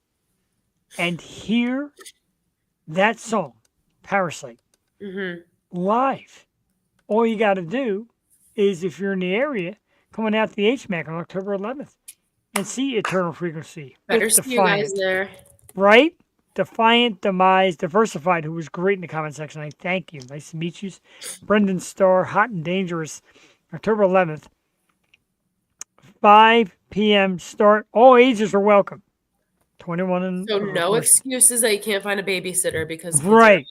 and hear that song, Parasite, live. All you got to do is, if you're in the area, coming out to the HMAC on October 11th and see Eternal Frequency. Better see you guys there. Right? Defiant, Demise, Diversified, who was great in the comment section. I thank you. Nice to meet you. Brendan Starr, Hot and Dangerous, October 11th. 5 p.m. start. All ages are welcome. 21 and so no excuses that you can't find a babysitter because right.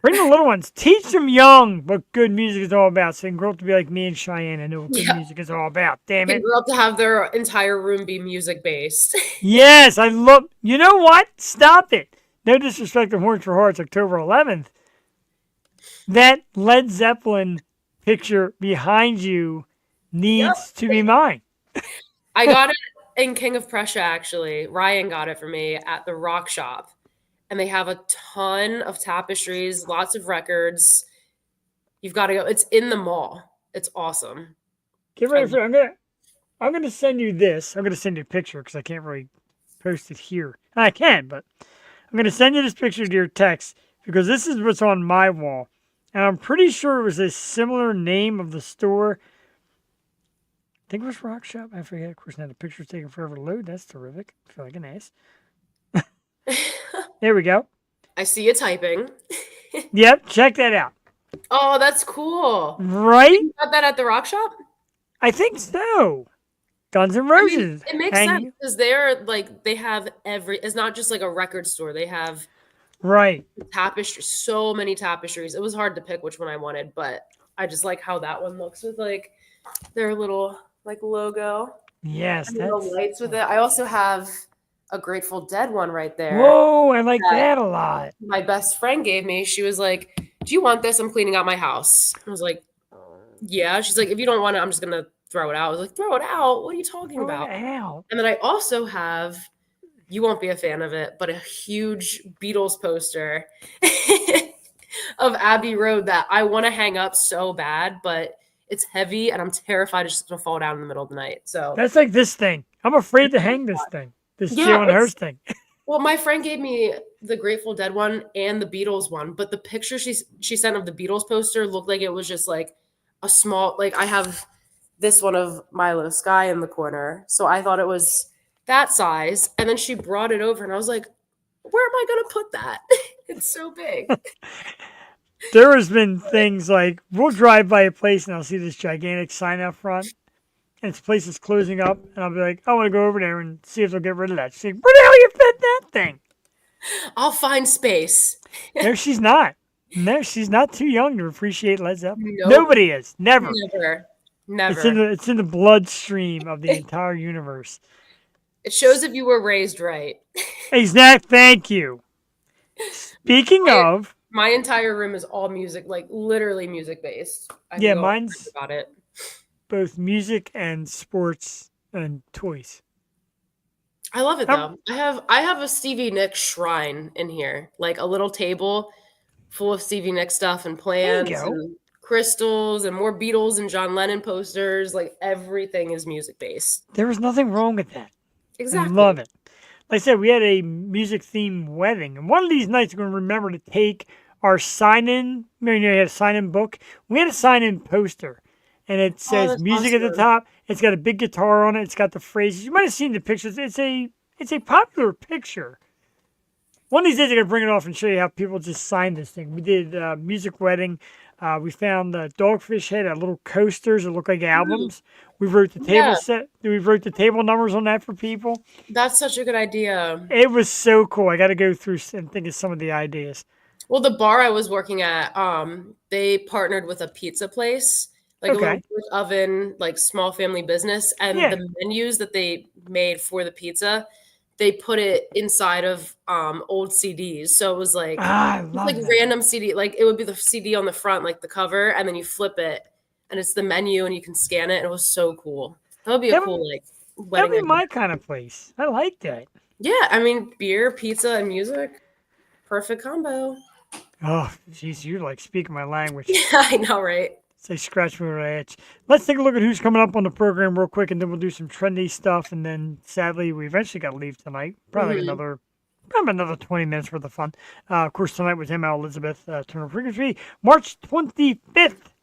Bring the little ones. Teach them young what good music is all about, so they can grow up to be like me and Cheyenne and know what good music is all about. Damn it! They grow up to have their entire room be music based. Yes, I love. You know what? Stop it. No disrespect to Horns for Hearts, October 11th. That Led Zeppelin picture behind you needs to be mine. I got it in King of Prussia, actually. Ryan got it for me at the Rock Shop. And they have a ton of tapestries, lots of records. You've got to go. It's in the mall. It's awesome. Get ready for it. I'm gonna send you this. I'm gonna send you a picture because I can't really post it here. I can, but I'm gonna send you this picture to your text because this is what's on my wall. And I'm pretty sure it was a similar name of the store. I think it was Rock Shop. I forget. Of course, now the picture's taking forever to load. That's terrific. I feel like an ass. There we go. I see you typing. Yep, check that out. Oh, that's cool. Right? You got that at the Rock Shop? I think so. Guns N' Roses. I mean, it makes sense because they're like, they have it's not just like a record store. They have tapestry, so many tapestries. It was hard to pick which one I wanted, but I just like how that one looks with like their little like logo. Yes, and little lights with it. I also have a Grateful Dead one right there. Whoa, I like that a lot. My best friend gave me. She was like, "Do you want this? I'm cleaning out my house." I was like, "Yeah." She's like, "If you don't want it, I'm just gonna throw it out." I was like, "Throw it out? What are you talking about?" And then I also have, you won't be a fan of it, but a huge Beatles poster of Abbey Road that I want to hang up so bad, but it's heavy and I'm terrified it's just gonna fall down in the middle of the night. So that's like this thing. I'm afraid to hang this thing. This Jalen Hurst thing. Well, my friend gave me the Grateful Dead one and the Beatles one, but the picture she sent of the Beatles poster looked like it was just like a small, like I have this one of Milo Sky in the corner. So I thought it was that size. And then she brought it over and I was like, where am I going to put that? It's so big. There has been things like we'll drive by a place and I'll see this gigantic sign out front. And this place is closing up, and I'll be like, I want to go over there and see if they'll get rid of that. She's like, where the hell you fit that thing? I'll find space. No, she's not. No, she's not too young to appreciate Led Zeppelin. Nope. Nobody is. Never. Never. It's in the bloodstream of the entire universe. It shows if you were raised right. Exactly. Thank you. Speaking of, my entire room is all music, like literally music based. Mine's about it. Both music and sports and toys. I love it though. I have a Stevie Nicks shrine in here, like a little table full of Stevie Nicks stuff and plants and crystals and more Beatles and John Lennon posters. Like everything is music based. There was nothing wrong with that. Exactly. I love it. Like I said, we had a music themed wedding, and one of these nights we're going to remember to take our sign-in. You had a sign-in book. We had a sign-in poster. And it says music at the top. It's got a big guitar on it. It's got the phrases. You might have seen the pictures. It's a popular picture. One of these days I'm going to bring it off and show you how people just signed this thing. We did music wedding. We found Dogfish had little coasters that look like albums. We wrote the table set. We wrote the table numbers on that for people. That's such a good idea. It was so cool. I got to go through and think of some of the ideas. Well, the bar I was working at, they partnered with a pizza place like a little brick oven, like small family business. And the menus that they made for the pizza, they put it inside of old CDs. So it was like, random CD, like it would be the CD on the front, like the cover, and then you flip it and it's the menu and you can scan it. And it was so cool. That would be a cool like wedding. That'd be my kind of place. I like that. Yeah, I mean, beer, pizza, and music, perfect combo. Oh, jeez, you're like speaking my language. Yeah, I know, right? Say scratch me with an itch. Let's take a look at who's coming up on the program real quick, and then we'll do some trendy stuff. And then, sadly, we eventually got to leave tonight. Probably another 20 minutes worth of fun. Of course, tonight was Emelle Elizabeth, Turner Frequency. March 25th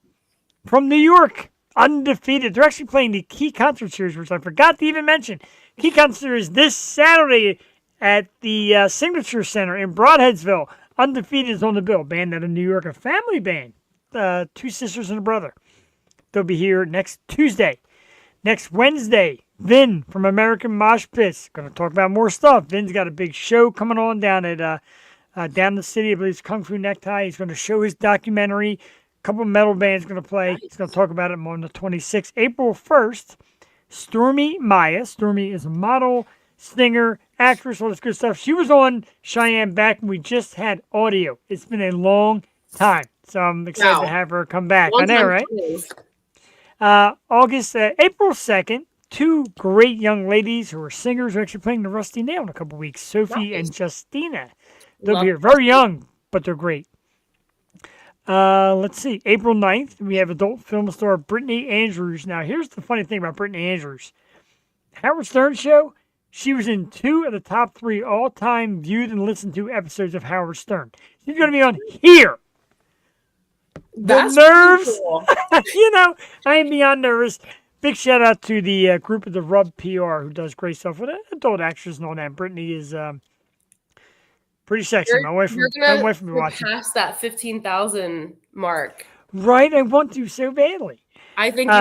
from New York, undefeated. They're actually playing the Key Concert Series, which I forgot to even mention. Key Concert Series this Saturday at the Signature Center in Broadheadsville. Undefeated is on the bill. Band out of New York, a family band. Two sisters and a brother. They'll be here next Tuesday. Next Wednesday, Vin from American Mosh Pits. Going to talk about more stuff. Vin's got a big show coming on down at down the city. I believe it's Kung Fu Necktie. He's going to show his documentary. A couple of metal bands going to play. He's going to talk about it on the 26th. April 1st, Stormy Maya. Stormy is a model, singer, actress, all this good stuff. She was on Cheyenne back when we just had audio. It's been a long time. So I'm excited to have her come back. I know, right? April 2nd, two great young ladies who are singers are actually playing the Rusty Nail in a couple weeks. Sophie and Justina. They'll be here. Very young, but they're great. Let's see. April 9th, we have adult film star Brittany Andrews. Now, here's the funny thing about Brittany Andrews. Howard Stern Show, she was in 2 of the top 3 all-time viewed and listened to episodes of Howard Stern. She's going to be on here. That's the nerves. Cool. I am beyond nervous. Big shout out to the group of the Rub PR who does great stuff with adult actors and all that. Brittany is pretty sexy. My wife will be watching. Past that 15,000 mark. Right, I want to so badly. I think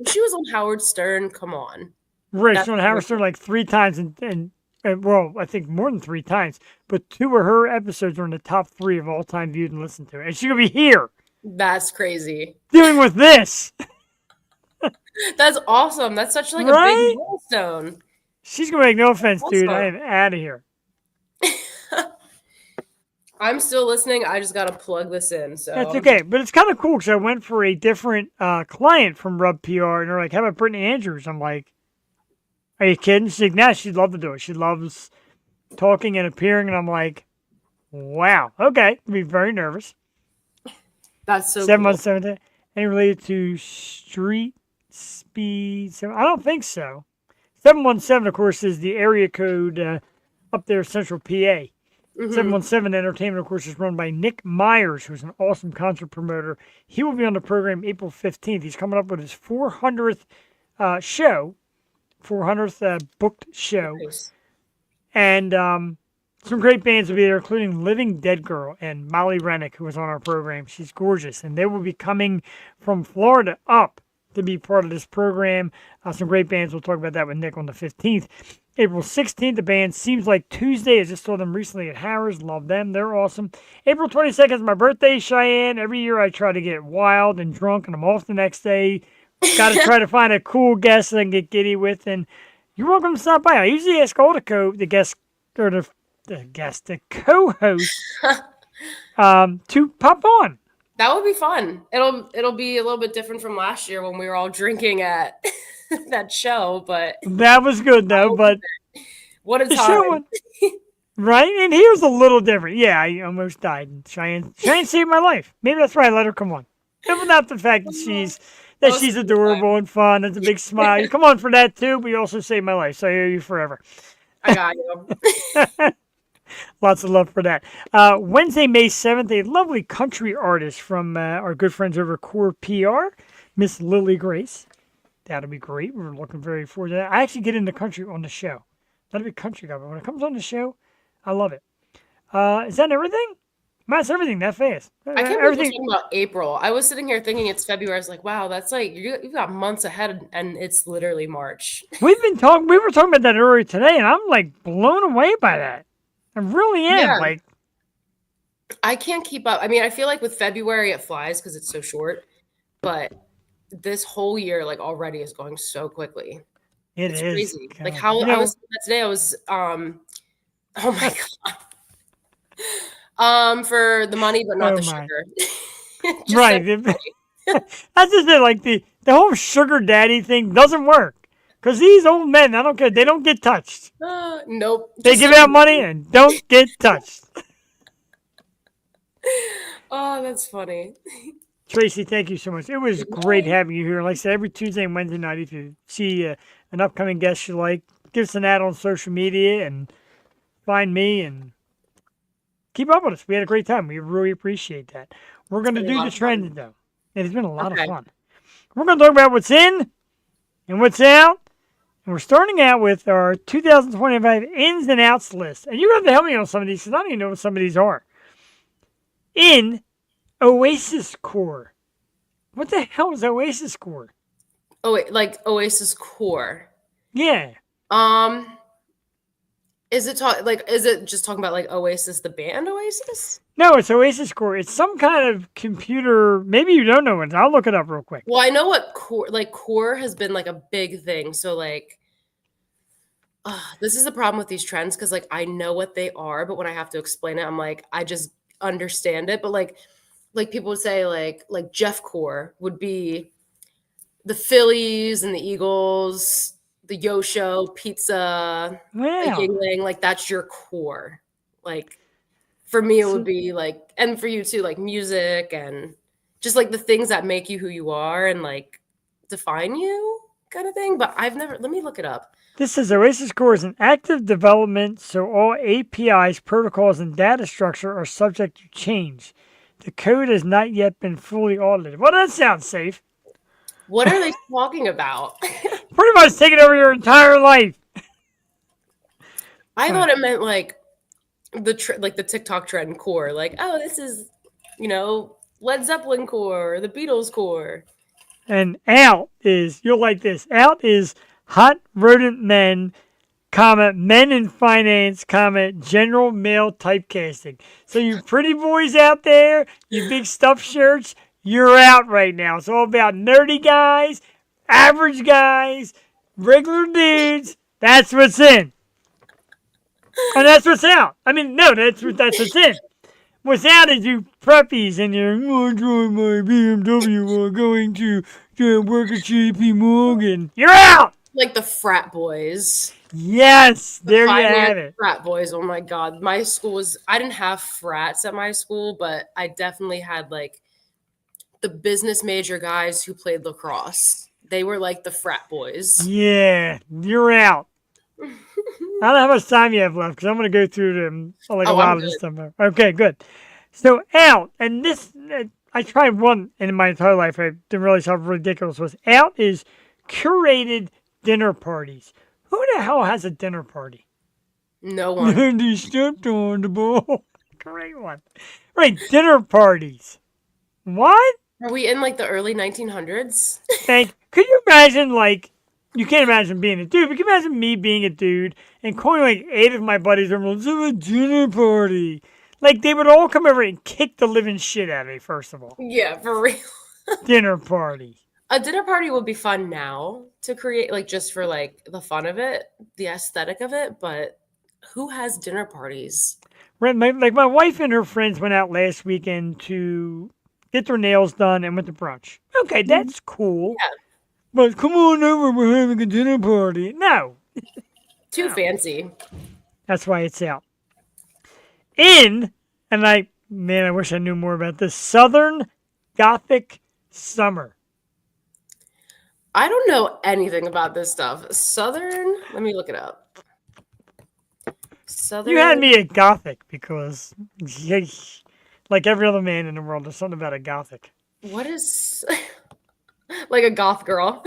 she was on Howard Stern. Come on. Right, she's on Howard Stern like 3 times, and well, I think more than 3 times. But 2 of her episodes are in the top 3 of all time viewed and listened to, and she's gonna be here. That's crazy. Dealing with this. That's awesome. That's such like a big milestone. She's gonna make no offense, dude. I am out of here. I'm still listening. I just gotta plug this in. So that's okay, but it's kind of cool because I went for a different client from Rub PR, and they're like, "How about Brittany Andrews?" I'm like, "Are you kidding?" She's like, "Nah, she'd love to do it. She loves talking and appearing," and I'm like, "Wow, okay." I'll be very nervous. That's so 717. Any related to Street Speed? I don't think so. 717, of course, is the area code up there, Central PA. 717 Entertainment, of course, is run by Nick Myers, who's an awesome concert promoter. He will be on the program April 15th. He's coming up with his 400th show, 400th booked show. Nice. And some great bands will be there, including Living Dead Girl and Molly Rennick, who was on our program. She's gorgeous. And they will be coming from Florida up to be part of this program. Some great bands. We'll talk about that with Nick on the 15th. April 16th, the band Seems Like Tuesday. I just saw them recently at Harris. Love them. They're awesome. April 22nd is my birthday, Cheyenne. Every year I try to get wild and drunk, and I'm off the next day. Got to try to find a cool guest that I can get giddy with. And you're welcome to stop by. I usually ask all the guests, or the co-host, to pop on. That would be fun. It'll be a little bit different from last year when we were all drinking at that show, but that was good though. But what a time, right? And here's a little different. Yeah, I almost died. Cheyenne saved my life. Maybe that's why I let her come on. Even not the fact that she's adorable and fun. It's a big smile. You come on for that too, but you also saved my life, so I owe you forever. I got you. Lots of love for that. Wednesday, May 7th, a lovely country artist from our good friends over at Core PR, Miss Lily Grace. That'll be great. We're looking very forward to that. I actually get into country on the show. Not a big country guy, but when it comes on the show, I love it. Is that everything? That's everything that fast. I can't believe we're talking about April. I was sitting here thinking it's February. I was like, wow, that's like you've got months ahead, and it's literally March. We were talking about that earlier today, and I'm like blown away by that. I really am. Yeah. Like, I can't keep up. I mean, I feel like with February it flies because it's so short, but this whole year, like already is going so quickly. It's crazy. God. Like how I was today, I was oh my God. For the money, but not the sugar. Right. That's just it. Like the whole sugar daddy thing doesn't work. Because these old men, I don't care, they don't get touched. Nope. They give out money and don't get touched. Oh, that's funny. Tracy, thank you so much. It was great having you here. Like I said, every Tuesday and Wednesday night, if you see an upcoming guest you like, give us an ad on social media and find me and keep up with us. We had a great time. We really appreciate that. We're going to do the trends, though. It has been a lot of fun. We're going to talk about what's in and what's out. And we're starting out with our 2025 ins and outs list. And you're going to have to help me on some of these because I don't even know what some of these are. In Oasis Core. What the hell is Oasis Core? Oh, wait, like Oasis Core. Yeah. Is it just talking about like Oasis, the band Oasis? No, it's Oasis Core. It's some kind of computer. Maybe you don't know it. I'll look it up real quick. Well, I know what core has been like a big thing. So like, this is the problem with these trends because like I know what they are, but when I have to explain it, I'm like I just understand it. But like people would say like Jeff Core would be the Phillies and the Eagles, the Yo Show, pizza, like Yingling, like that's your core. Like for me, it would be like, and for you too, like music and just like the things that make you who you are and like define you kind of thing. But let me look it up. This says Oasis Core is an active development, so all APIs, protocols, and data structure are subject to change. The code has not yet been fully audited. Well, that sounds safe. What are they talking about? Pretty much taking over your entire life. I thought it meant like the TikTok trend core. Like, oh, this is, Led Zeppelin core, or the Beatles core. And out is, you'll like this, out is hot rodent men, men in finance, general male typecasting. So you pretty boys out there, you big stuffed shirts, you're out right now. It's all about nerdy guys, average guys, regular dudes. That's what's in. And that's what's out. I mean, no, that's what's in. What's out is you preppies and you're enjoying my BMW while going to work at JP Morgan. You're out! Like the frat boys. Yes, there you have it. Frat boys, oh my God. My school I didn't have frats at my school, but I definitely had like the business major guys who played lacrosse. They were like the frat boys. Yeah, you're out. I don't know how much time you have left because I'm going to go through them a lot of this stuff. Okay, good. So out, and this, I tried one in my entire life. I didn't realize how ridiculous it was. Out is curated dinner parties. Who the hell has a dinner party? No one. They stepped on the ball. Great one. Right, dinner parties. What? Are we in like the early 1900s? Could you imagine like, you can't imagine being a dude, but can you imagine me being a dude and calling like 8 of my buddies over, let's have a dinner party? Like they would all come over and kick the living shit out of me, first of all. Yeah, for real. Dinner party. A dinner party would be fun now to create, like just for like the fun of it, the aesthetic of it, but who has dinner parties? Right, my wife and her friends went out last weekend to get their nails done and went to brunch. Okay, that's cool. Yeah. But come on over, we're having a dinner party. No. Too fancy. That's why it's out. And I wish I knew more about this, Southern Gothic Summer. I don't know anything about this stuff. Southern, let me look it up. Southern. You had me at Gothic because, like every other man in the world, there's something about a Gothic. What is... Like a goth girl.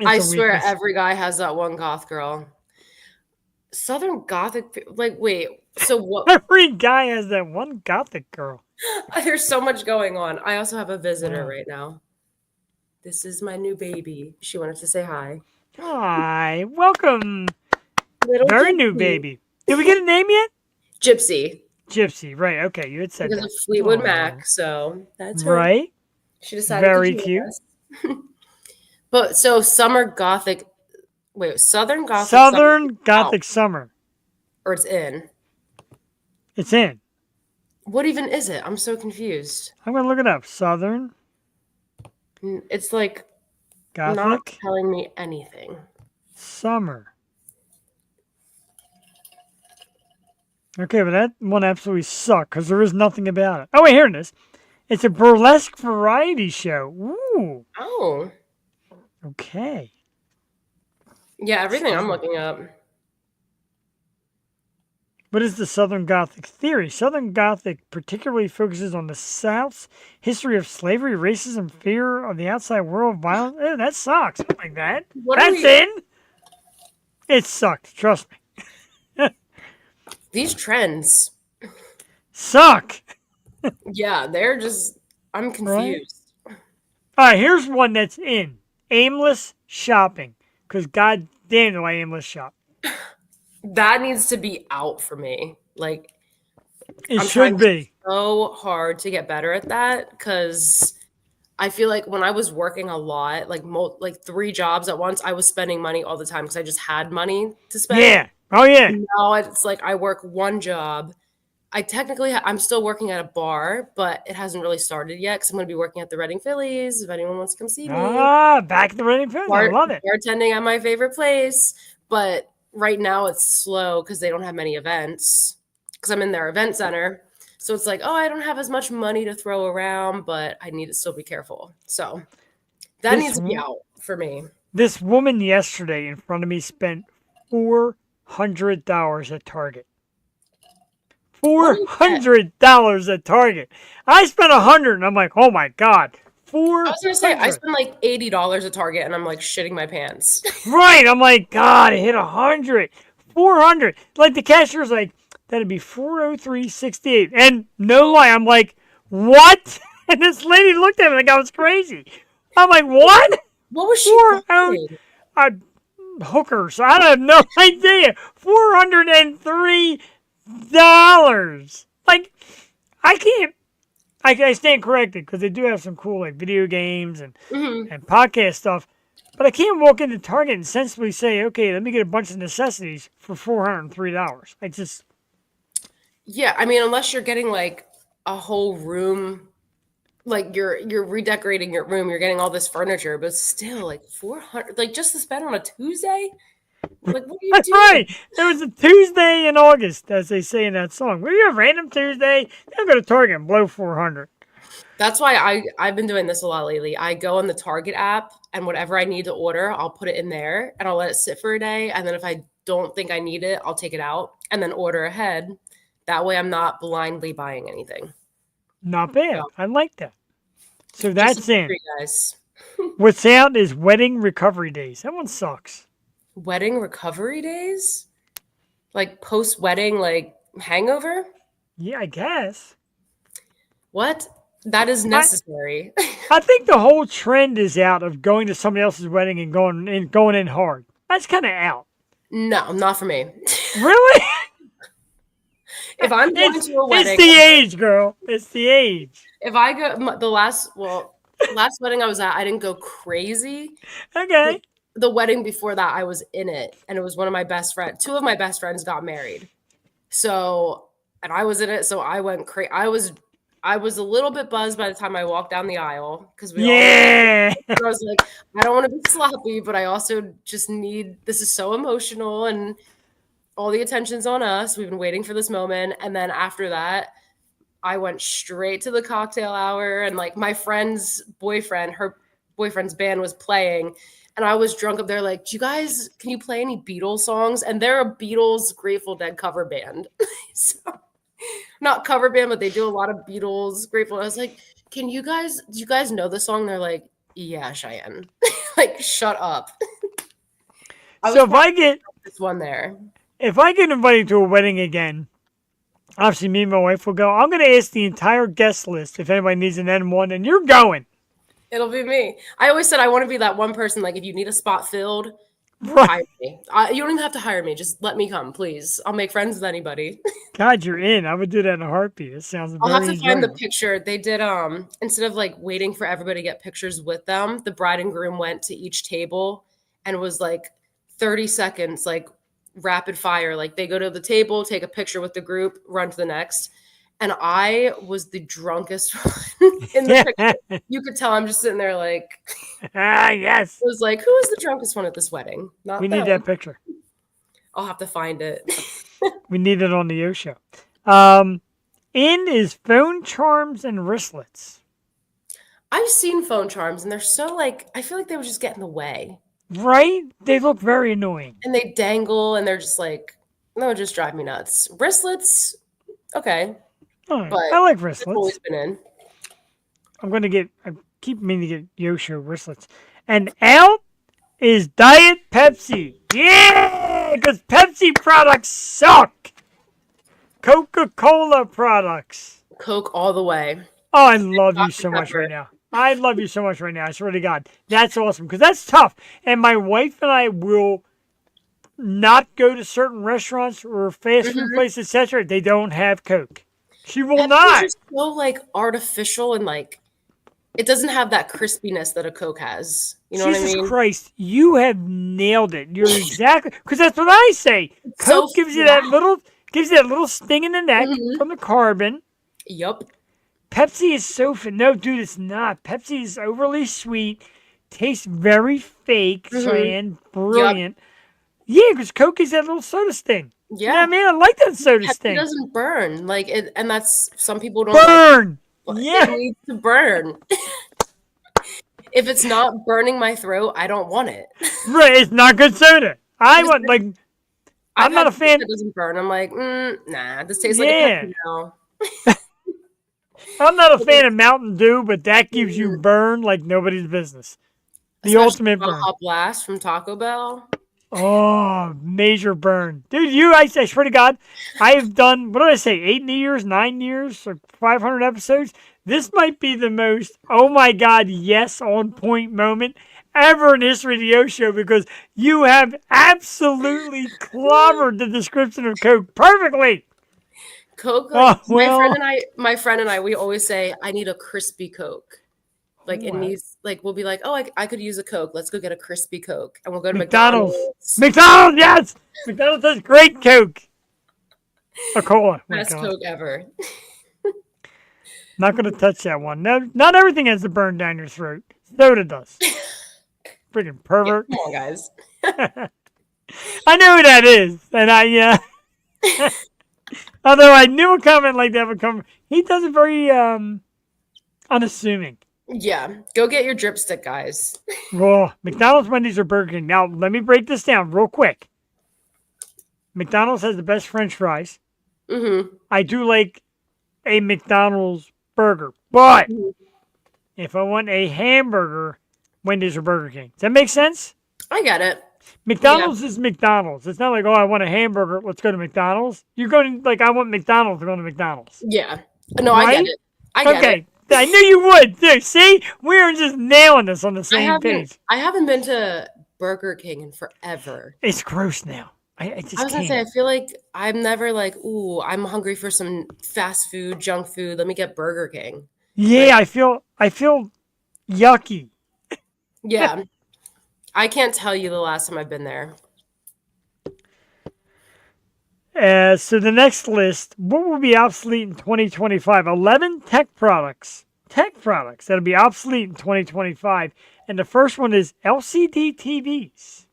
I swear every guy has that one goth girl. Southern Gothic, like, wait, so what? Every guy has that one Gothic girl. There's so much going on. I also have a visitor right now. This is my new baby. She wanted to say hi. Hi, welcome. Very new baby. Did we get a name yet? Gypsy, right. Okay, you had said because that. of Fleetwood Mac, so that's her. Right. She decided Very to join cute. us. But so Southern Gothic Southern Gothic Summer. Or it's in. It's in. What even is it? I'm so confused. I'm going to look it up. Southern. It's like Gothic. Not telling me anything. Summer. Okay, but that one absolutely sucked because there is nothing about it. Oh, wait, here it is. It's a burlesque variety show. Ooh. Oh. Okay. Yeah, everything I'm looking up. What is the Southern Gothic theory? Southern Gothic particularly focuses on the South's history of slavery, racism, fear of the outside world, violence. Oh, that sucks. I don't like that. That's in. It sucked. Trust me. These trends suck. Yeah, they're just. I'm confused. Right? All right, here's one that's in. Aimless shopping. Because god damn do I aimless shop. That needs to be out for me. Like, it should be so hard to get better at that because I feel like when I was working a lot, like 3 jobs at once, I was spending money all the time because I just had money to spend. Yeah. Oh yeah. Now it's like I work one job. I'm still working at a bar, but it hasn't really started yet because I'm going to be working at the Reading Phillies. If anyone wants to come see me, back at the Reading Phillies. I love it. Bartending at my favorite place, but right now it's slow because they don't have many events because I'm in their event center. So it's like, oh, I don't have as much money to throw around, but I need to still be careful. So that needs to be out for me. This woman yesterday in front of me spent $400 at Target. $400 at Target. I spent $100 and I'm like, oh my God. I was going to say, I spent like $80 at Target and I'm like shitting my pants. Right. I'm like, God, I hit 100. 400. Like the cashier's like, that'd be 403.68. And no lie, I'm like, what? And this lady looked at me like I was crazy. I'm like, what? What was she doing? Hookers. I have no idea. $403. Like, I can't. I stand corrected because they do have some cool like video games and podcast stuff. But I can't walk into Target and sensibly say, okay, let me get a bunch of necessities for $403. I just. Yeah, I mean, unless you're getting like a whole room, like you're redecorating your room, you're getting all this furniture, but still like 400, like just to spend on a Tuesday. Like, what are you doing? Right. There was a Tuesday in August, as they say in that song. Were you a random Tuesday? I'll go to Target and blow 400. That's why I've been doing this a lot lately. I go on the Target app and whatever I need to order, I'll put it in there and I'll let it sit for a day. And then if I don't think I need it, I'll take it out and then order ahead. That way I'm not blindly buying anything. Not bad. So, I like that. So that's in. Guys. What's out is Wedding Recovery Days. That one sucks. Wedding recovery days? Like post-wedding, like hangover? Yeah, I guess. What? That is necessary. I think the whole trend is out of going to somebody else's wedding and going in hard. That's kind of out. No, not for me. Really? If I'm going to a wedding, it's the age, girl. It's the age. If I go, the last wedding I was at, I didn't go crazy. Okay. The wedding before that, I was in it, and it was one of my best friends. 2 of my best friends got married, and I was in it, so I went crazy. I was a little bit buzzed by the time I walked down the aisle because I was like, I don't want to be sloppy, but I also just need. This is so emotional, and all the attention's on us. We've been waiting for this moment, and then after that, I went straight to the cocktail hour, and like my friend's boyfriend, her boyfriend's band was playing. And I was drunk up there like, can you play any Beatles songs? And they're a Beatles Grateful Dead cover band. So, not cover band, but they do a lot of Beatles Grateful. I was like, do you guys know the song? They're like, yeah, Cheyenne. Like, shut up. So if I get this one there. If I get invited to a wedding again, obviously me and my wife will go. I'm going to ask the entire guest list if anybody needs an N1, and you're going. It'll be me. I always said I want to be that one person, like if you need a spot filled, Right. Hire me. You don't even have to hire me. Just let me come, please. I'll make friends with anybody. God, you're in. I would do that in a heartbeat. It sounds I'll have very to find the enjoyable. picture. They did instead of like waiting for everybody to get pictures with them, the bride and groom went to each table and it was like 30 seconds, like rapid fire. Like they go to the table, take a picture with the group, run to the next. And I was the drunkest one in the picture. You could tell I'm just sitting there like Yes. it was like, who is the drunkest one at this wedding? Not We them. need that picture. I'll have to find it. We need it on the O show. In is phone charms and wristlets. I've seen phone charms and they're so like, I feel like they would just get in the way. Right? They look very annoying. And they dangle and they're just like, no, it just drive me nuts. Wristlets, okay. Right. But I like I've wristlets. always been in. I keep meaning to get Yosho wristlets. And out is Diet Pepsi. Yeah! Because Pepsi products suck. Coca-Cola products. Coke all the way. Oh, I love you so Dr. much Pepper. right now. I love you so much right now. I swear to God. That's awesome. Because that's tough. And my wife and I will not go to certain restaurants or fast food places, etc. They don't have Coke. She will Pepsi's not. just so like artificial and like it doesn't have that crispiness that a Coke has. You know Jesus what I mean? Christ, you have nailed it. You're exactly because that's what I say. Coke so gives you flat. that little sting in the neck from the carbon. Yup. Pepsi is so no, dude, it's not. Pepsi is overly sweet, tastes very fake, Cheyenne, brilliant. Yeah, because Coke is that little soda sting. Yeah. You know what I mean? I like that soda Pepsi sting. doesn't burn. Like it, and that's some people don't Burn. like Yeah. it needs to burn. If it's not burning my throat, I don't want it. Right, it's not good soda. I want like. I'm not a fan. It doesn't burn. I'm like, nah. This tastes like Yeah. a Pepsi now. I'm not a fan of Mountain Dew, but that gives you burn like nobody's business. The Especially ultimate burn. Baja Blast from Taco Bell. Oh, major burn. Dude, I swear to God, I have done, what did I say, 8 years, 9 years, or 500 episodes? This might be the most, oh my God, yes, on point moment ever in the history of the O Show because you have absolutely clobbered the description of Coke perfectly. Coke, like, Oh, well. my friend and I, we always say, I need a crispy Coke. Like it What? needs, like we'll be like, oh, I could use a Coke. Let's go get a crispy Coke, and we'll go to McDonald's. McDonald's. McDonald's, yes. McDonald's does great Coke. A cola. Best Coke ever. Not going to touch that one. No, not everything has to burn down your throat. Soda does. Freaking pervert. Yeah, come on, guys. I know who that is, and although I knew a comment like that would come. He does it very unassuming. Yeah, go get your dripstick, guys. Well, McDonald's, Wendy's, or Burger King. Now, let me break this down real quick. McDonald's has the best French fries. Mm-hmm. I do like a McDonald's burger, but if I want a hamburger, Wendy's or Burger King. Does that make sense? I get it. McDonald's is McDonald's. It's not like, oh, I want a hamburger. Let's go to McDonald's. You're going to, like, I want McDonald's to go to McDonald's. Yeah. No, I get it. I get it. I knew you would, too. See? We are just nailing this on the same page. I haven't been to Burger King in forever. It's gross now. I just I was going to say, I feel like I'm never like, ooh, I'm hungry for some fast food, junk food. Let me get Burger King. Yeah, I feel yucky. Yeah. I can't tell you the last time I've been there. So the next list, what will be obsolete in 2025? 11 tech products. Tech products that'll be obsolete in 2025. And the first one is LCD TVs.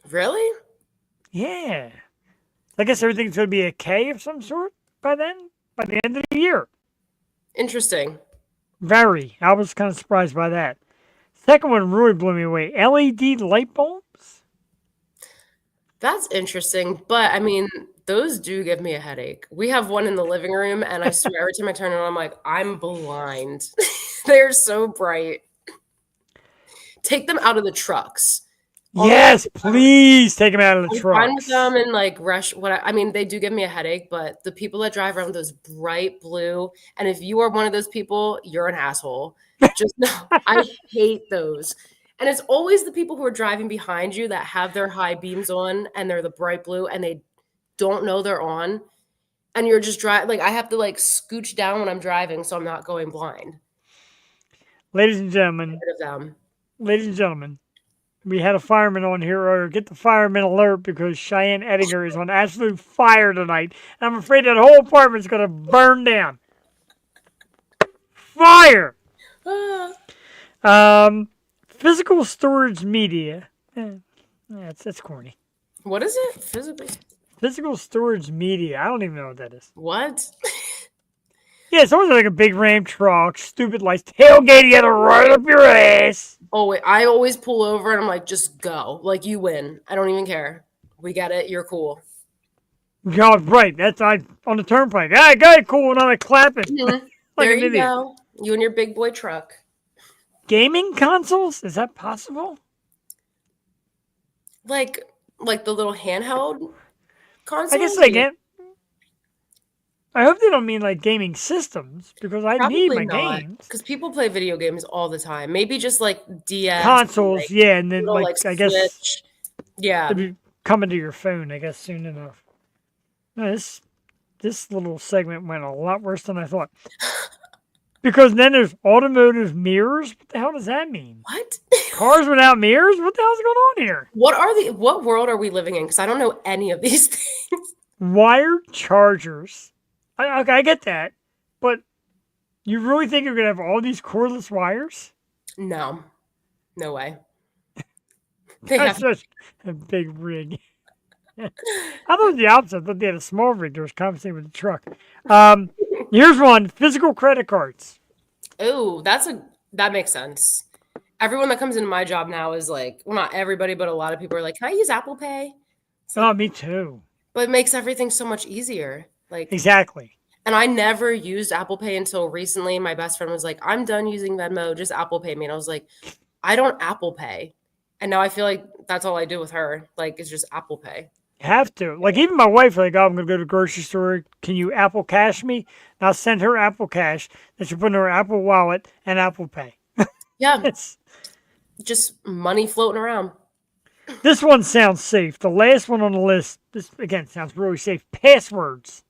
Really? Yeah. I guess everything's going to be a K of some sort by then, by the end of the year. Interesting. Very. I was kind of surprised by that. Second one really blew me away. LED light bulbs? That's interesting. But I mean, those do give me a headache. We have one in the living room, and I swear every time I turn it on, I'm like, I'm blind. They're so bright. Take them out of the trucks. Yes, please take them out of the trucks. Fine with them and like rush. I mean, they do give me a headache, but the people that drive around with those bright blue, and if you are one of those people, you're an asshole. Just know, I hate those. And it's always the people who are driving behind you that have their high beams on and they're the bright blue and they don't know they're on. And you're just driving. Like I have to like scooch down when I'm driving so I'm not going blind. Ladies and gentlemen, we had a fireman on here earlier. Get the fireman alert because Cheyenne Ettinger is on absolute fire tonight. And I'm afraid that whole apartment's going to burn down. Fire! Physical storage media. That's corny. What is it? Physical storage media. I don't even know what that is. What? Yeah, it's always like a big Ram truck, stupid lights, tailgate together right up your ass. Oh, wait. I always pull over and I'm like, just go. Like, you win. I don't even care. We get it. You're cool. God, right. That's on the turnpike. Ah, guy, cool. And I'm like clapping. Mm-hmm. Like there you go. You and your big boy truck. Gaming consoles? Is that possible? Like the little handheld consoles? I guess they get. I hope they don't mean like gaming systems because I need my games. Because people play video games all the time. Maybe just like DS consoles, like, yeah, and then little, like I guess Switch. Yeah, it'll be coming to your phone. I guess soon enough. No, this little segment went a lot worse than I thought. Because then there's automotive mirrors. What the hell does that mean? What? Cars without mirrors? What the hell's going on here? What world are we living in? Because I don't know any of these things. Wired chargers. I get that. But you really think you're going to have all these cordless wires? No. No way. That's such a big rig. I thought it was the opposite. I thought they had a small rig that was compensating with the truck. Here's one. Physical credit cards. Oh, that makes sense. Everyone that comes into my job now is like, well, not everybody, but a lot of people are like, can I use Apple Pay? Oh, me too. But it makes everything so much easier. Like exactly. And I never used Apple Pay until recently. My best friend was like, I'm done using Venmo, just Apple Pay me. And I was like, I don't Apple Pay. And now I feel like that's all I do with her. Like, it's just Apple Pay. Have to. Like, even my wife, like, oh, I'm going to go to the grocery store. Can you Apple Cash me? And I'll send her Apple Cash. Then she'll put in her Apple Wallet and Apple Pay. Yeah. It's just money floating around. This one sounds safe. The last one on the list, this, again, sounds really safe. Passwords.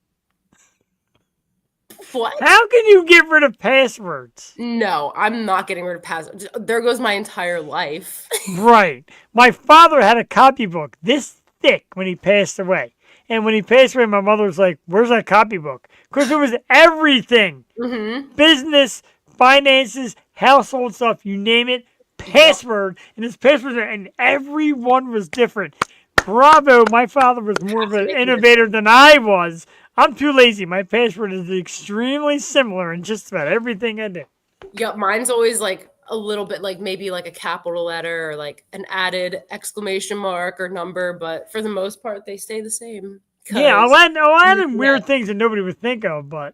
What? How can you get rid of passwords? No, I'm not getting rid of passwords. There goes my entire life. Right. My father had a copybook this thick when he passed away. And when he passed away, my mother was like, where's that copybook? Because it was everything. Mm-hmm. Business, finances, household stuff, you name it. Password. And his passwords, and everyone was different. Bravo, my father was more of an innovator than I was. I'm too lazy. My password is extremely similar in just about everything I do. Yep, mine's always like a little bit like maybe like a capital letter or like an added exclamation mark or number, but for the most part, they stay the same. Yeah, I'll add in weird things that nobody would think of, but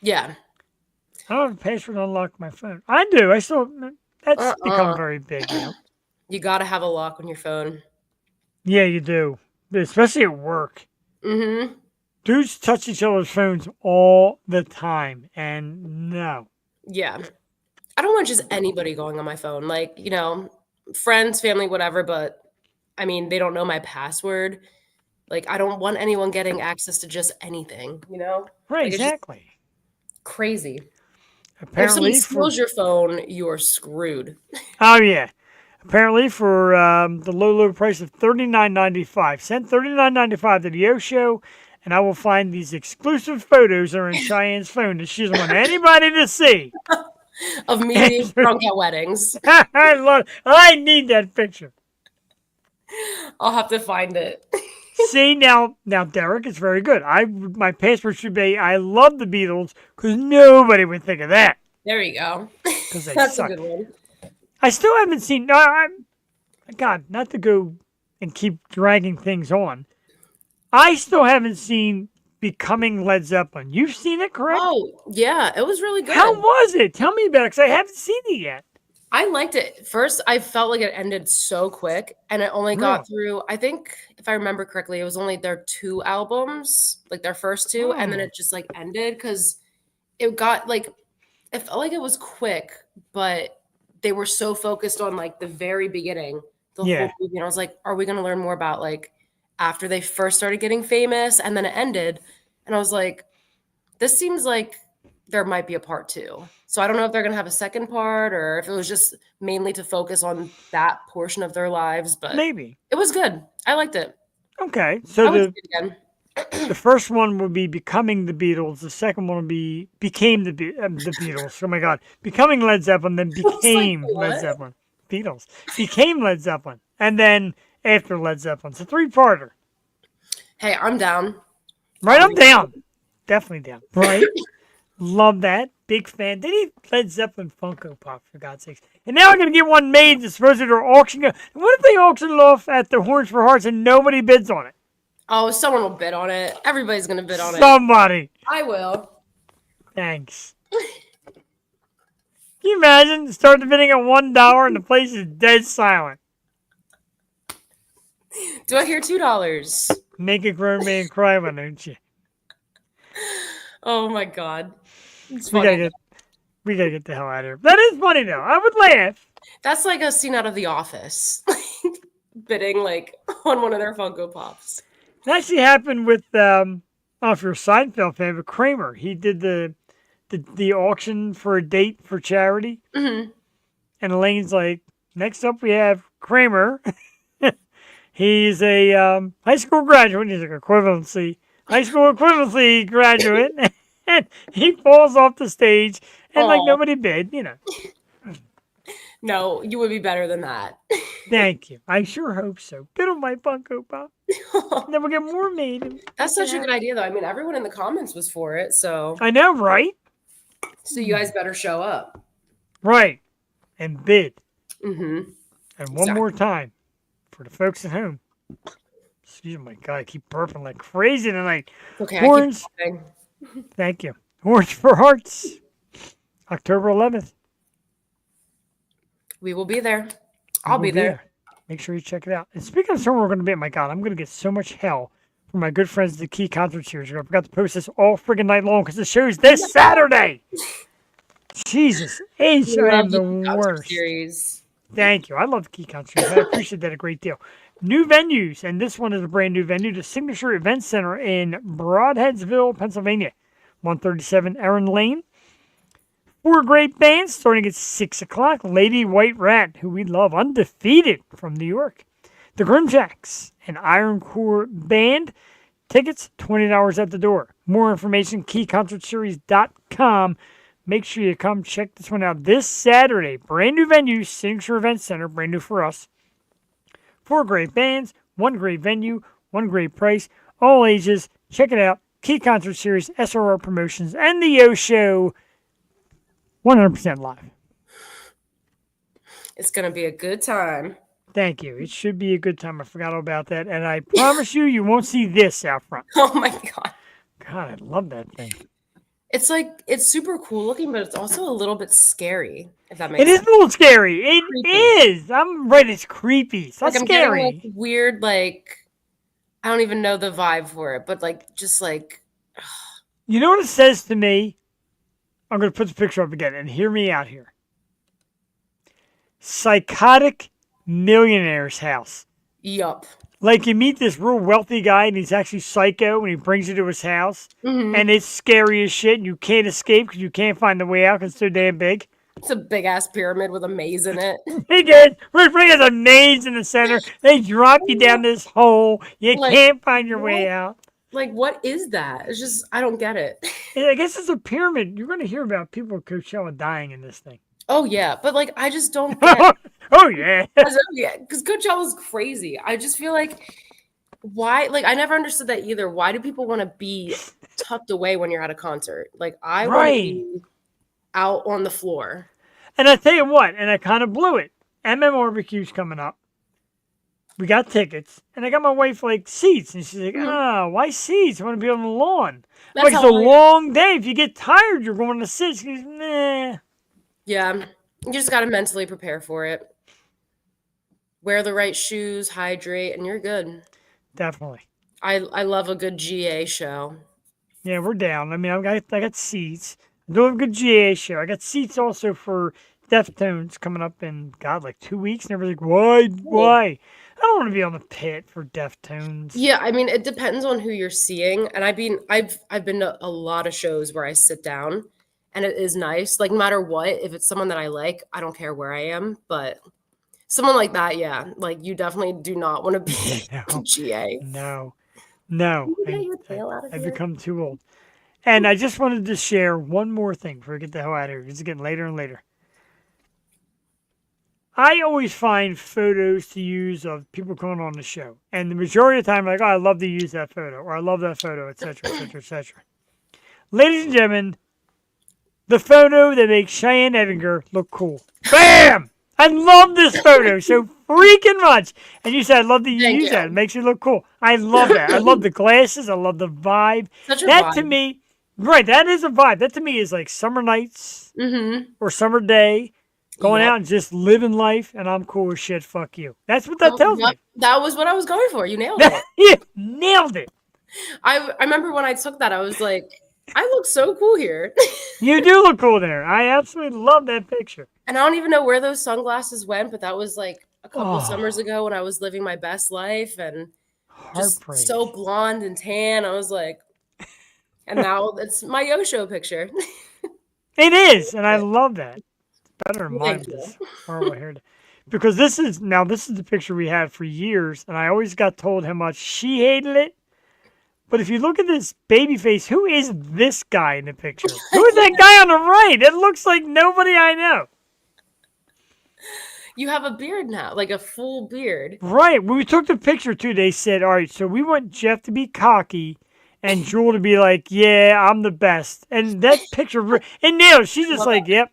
yeah. I don't have a password to unlock my phone. I do. I still, that's become very big now. You got to have a lock on your phone. Yeah, you do. Especially at work. Mm-hmm. Dudes touch each other's phones all the time, and no. Yeah. I don't want just anybody going on my phone. Like, you know, friends, family, whatever, but I mean, they don't know my password. Like, I don't want anyone getting access to just anything, you know? Right, like, exactly. Crazy. Apparently, if somebody steals your phone, you're screwed. Oh, yeah. Apparently, for the low price of $39.95. Send $39.95 to the O Show, and I will find these exclusive photos that are in Cheyenne's phone that she doesn't want anybody to see. Of me being drunk at weddings. I need that picture. I'll have to find it. See, now, Derek, it's very good. My password should be, I love the Beatles, because nobody would think of that. There you go. That's suck. A good one. I still haven't seen, God, not to go and keep dragging things on. I still haven't seen Becoming Led Zeppelin. You've seen it, correct? Oh, yeah. It was really good. How was it? Tell me about it, because I haven't seen it yet. I liked it. First, I felt like it ended so quick, and it only got through, I think, if I remember correctly, it was only their 2 albums, like their first 2, and then it just like ended because it got like, it felt like it was quick, but they were so focused on like the very beginning, the Yeah. whole movie. And I was like, are we going to learn more about like after they first started getting famous and then it ended? And I was like, this seems like there might be a part 2. So I don't know if they're going to have a second part or if it was just mainly to focus on that portion of their lives, but Maybe. it was good. I liked it. Okay. I So would see it again. the first one would be Becoming the Beatles. The second one would be Became the Beatles. Oh my God. Becoming Led Zeppelin, then became what? Led Zeppelin. Beatles. Became Led Zeppelin. And then after Led Zeppelin. It's a 3-parter. Hey, I'm down. Right? I'm down. Definitely down. Right? Love that. Big fan. They need Led Zeppelin Funko Pop, for God's sakes. And now I'm going to get one made to supposed to auction. And what if they auction it off at the Horns for Hearts and nobody bids on it? Oh, someone will bid on it. Everybody's going to bid on it. Somebody. I will. Thanks. Can you imagine? Start the bidding at $1 and the place is dead silent. Do I hear $2? Make a grown man cry, why don't you? Oh my God. It's We funny. gotta get the hell out of here. That is funny though. I would laugh. That's like a scene out of The Office. Bidding like on one of their Funko Pops. It actually happened with I don't know if you're a Seinfeld fan, but Kramer. He did the auction for a date for charity. Mm-hmm. And Elaine's like, next up we have Kramer. He's a high school graduate. He's like high school equivalency graduate. And he falls off the stage and like Aw. nobody bid, you know. No, you would be better than that. Thank you. I sure hope so. Bid on my Funko Pop. And then we'll get more made. That's such a good idea, though. I mean, everyone in the comments was for it, so I know, right? you guys better show up. Right. And bid. Mm-hmm. And one more time for the folks at home. Excuse me, my God, I keep burping like crazy tonight. Okay, Horns. I keep Thank you. Horns for Hearts. October 11th. We will be there. I'll We'll be there. Make sure you check it out. And speaking of somewhere we're going to be, my God, I'm going to get so much hell from my good friends at the Key Concert Series. I forgot to post this all friggin' night long because the show's this Saturday. Jesus H, I am the worst. Series. Thank you. I love the Key Concert Series. I appreciate that a great deal. New venues, and this one is a brand new venue, the Signature Event Center in Broadheadsville, Pennsylvania, 137 Erin Lane. 4 great bands starting at 6 o'clock. Lady White Rat, who we love, undefeated from New York. The Grimjacks, an Iron Core band. Tickets, $20 at the door. More information, keyconcertseries.com. Make sure you come check this one out this Saturday. Brand new venue, Signature Event Center, brand new for us. 4 great bands, 1 great venue, 1 great price, all ages. Check it out. Key Concert Series, SRR Promotions, and the Yo Show. 100% live. It's going to be a good time. Thank you. It should be a good time. I forgot all about that. And I promise you, you won't see this out front. Oh my God. God, I love that thing. It's like, it's super cool looking, but it's also a little bit scary, if that makes It is sense. a little scary. It Creepy. is. I'm right. It's creepy. It's not Like, I'm scary. getting like weird, like, I don't even know the vibe for it, but like, just like, You know what it says to me? I'm going to put the picture up again and hear me out here. Psychotic millionaire's house. yup. Like you meet this real wealthy guy and he's actually psycho and he brings you to his house Mm-hmm. and it's scary as shit and you can't escape because you can't find the way out because it's so damn big. It's a big ass pyramid with a maze in it. He did. We're bringing a maze in the center. They drop you down this hole. You Like, can't find your way what? out. Like, what is that? It's just, I don't get it. I guess it's a pyramid. You're going to hear about people at Coachella dying in this thing. Oh, yeah. But like, I just don't get Oh, yeah. yeah, because Coachella's crazy. I just feel like, why? Like, I never understood that either. Why do people want to be tucked away when you're at a concert? Like, I want to Right. be out on the floor. And I tell you what, and I kind of blew it. BBQ's coming up. We got tickets, and I got my wife like seats, and she's like, why seats? I want to be on the lawn. That's Like, it's a how I- long day. If you get tired, you're going to sit. She goes, nah. Yeah, you just got to mentally prepare for it. Wear the right shoes, hydrate, and you're good. Definitely. I love a good GA show. Yeah, we're down. I mean, I got seats. I do have a good GA show. I got seats also for Deftones coming up in, God, like 2 weeks. And everybody's like, why? I don't want to be on the pit for Deftones. Yeah, I mean, it depends on who you're seeing. And I've been to a lot of shows where I sit down and it is nice. Like, no matter what, if it's someone that I like, I don't care where I am. But someone like that, yeah, like you definitely do not want to be GA. No. I've I've become too old. And I just wanted to share one more thing before we get the hell out of here. It's getting later and later. I always find photos to use of people coming on the show. And the majority of the time, I'm like, oh, I love to use that photo, or I love that photo, etc., etc., etc. Ladies and gentlemen, the photo that makes Cheyenne Ettinger look cool. Bam! I love this photo so freaking much. And you said, I love to use that. It makes you look cool. I love that. I love the glasses. I love the vibe. Such a that vibe. To me, right, that is a vibe. That to me is like summer nights or summer day. Going out and just living life, and I'm cool as shit. Fuck you. That's what that tells me. That was what I was going for. You nailed it. You nailed it. I remember when I took that, I was like, I look so cool here. You do look cool there. I absolutely love that picture. And I don't even know where those sunglasses went, but that was like a couple summers ago when I was living my best life and just so blonde and tan. I was like, and now it's my Yosho picture. It is, and I love that. Better than mine with this horrible hair. Because this is the picture we had for years, and I always got told how much she hated it. But if you look at this baby face, who is this guy in the picture? Who is that guy on the right? It looks like nobody I know. You have a beard now, like a full beard. Right. When we took the picture too, they said, all right, so we want Jeff to be cocky and Jewel to be like, yeah, I'm the best. And that picture, and now she's just like, yep.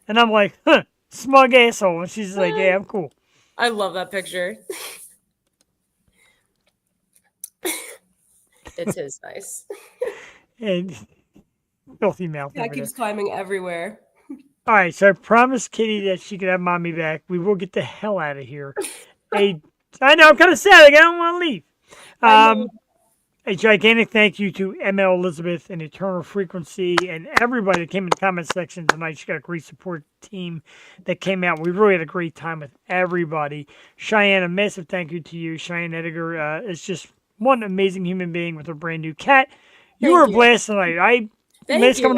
And I'm like, huh, smug asshole. And she's like, yeah, I'm cool. I love that picture. It is nice. And filthy mouth. That keeps climbing everywhere. All right, so I promised Kitty that she could have Mommy back. We will get the hell out of here. I know, I'm kind of sad. Like, I don't want to leave. A gigantic thank you to Emelle Elizabeth and Eternal Frequency and everybody that came in the comment section tonight. She got a great support team that came out. We really had a great time with everybody. Cheyenne, a massive thank you to you. Cheyenne Ettinger is just one amazing human being with a brand new cat. You were a blast tonight. Last couple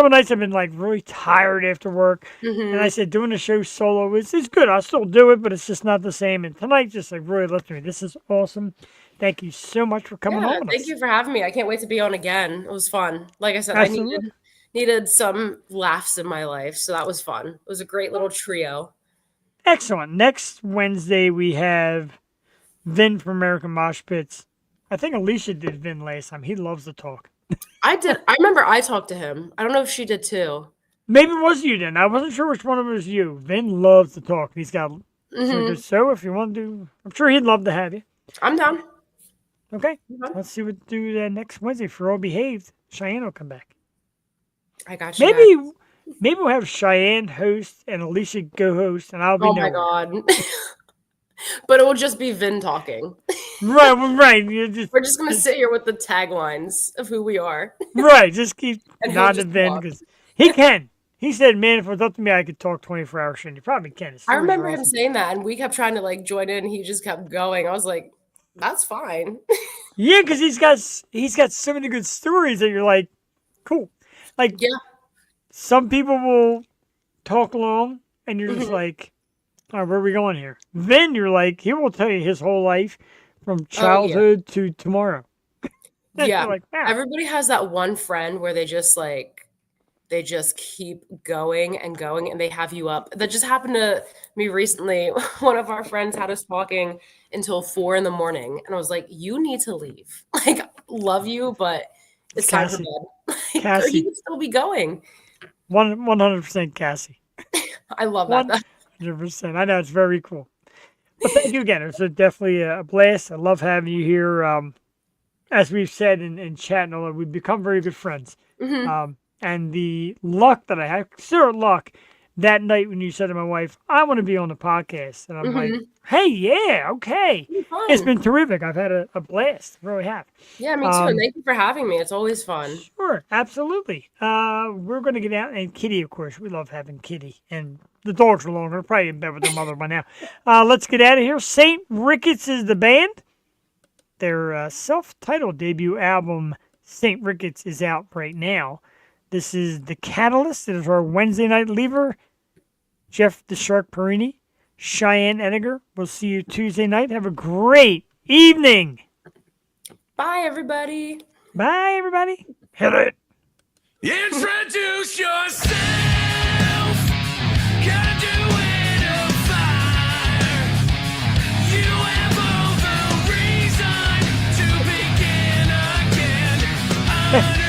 nights I've been like really tired after work. And I said doing the show solo it's good. I'll still do it, but it's just not the same. And tonight just like really lifted me. This is awesome. Thank you so much for coming on with us. Thank you for having me. I can't wait to be on again. It was fun. Like I said, I needed some laughs in my life, so that was fun. It was a great little trio. Excellent. Next Wednesday we have Vin from American Mosh Pits. I think Alicia did Vin last time. He loves to talk. I did. I remember I talked to him. I don't know if she did too. Maybe it was you then. I wasn't sure which one of it was you. Vin loves to talk. He's got so if you want to, I'm sure he'd love to have you. I'm down. Okay. Let's see what to do next Wednesday. If we're all behaved, Cheyenne will come back. I got you. Maybe we'll have Cheyenne host and Alicia go host, and I'll be my God. But it will just be Vin talking. Right. We're just going to sit here with the taglines of who we are. Right. Just keep nodding Vin because he can. He said, man, if it was up to me, I could talk 24 hours straight. He probably can. I remember him saying that, and we kept trying to like join in, and he just kept going. I was like, that's fine. Yeah, because he's got so many good stories that you're like, cool. Like, some people will talk long, and you're just like, all right, where are we going here? Then you're like, he will tell you his whole life from childhood to tomorrow. Yeah. Like, everybody has that one friend where they just keep going and going and they have you up. That just happened to me recently. One of our friends had us talking until 4 a.m. and I was like, you need to leave. Like, love you, but it's time for bed. Cassie. You can still be going. 100% Cassie. I love that. 100%. I know, it's very cool. But thank you again. It's definitely a blast. I love having you here. As we've said in chat and all that, we've become very good friends. And the luck that I have, consider it luck, that night when you said to my wife, I want to be on the podcast. And I'm like, hey, yeah, okay. It's been terrific. I've had a blast. Really have. Yeah, me too. And thank you for having me. It's always fun. Sure, absolutely. We're going to get out. And Kitty, of course. We love having Kitty. And the dogs are alone. They're probably in bed with their mother by now. Let's get out of here. St. Ricketts is the band. Their self-titled debut album, St. Ricketts, is out right now. This is The Catalyst. It is our Wednesday night leaver. Jeff the Shark Perini, Cheyenne Ettinger. We'll see you Tuesday night. Have a great evening. Bye, everybody. Bye, everybody. Hit it. Introduce yourself. Gotta do it on fire. You have all the reason to begin again.